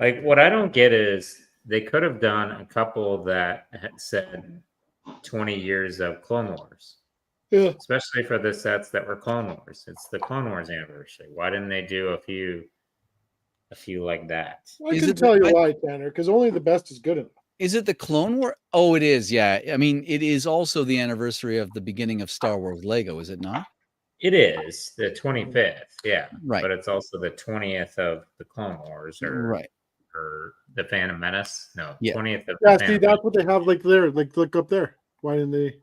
Like, what I don't get is they could have done a couple that had said 20 years of Clone Wars, Yeah. especially for the sets that were Clone Wars. It's the Clone Wars anniversary. Why didn't they do a few a few like that. I can tell you why, Tanner, because only the best is good enough. Is it the Clone War? Oh, it is. Yeah. I mean, it is also the anniversary of the beginning of Star Wars Lego, is it not? It is the 25th, yeah. Right. But it's also the 20th of the Clone Wars, or the Phantom Menace. No, Yeah. 20th of Yeah, the see, Phantom that's what they have like there. Like, look up there. Why didn't they?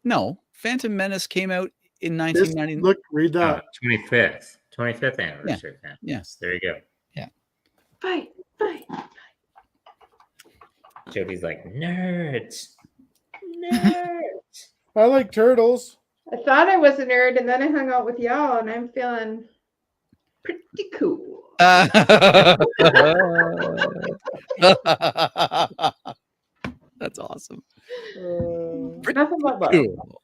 No, Phantom Menace came out in 1990. Look, read that. 25th anniversary. Yeah. Yes, there you go. Yeah. Fight. Jody's like, nerds. I like turtles. I thought I was a nerd, and then I hung out with y'all, and I'm feeling pretty cool. That's awesome. Nothing but love. Cool.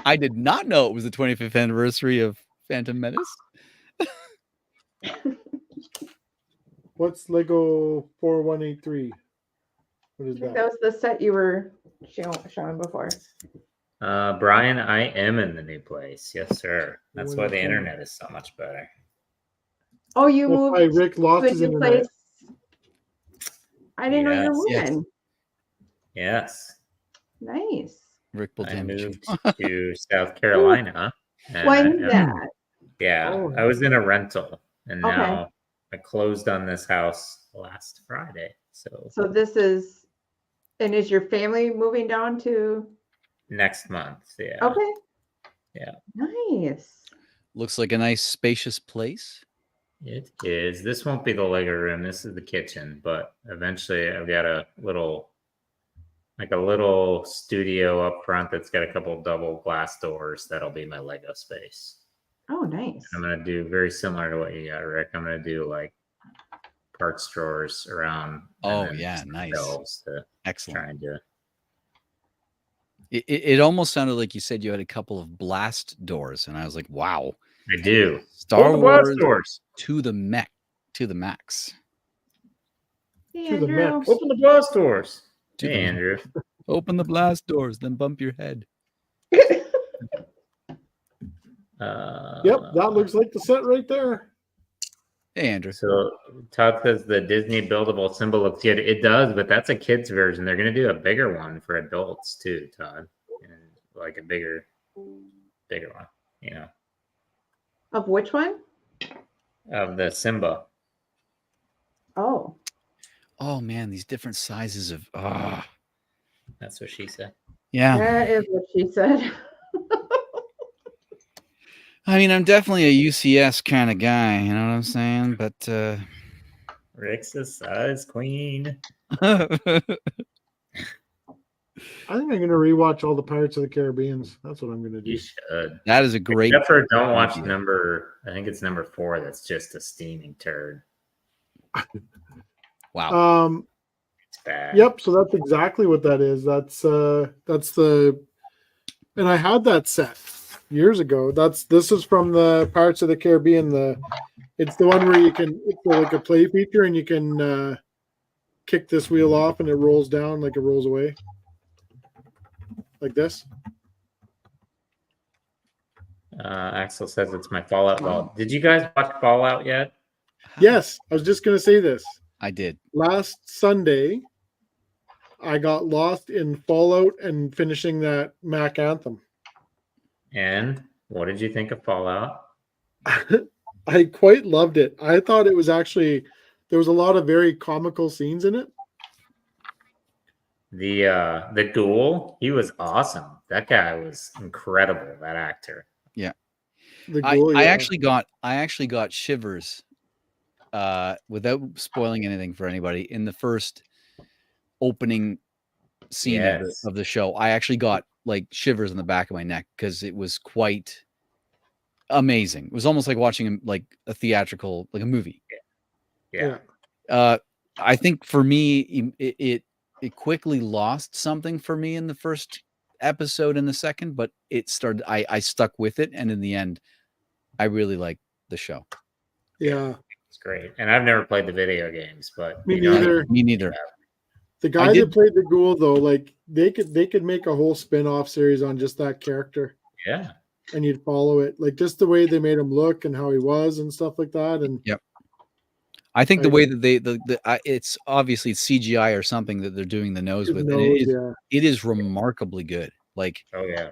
I did not know it was the 25th anniversary of Phantom Menace. What's Lego 4183? What is I think that? that was the set you were showing before. Brian, I am in the new place. Yes, sir. That's why the internet is so much better. Oh, you That's why moved Rick lost to a his new internet. place. I didn't know you were Yes. moving. Yes. Nice. Rick will I damage you. moved to South Carolina. When's that? Yeah, Oh. I was in a rental, and Okay. now I closed on this house last Friday. So this is, and is your family moving down to? Next month, yeah. Okay. Yeah. Nice. Looks like a nice spacious place. It is. This won't be the Lego room. This is the kitchen, but eventually I've got a little studio up front that's got a couple double glass doors. That'll be my Lego space. Oh, nice. I'm going to do very similar to what you got, Rick. I'm going to do like parts drawers around. Oh, yeah. Nice. To Excellent. trying to. It almost sounded like you said you had a couple of blast doors, and I was like, "Wow, I do." Star Wars doors to the max." Hey, To the Andrew. max. Open the blast doors. To Hey, the- Andrew. Open the blast doors, then bump your head. Yep, that looks like the set right there. Hey, Andrew. So Todd says the Disney buildable symbol looks good. It does, but that's a kid's version. They're going to do a bigger one for adults too, Todd, and like a bigger one. You know, Of which one? of the Simba. Oh. Oh man, these different sizes of That's what she said. yeah. That is what she said. I mean, I'm definitely a UCS kind of guy, you know what I'm saying? But Rick's a size queen. I think I'm going to rewatch all the Pirates of the Caribbeans. That's what I'm going to do. You should. that is a great. Except for don't watch idea. I think it's number 4. That's just a steaming turd. Wow. It's bad. Yep. So that's exactly what that is. That's the, and I had that set years ago. This is from the Pirates of the Caribbean. It's the one where it's like a play feature, and you can kick this wheel off, and it rolls down like it rolls away, like this. Axel says it's my Fallout vault. Did you guys watch Fallout yet? Yes, I was just going to say this. I did. Last Sunday, I got lost in Fallout and finishing that Mac Anthem. And what did you think of Fallout? I quite loved it. I thought it was actually, there was a lot of very comical scenes in it. The ghoul, he was awesome. That guy was incredible, that actor. Yeah. The ghoul, I yeah. actually got shivers without spoiling anything for anybody in the first opening scene Yes. of the show. I actually got like shivers in the back of my neck because it was quite amazing. It was almost like watching like a theatrical, like a movie. Yeah. I think for me, it quickly lost something for me in the first episode and the second, but it started. I stuck with it, and in the end, I really liked the show. Yeah. It's great. And I've never played the video games, but Me you know, neither. Me neither. The guy that played the ghoul, though, like they could make a whole spin-off series on just that character, yeah. and you'd follow it, like just the way they made him look and how he was and stuff like that. And Yep. I think the way that it's obviously CGI or something that they're doing the nose with, and it is remarkably good. Like, oh yeah,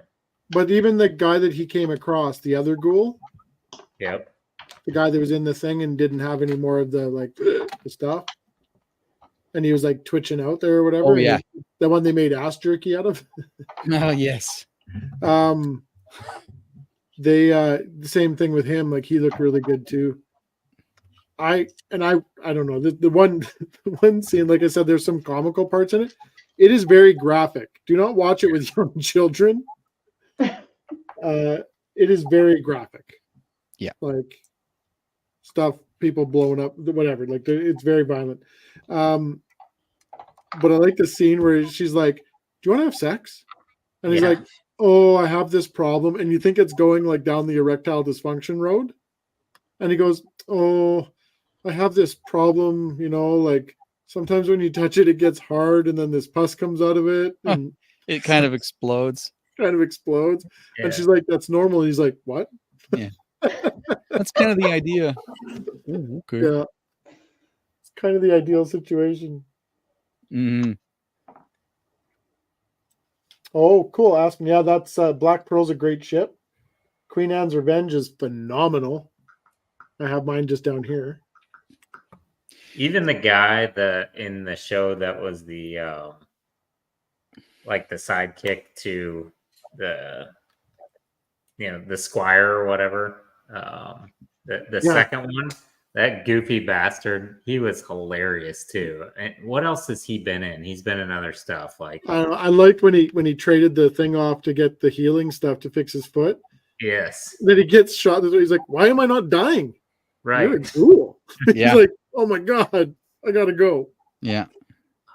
but even the guy that he came across, the other ghoul, yep, the guy that was in the thing and didn't have any more of the like the stuff, and he was like twitching out there or whatever. Oh yeah, the one they made ass jerky out of. Oh yes. They the same thing with him. Like he looked really good too. I don't know the one the one scene. Like I said, there's some comical parts in it. It is very graphic. Do not watch it with young children. It is very graphic. Yeah, like stuff, people blowing up, whatever. Like it's very violent. But I like the scene where she's like, "Do you want to have sex?" And he's like, "Oh, I have this problem." And you think it's going like down the erectile dysfunction road. And he goes, "Oh, I have this problem, like sometimes when you touch it, it gets hard and then this pus comes out of it. And it kind of explodes. And she's like, "That's normal." And he's like, "What?" Yeah. That's kind of the idea. Ooh, okay. Yeah. It's kind of the ideal situation. Mm-hmm. Oh, cool. Aspen. Yeah, that's Black Pearl's a great ship. Queen Anne's Revenge is phenomenal. I have mine just down here. Even the guy in the show that was the like the sidekick to the the squire or whatever, the second one, that goofy bastard, he was hilarious too. And what else has he been in? He's been in other stuff. Like I liked when he traded the thing off to get the healing stuff to fix his foot. Yes. Then he gets shot. He's like, "Why am I not dying?" Right. You're a ghoul. Yeah. He's like, "Oh my god, I gotta go." Yeah.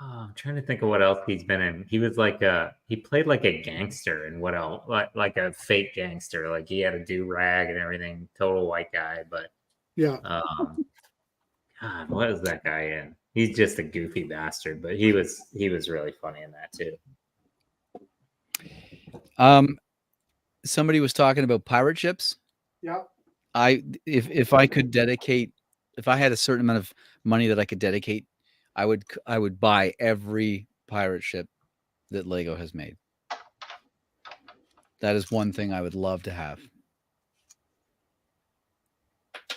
Oh, I'm trying to think of what else he's been in. He was like he played like a gangster, and what else? Like a fake gangster. Like he had a do-rag and everything. Total white guy, but yeah. God, what is that guy in? He's just a goofy bastard, but he was really funny in that too. Somebody was talking about pirate ships. Yeah. If I could dedicate, if I had a certain amount of money that I could dedicate, I would buy every pirate ship that Lego has made. That is one thing I would love to have.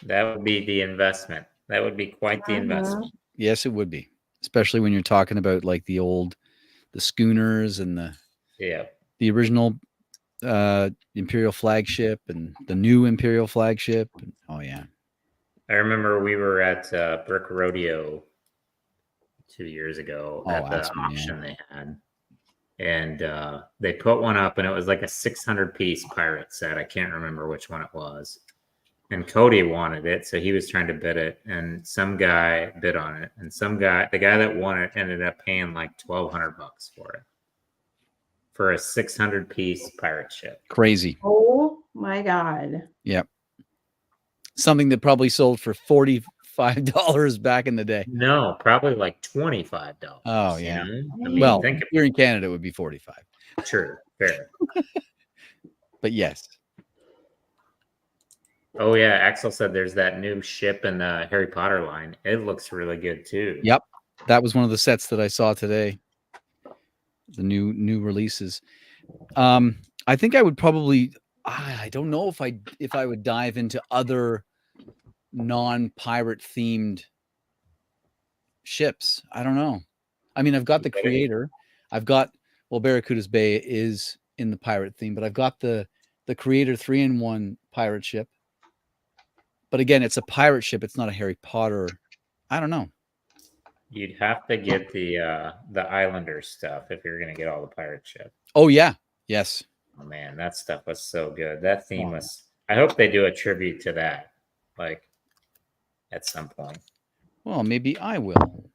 That would be the investment. That would be quite the investment. Yes, it would be, especially when you're talking about like the schooners and the original Imperial flagship and the new Imperial flagship. Oh yeah. I remember we were at Brick Rodeo 2 years ago at the auction they had, and they put one up, and it was like a 600-piece pirate set. I can't remember which one it was, and Cody wanted it, so he was trying to bid it, and some guy bid on it, and the guy that won it ended up paying like $1,200 for it, for a 600-piece pirate ship. Crazy. Oh my god. Yep. Something that probably sold for $45 back in the day. No, probably like $25. Oh yeah. You know? I mean, well, here in Canada, it would be 45. True, fair. But yes. Oh yeah, Axel said there's that new ship in the Harry Potter line. It looks really good too. Yep, that was one of the sets that I saw today. The new releases. I think I would probably. I don't know if I would dive into other non-pirate themed ships. I don't know. I mean, I've got the Creator. I've got Barracuda's Bay is in the pirate theme, but I've got the Creator 3-in-1 pirate ship. But again, it's a pirate ship. It's not a Harry Potter. I don't know. You'd have to get the Islanders stuff if you're going to get all the pirate ship. Oh yeah, yes. Oh man, that stuff was so good. That theme was. I hope they do a tribute to that, like at some point. Well, maybe I will.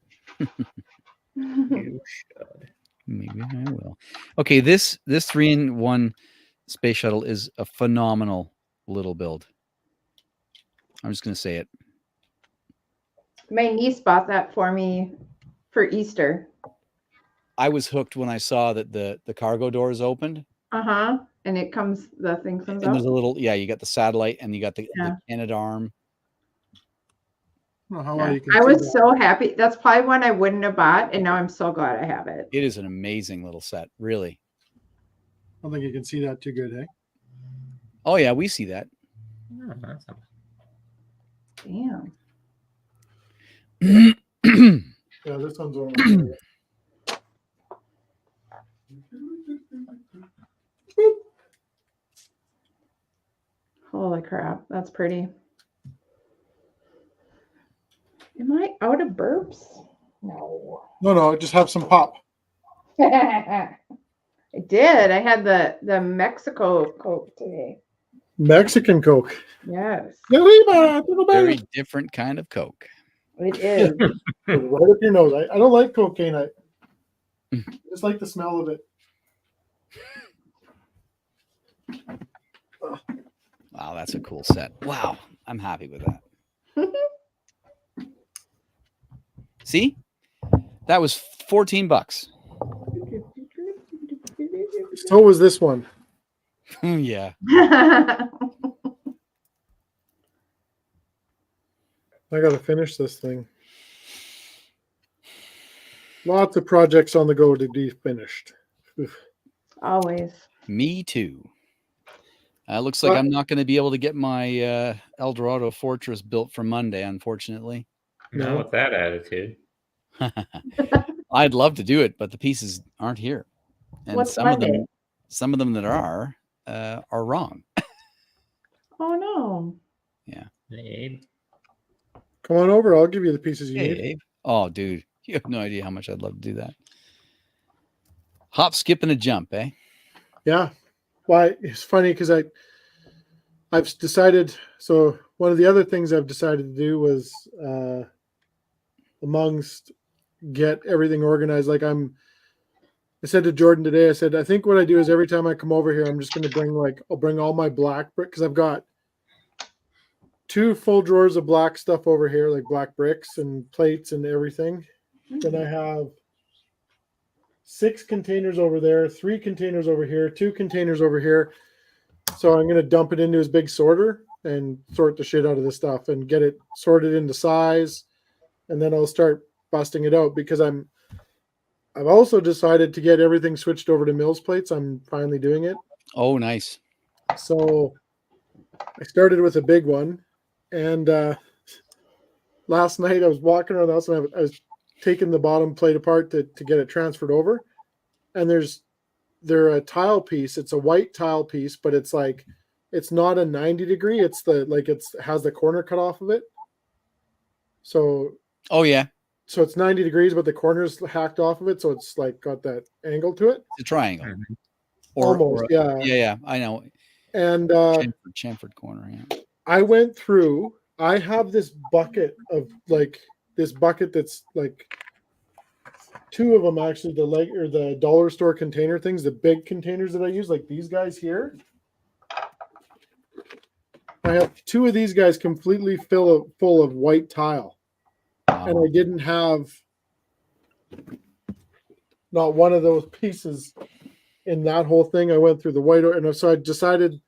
You should. Maybe I will. Okay, this 3-in-1 space shuttle is a phenomenal little build. I'm just going to say it. My niece bought that for me for Easter. I was hooked when I saw that the cargo doors opened. And the thing comes and up. There's a little, you got the satellite and you got the Canadarm. I don't know how well you can I see was that. so happy. That's probably one I wouldn't have bought, and now I'm so glad I have it. It is an amazing little set, really. I don't think you can see that too good, hey? Oh yeah, we see that. Oh, that's not- Damn. Yeah, this one's on. Holy crap, that's pretty. Am I out of burps? No. No, just have some pop. I did. I had the Mexico Coke today. Mexican Coke. Yes, Very different kind of Coke. it is. Right up your nose. I don't like cocaine. I just like the smell of it. Wow, that's a cool set. Wow, I'm happy with that. See, that was $14. So was this one. Yeah. I got to finish this thing. Lots of projects on the go to be finished. Always. Me too. Looks like I'm not going to be able to get my El Dorado Fortress built for Monday, unfortunately. Not with that attitude. I'd love to do it, but the pieces aren't here, and What's some Monday? of them that are wrong. Oh no. Yeah. Abe. Come on over. I'll give you the pieces you Hey, need. Abe. Oh, dude, you have no idea how much I'd love to do that. Hop, skip, and a jump, eh? Yeah. Why? It's funny because I've decided. So one of the other things I've decided to do was amongst get everything organized. Like I said to Jordan today, I said, I think what I do is every time I come over here, I'm just going to bring I'll bring all my black brick because I've got 2 full drawers of black stuff over here, like black bricks and plates and everything. Then I have 6 containers over there, 3 containers over here, 2 containers over here. So I'm going to dump it into his big sorter and sort the shit out of the stuff and get it sorted into size. And then I'll start busting it out because I've also decided to get everything switched over to Mills plates. I'm finally doing it. Oh, nice. So I started with a big one. And last night I was walking around the house and I was taking the bottom plate apart to get it transferred over. And they're a tile piece. It's a white tile piece, but it's like it's not a 90 degree. It's has the corner cut off of it. So Oh yeah, so it's 90 degrees, but the corner's hacked off of it, so it's like got that angle to it. it's a triangle. Mhm. Almost, yeah. Yeah, I know. And Chamfered corner. Yeah. I went through. I have this bucket that's like 2 of them actually. The dollar store container things, the big containers that I use, like these guys here. I have 2 of these guys completely full of white tile, and I didn't have not one of those pieces in that whole thing. I went through the white, and so I decided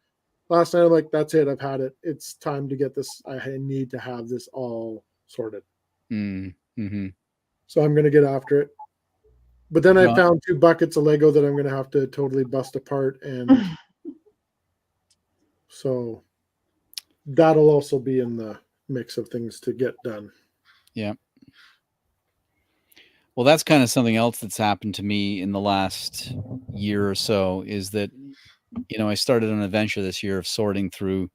last night, I'm like, that's it. I've had it. It's time to get this. I need to have this all sorted. Mm-hmm. So I'm going to get after it. But then I found 2 buckets of Lego that I'm going to have to totally bust apart. And so that'll also be in the mix of things to get done. Yeah. Well, that's kind of something else that's happened to me in the last year or so is that, I started an adventure this year of sorting through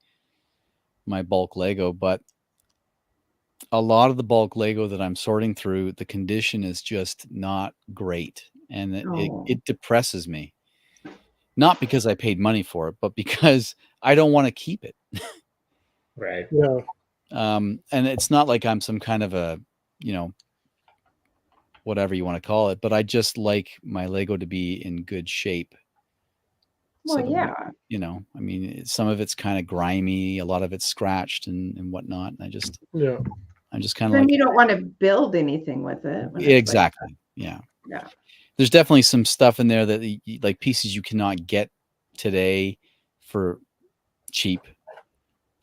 my bulk Lego, but a lot of the bulk Lego that I'm sorting through, the condition is just not great. And it depresses me. Not because I paid money for it, but because I don't want to keep it. Right. Yeah. And it's not like I'm some kind of a, whatever you want to call it, but I just like my Lego to be in good shape. Well, yeah. I mean, some of it's kind of grimy, a lot of it's scratched and whatnot. And I'm just kind of Then like, you don't want to build anything with it. Exactly. Yeah. There's definitely some stuff in there that like pieces you cannot get today for cheap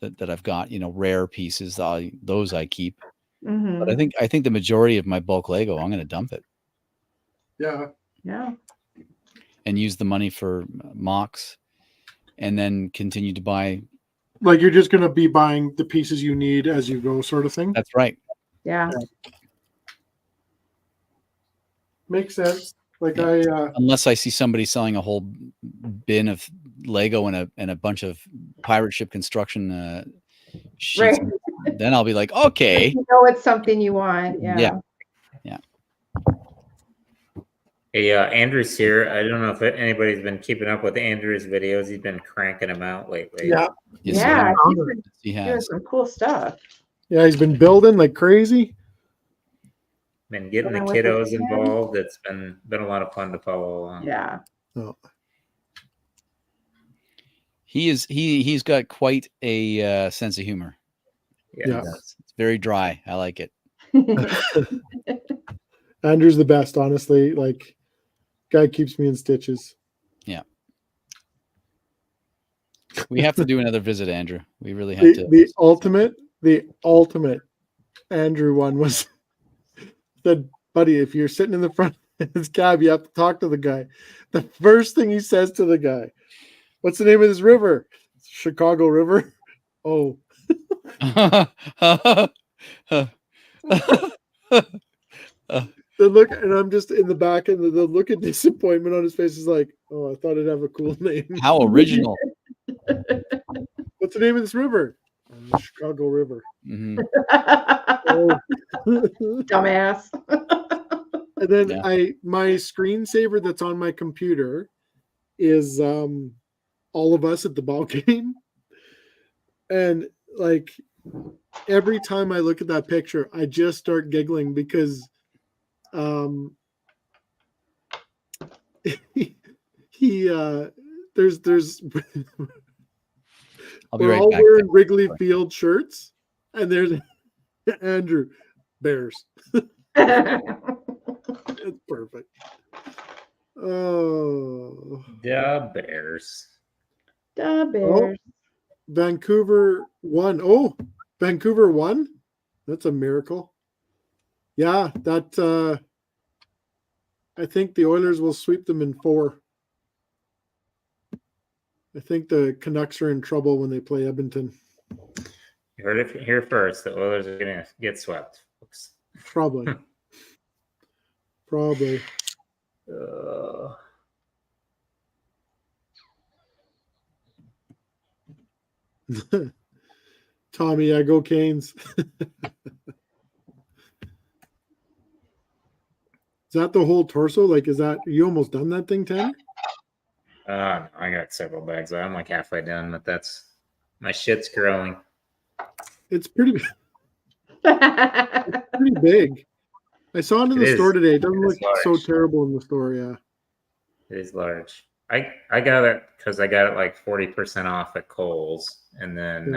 that I've got, rare pieces. Those I keep. But I think the majority of my bulk Lego, I'm going to dump it. Yeah. Yeah. And use the money for mocks, and then continue to buy. Like you're just going to be buying the pieces you need as you go, sort of thing. That's right. Yeah. Makes sense. Like unless I see somebody selling a whole bin of Lego and a bunch of pirate ship construction sheets, Right. then I'll be like, okay, you know it's something you want. Yeah. Hey, Andrew's here. I don't know if anybody's been keeping up with Andrew's videos. He's been cranking them out lately. Yeah. Yes, Yeah. he He's doing has. some cool stuff. Yeah, he's been building like crazy. Been getting the With his kiddos hands. involved. It's been a lot of fun to follow along. Yeah. Oh. He's got quite a sense of humor. Yeah. It's very dry. I like it. Andrew's the best, honestly. Like, guy keeps me in stitches. Yeah. We have to do another visit, Andrew. We really have to. The ultimate Andrew one was said, buddy, if you're sitting in the front of his cab, you have to talk to the guy. The first thing he says to the guy, what's the name of this river? Chicago River. Oh. The look, and I'm just in the back, and the look of disappointment on his face is like, oh, I thought it'd have a cool name. How original. What's the name of this river? Chicago River. Mm-hmm. Oh. Dumbass. And then my screensaver that's on my computer is all of us at the ball game. And like every time I look at that picture, I just start giggling because there's I'll be we're right all back. wearing Wrigley Field shirts, and there's Andrew Bears. It's perfect. Oh, The Bears. Da Bears. Vancouver won. Oh, Vancouver won. That's a miracle. Yeah, that. I think the Oilers will sweep them in 4. I think the Canucks are in trouble when they play Edmonton. You heard it here first. The Oilers are going to get swept, folks. Probably. Probably. Tommy, I go Canes. Is that the whole torso? Like, is that you almost done that thing, Tanner? I got several bags. I'm like halfway done, but that's my shit's growing. It's pretty big. I saw it in the store today. It doesn't look so terrible in the store. Yeah, it is large. I got it because I got it like 40% off at Kohl's, and then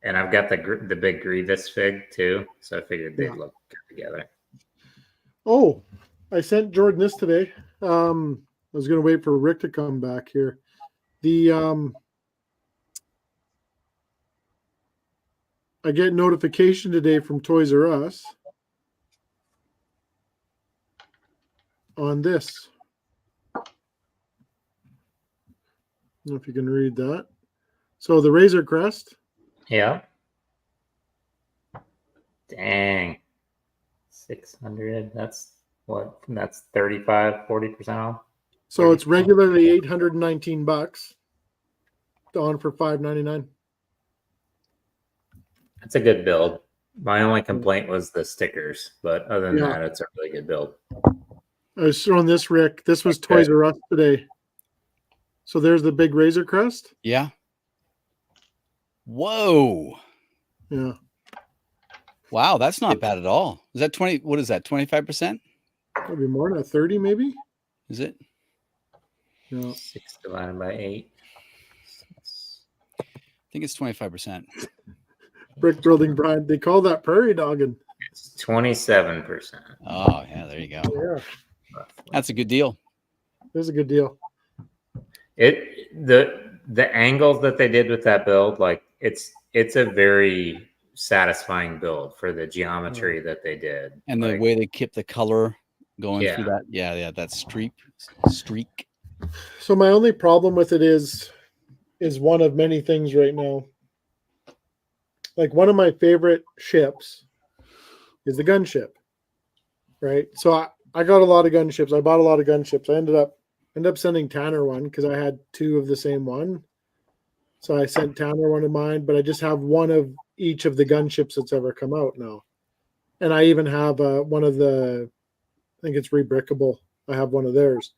and I've got the big Grievous fig too, so I figured they'd look good together. Oh, I sent Jordan this today. I was going to wait for Rick to come back here. I get notification today from Toys R Us on this. I don't know if you can read that. So the Razor Crest. Yeah. Dang. 600. That's what? That's 40% off. So it's regularly $819. On for $599. It's a good build. My only complaint was the stickers, but other than that, it's a really good build. I was showing this, Rick. This was Toys R Us today. So there's the big Razor Crest. Yeah. Whoa. Yeah. Wow, that's not bad at all. Is that 20? What is that? 25%? Maybe more than 30, maybe. Is it? No. 6 divided by 8. I think it's 25%. Brick building, Brian. They call that prairie dogging. It's 27%. Oh, yeah, there you go. Yeah. That's a good deal. That's a good deal. The angles that they did with that build, like it's a very satisfying build for the geometry that they did. And the Like, way they kept the color going through Yeah. that. Yeah, that streak. So my only problem with it is one of many things right now. Like one of my favorite ships is the gunship, right? So I got a lot of gunships. I bought a lot of gunships. I ended up sending Tanner one because I had two of the same one. So I sent Tanner one of mine, but I just have one of each of the gunships that's ever come out now. And I even have one of the, I think it's Rebrickable. I have one of theirs.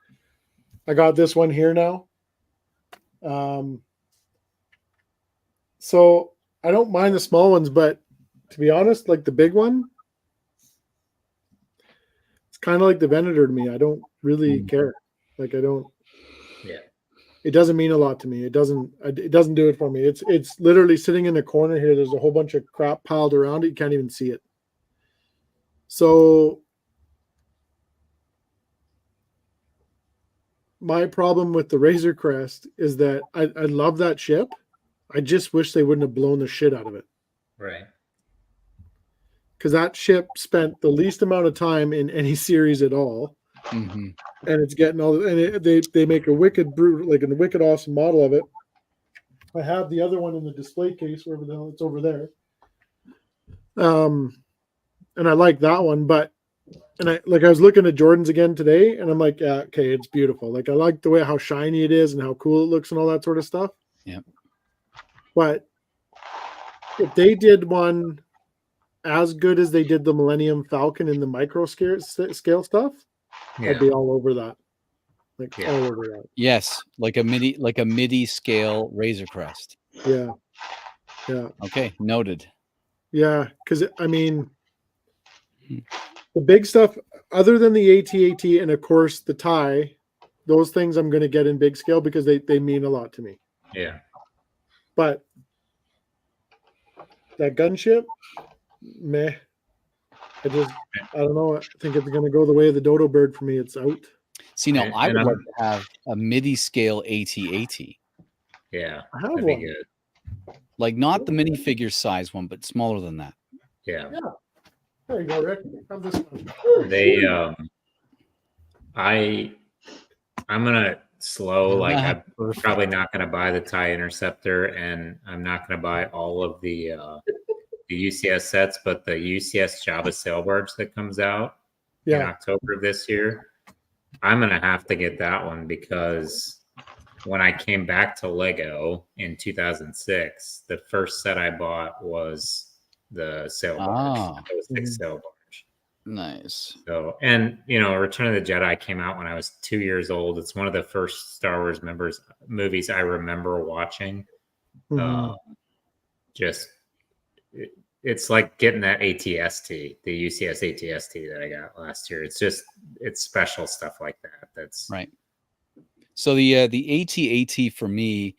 I got this one here now. So I don't mind the small ones, but to be honest, like the big one, it's kind of like the Venator to me. I don't really care. Like I don't. Yeah. It doesn't mean a lot to me. It doesn't do it for me. It's literally sitting in the corner here. There's a whole bunch of crap piled around it. You can't even see it. So my problem with the Razor Crest is that I love that ship. I just wish they wouldn't have blown the shit out of it. Right. Because that ship spent the least amount of time in any series at all. Mm-hmm. And it's getting all, and they make a wicked brutal, like a wicked awesome model of it. I have the other one in the display case, wherever the hell it's over there. And I like that one, but I was looking at Jordan's again today, and I'm like, yeah, okay, it's beautiful. Like I like the way how shiny it is and how cool it looks and all that sort of stuff. Yeah. But if they did one as good as they did the Millennium Falcon in the micro scale stuff, Yeah. I'd be all over that. Like Yeah. all over that. Yes, like a MIDI scale Razor Crest. Yeah. Yeah. Okay, noted. Yeah, because I mean, the big stuff, other than the AT-AT and of course the tie, those things I'm going to get in big scale because they mean a lot to me. Yeah. But that gunship, meh. I don't know. I think it's going to go the way of the dodo bird for me. It's out. See, now And- I and would I'm- like to have a MIDI scale AT-AT. Yeah. I have That'd one. be good. Like not the minifigure size one, but smaller than that. Yeah. There you go, Rick. Have this one. They I'm gonna slow, like I'm Perfect. probably not gonna buy the TIE Interceptor, and I'm not gonna buy all of the UCS sets, but the UCS Jabba sail barge that comes out in Yeah. October of this year, I'm gonna have to get that one because when I came back to Lego in 2006, the first set I bought was the sail barge, the 06 sail barge. Nice. So, and Return of the Jedi came out when I was 2 years old. It's one of the first Star Wars movies I remember watching. Mhm. It's like getting that ATST, the UCS ATST that I got last year. It's special stuff like that. That's right. So the AT-AT for me,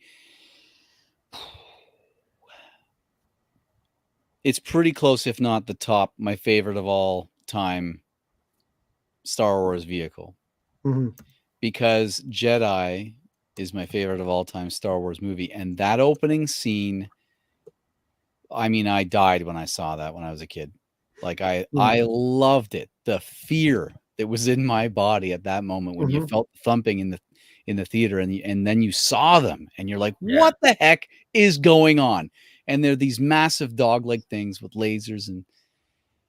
it's pretty close, if not the top, my favorite of all time Star Wars vehicle. Mhm. Because Jedi is my favorite of all time Star Wars movie. And that opening scene, I mean, I died when I saw that when I was a kid. Like I loved it. The fear that was in my body at that moment when you felt thumping in the theater and then you saw them and you're like, what the heck is going on? And they're these massive dog-like things with lasers and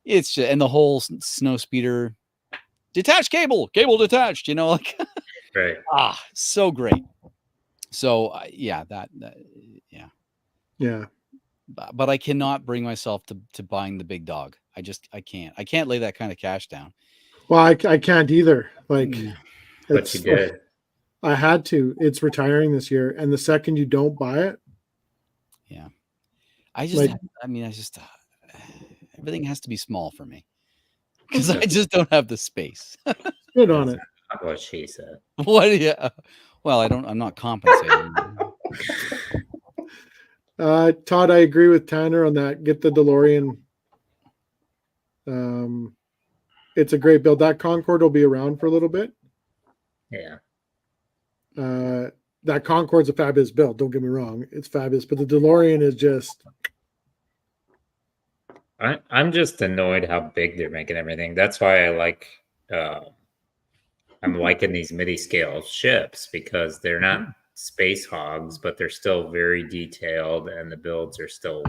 it's just, and the whole snow speeder detached cable detached, like right. So great. So yeah. But I cannot bring myself to buying the big dog. I can't lay that kind of cash down. Well, I can't either. Like, but you did. I had to. It's retiring this year, and the second you don't buy it, yeah. Everything has to be small for me because I just don't have the space. Good on it. Not what she said. What? Yeah. Well, I'm not compensating. Todd, I agree with Tanner on that. Get the DeLorean. It's a great build. That Concorde will be around for a little bit. Yeah. That Concorde's a fabulous build. Don't get me wrong. It's fabulous. But the DeLorean is just I'm just annoyed how big they're making everything. That's why I'm liking these midi scale ships because they're not space hogs, but they're still very detailed and the builds are still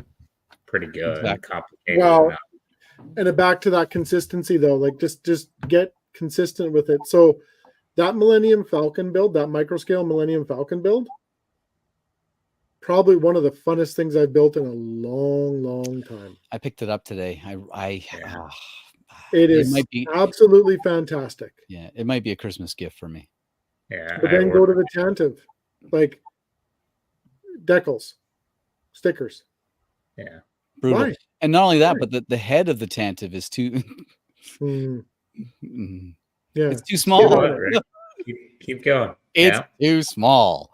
pretty good and Exactly. complicated Well, enough. and back to that consistency though, like just get consistent with it. So that Millennium Falcon build, that micro scale Millennium Falcon build, probably one of the funnest things I've built in a long time. I picked it up today. Yeah. It is might be absolutely fantastic. Yeah, it might be a Christmas gift for me. Yeah. But then go to the Tantive, like decals, stickers. Yeah. Brutal. Why? And not only that, Why? but the head of the Tantive is too Yeah. it's too small. Go on, Rick. Keep going. It's too small.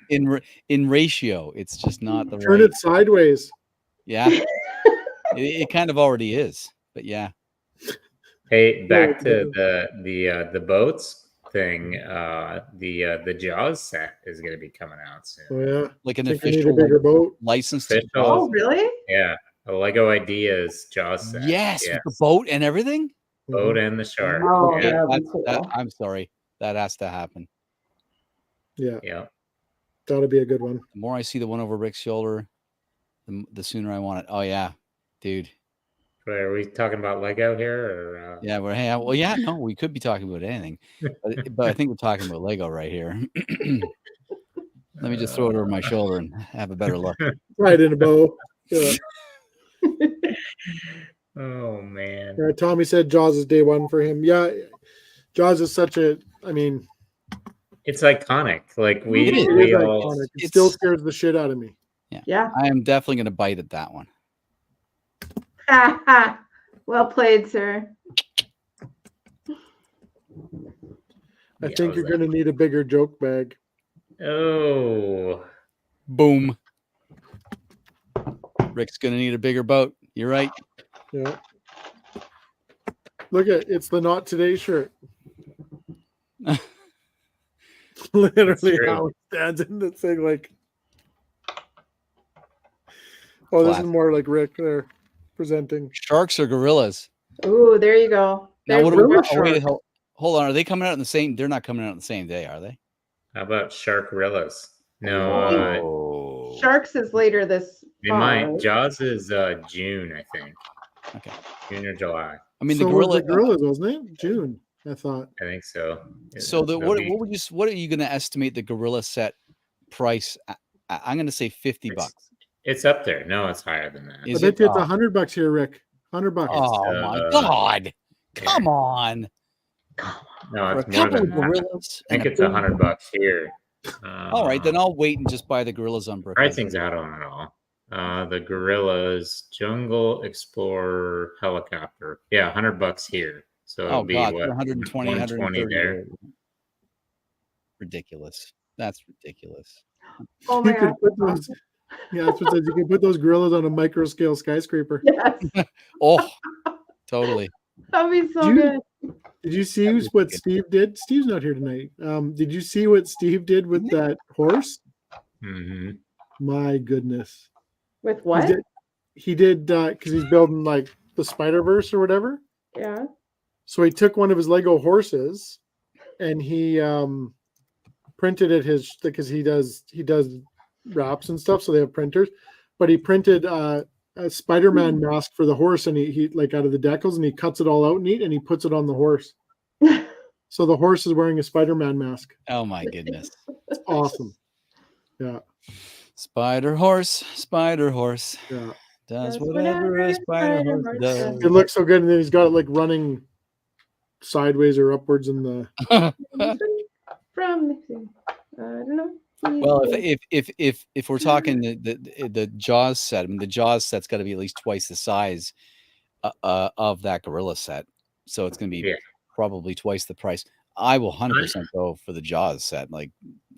In ratio, it's just not the Turn right. it sideways. Yeah. it kind of already is, but yeah. Hey, back to the boats thing. The Jaws set is going to be coming out soon. Oh yeah, Like an think I need official a bigger boat. license to Official. Oh, really? Yeah, a Lego Ideas Jaws set. Yes, with the boat and everything. Boat and the shark. Oh, yeah. that would be cool. I'm sorry, that has to happen. Yeah, that'll be a good one. The more I see the one over Rick's shoulder, the sooner I want it. Oh yeah, dude. Wait, are we talking about Lego here? Or, Yeah, no, we could be talking about anything, but I think we're talking about Lego right here. Let me just throw it over my shoulder and have a better look. Right in a bow. Yeah. Oh man. Yeah, Tommy said Jaws is day one for him. Yeah, Jaws is such a. I mean, it's iconic. Like it is all. iconic. It still scares the shit out of me. Yeah. I am definitely going to bite at that one. Well played, sir. I think you're going to need a bigger joke bag. Oh. Boom. Rick's going to need a bigger boat. You're right. Yeah. Look at it's the Not Today shirt. Literally how it stands in the thing like. Oh, this is more like Rick there presenting. Sharks or gorillas? Ooh, there you go. Now, hold on. Are they coming out in the same? They're not coming out on the same day, are they? How about Sharkrillas? No. Sharks is later this They might. Jaws is June, I think. Okay. June or July. I mean, the gorillas, wasn't it? June, I thought. I think so. So what are you going to estimate the gorilla set price? I'm going to say $50. It's up there. No, it's higher than that. I bet you it's $100 here, Rick. $100. Oh my God! Come on. No, it's more than that. I think it's $100 here. All right, then I'll wait and just buy the gorillas on Brooklyn. Pricing's out on it all. The gorillas Jungle Explorer helicopter. Yeah, $100 here. So it'll be what, 120 there. Ridiculous. That's ridiculous. Oh my God. Yeah, that's what says you can put those gorillas on a micro scale skyscraper. Yes. Oh, totally. That'd be so good. Did you see what Steve did? Steve's not here tonight. Did you see what Steve did with that horse? Mm-hmm. My goodness. With what? He did because he's building like the Spider-Verse or whatever. Yeah. So he took one of his Lego horses and he printed it because he does wraps and stuff, so they have printers. But he printed a Spider-Man mask for the horse, and he like out of the decals, and he cuts it all out neat, and he puts it on the horse. So the horse is wearing a Spider-Man mask. Oh my goodness! It's awesome. Yeah. Spider horse. Yeah. Does whatever a spider horse does. It looks so good, and then he's got it like running sideways or upwards in the. From I don't know. Well, if we're talking the Jaws set, I mean the Jaws set's got to be at least twice the size of that gorilla set, so it's going to be probably twice the price. I will 100% go for the Jaws set. Like,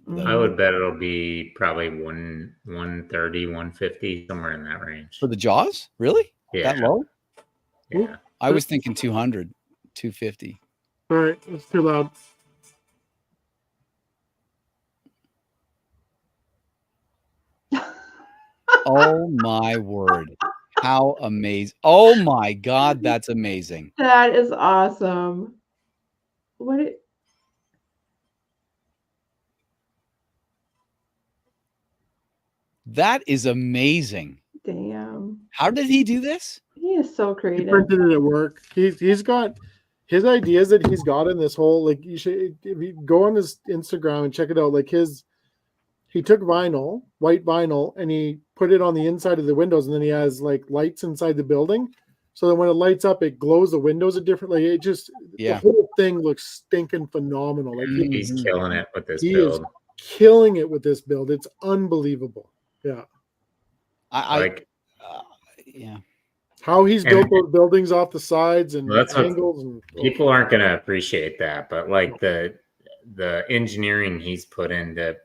I would bet it'll be probably 130, 150, somewhere in that range. For the Jaws? Really? Yeah. That low? Yeah. I was thinking 200, 250. All right, it's too loud. Oh my word. How amazing. Oh my God, that's amazing. That is awesome. What it, That is amazing. damn. How did he do this? He is so He creative. printed it at work. He's got his ideas that he's got in this whole, like, you should, if you go on his Instagram and check it out, like he took vinyl, white vinyl, and he put it on the inside of the windows, and then he has like lights inside the building, so that when it lights up, it glows the windows a different. Like, it just, the whole thing looks stinking phenomenal. Like, He's killing it with this he build. is killing it with this build. It's unbelievable. Yeah, Yeah. how he's built those buildings off the sides and angles, and people aren't going to appreciate that, but like the engineering he's put into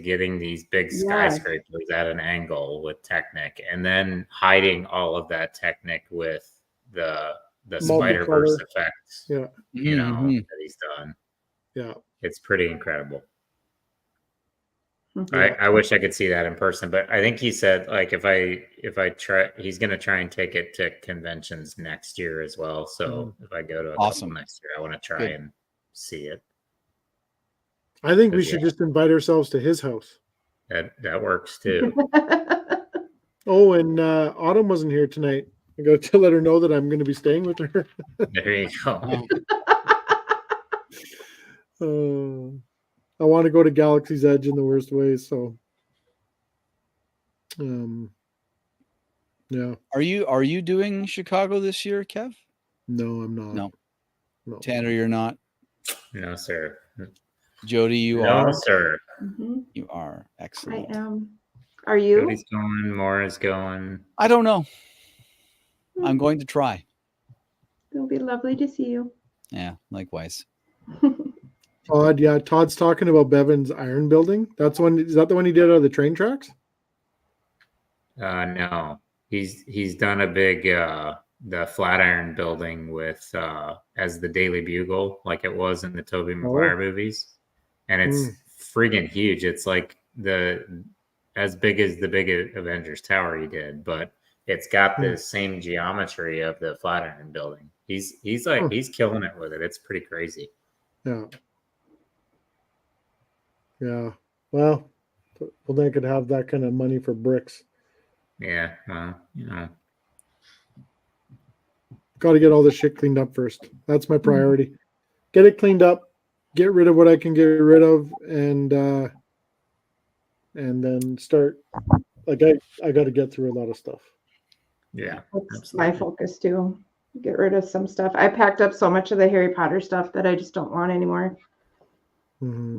getting these big skyscrapers at an angle with Technic, and then hiding all of that Technic with the Spider-Verse effects. Yeah, you know, that he's done. Yeah, it's pretty incredible. I wish I could see that in person, but I think he said, like, if I try, he's going to try and take it to conventions next year as well. So if I go to a couple next year, I want to try and see it. I think we should just invite ourselves to his house. That works too. Oh, and Autumn wasn't here tonight. I got to let her know that I'm going to be staying with her. There you go. I want to go to Galaxy's Edge in the worst way. So, yeah. Are you doing Chicago this year, Kev? No, I'm not. No. Tanner, you're not. No, sir. Jody, you are. No, sir. Mm-hmm. You are. Excellent. I am. Are you? Jody's going. Maura's going. I don't know. I'm going to try. It'll be lovely to see you. Yeah, likewise. Todd, yeah, Todd's talking about Bevan's iron building. Is that the one he did out of the train tracks? No, he's done a big the Flatiron building with as the Daily Bugle, like it was in the Tobey Maguire movies, and it's friggin' huge. It's like as big as the big Avengers Tower he did, but it's got the same geometry of the Flatiron building. He's killing it with it. It's pretty crazy. Yeah. Yeah. Well, they could have that kind of money for bricks. Yeah. Well, you know. Got to get all this shit cleaned up first. That's my priority. Get it cleaned up, get rid of what I can get rid of, and then start. Like, I got to get through a lot of stuff. Yeah. That's my focus too. Get rid of some stuff. I packed up so much of the Harry Potter stuff that I just don't want anymore. Mm-hmm.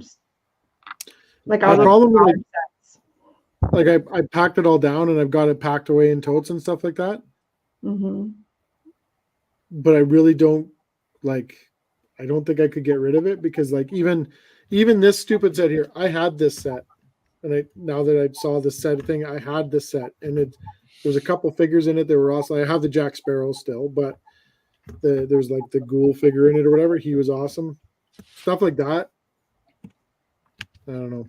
Like all the problem with I packed it all down and I've got it packed away in totes and stuff like that. Mm-hmm. But I really don't I don't think I could get rid of it, because like even this stupid set here, I had this set, and now that I saw the set thing, I had this set, and there was a couple figures in it that were awesome. I have the Jack Sparrow still, but there's like the Ghoul figure in it or whatever. He was awesome. Stuff like that. I don't know.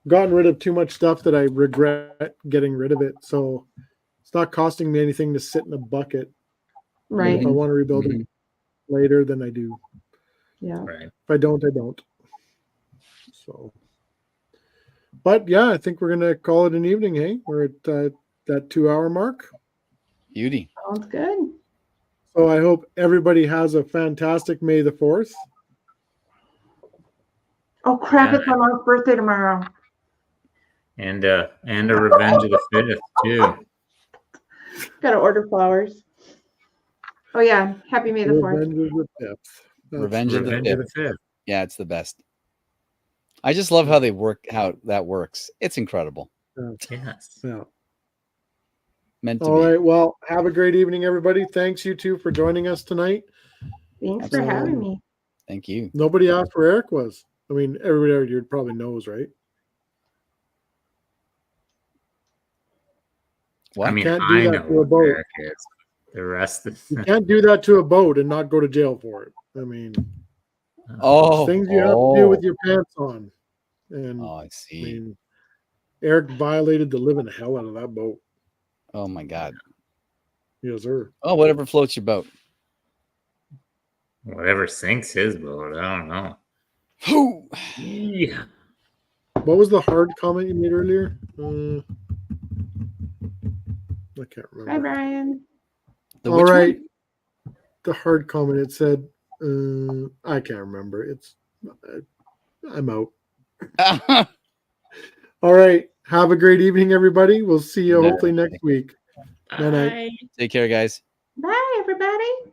Gotten rid of too much stuff that I regret getting rid of it. So it's not costing me anything to sit in a bucket. Right. If I want to rebuild it later, then I do. Yeah. Right. If I don't, I don't. So, but yeah, I think we're gonna call it an evening. Hey, we're at that 2-hour mark. Beauty. Sounds good. So I hope everybody has a fantastic May the 4th. Oh crap! It's my mom's birthday tomorrow. And a Revenge of the 5th too. Gotta order flowers. Oh yeah, happy May the 4th. Revenge of the 5th. Revenge of the 5th. Yeah, it's the best. I just love how that works. It's incredible. Yes. Yeah. Meant to All be. right. Well, have a great evening, everybody. Thanks, you two, for joining us tonight. Thanks for having me. Thank you. Nobody asked where Eric was. I mean, everybody already probably knows, right? What? I mean, Can't do I that know to a boat. Eric is. The rest of You can't do that to a boat and not go to jail for it. I mean, Oh, things you have to do with your pants on. And I see. I mean, Eric violated the living hell out of that boat. Oh my God. Yes, sir. Oh, whatever floats your boat. Whatever sinks his boat. I don't know. Whew. Yeah. What was the hard comment you made earlier? I can't Bye, remember. Brian. The All which right. The hard comment. It said, I can't remember. It's I'm out. one? All right. Have a great evening, everybody. We'll see you Good night. hopefully next week. Night night. Bye. Take care, guys. Bye, everybody.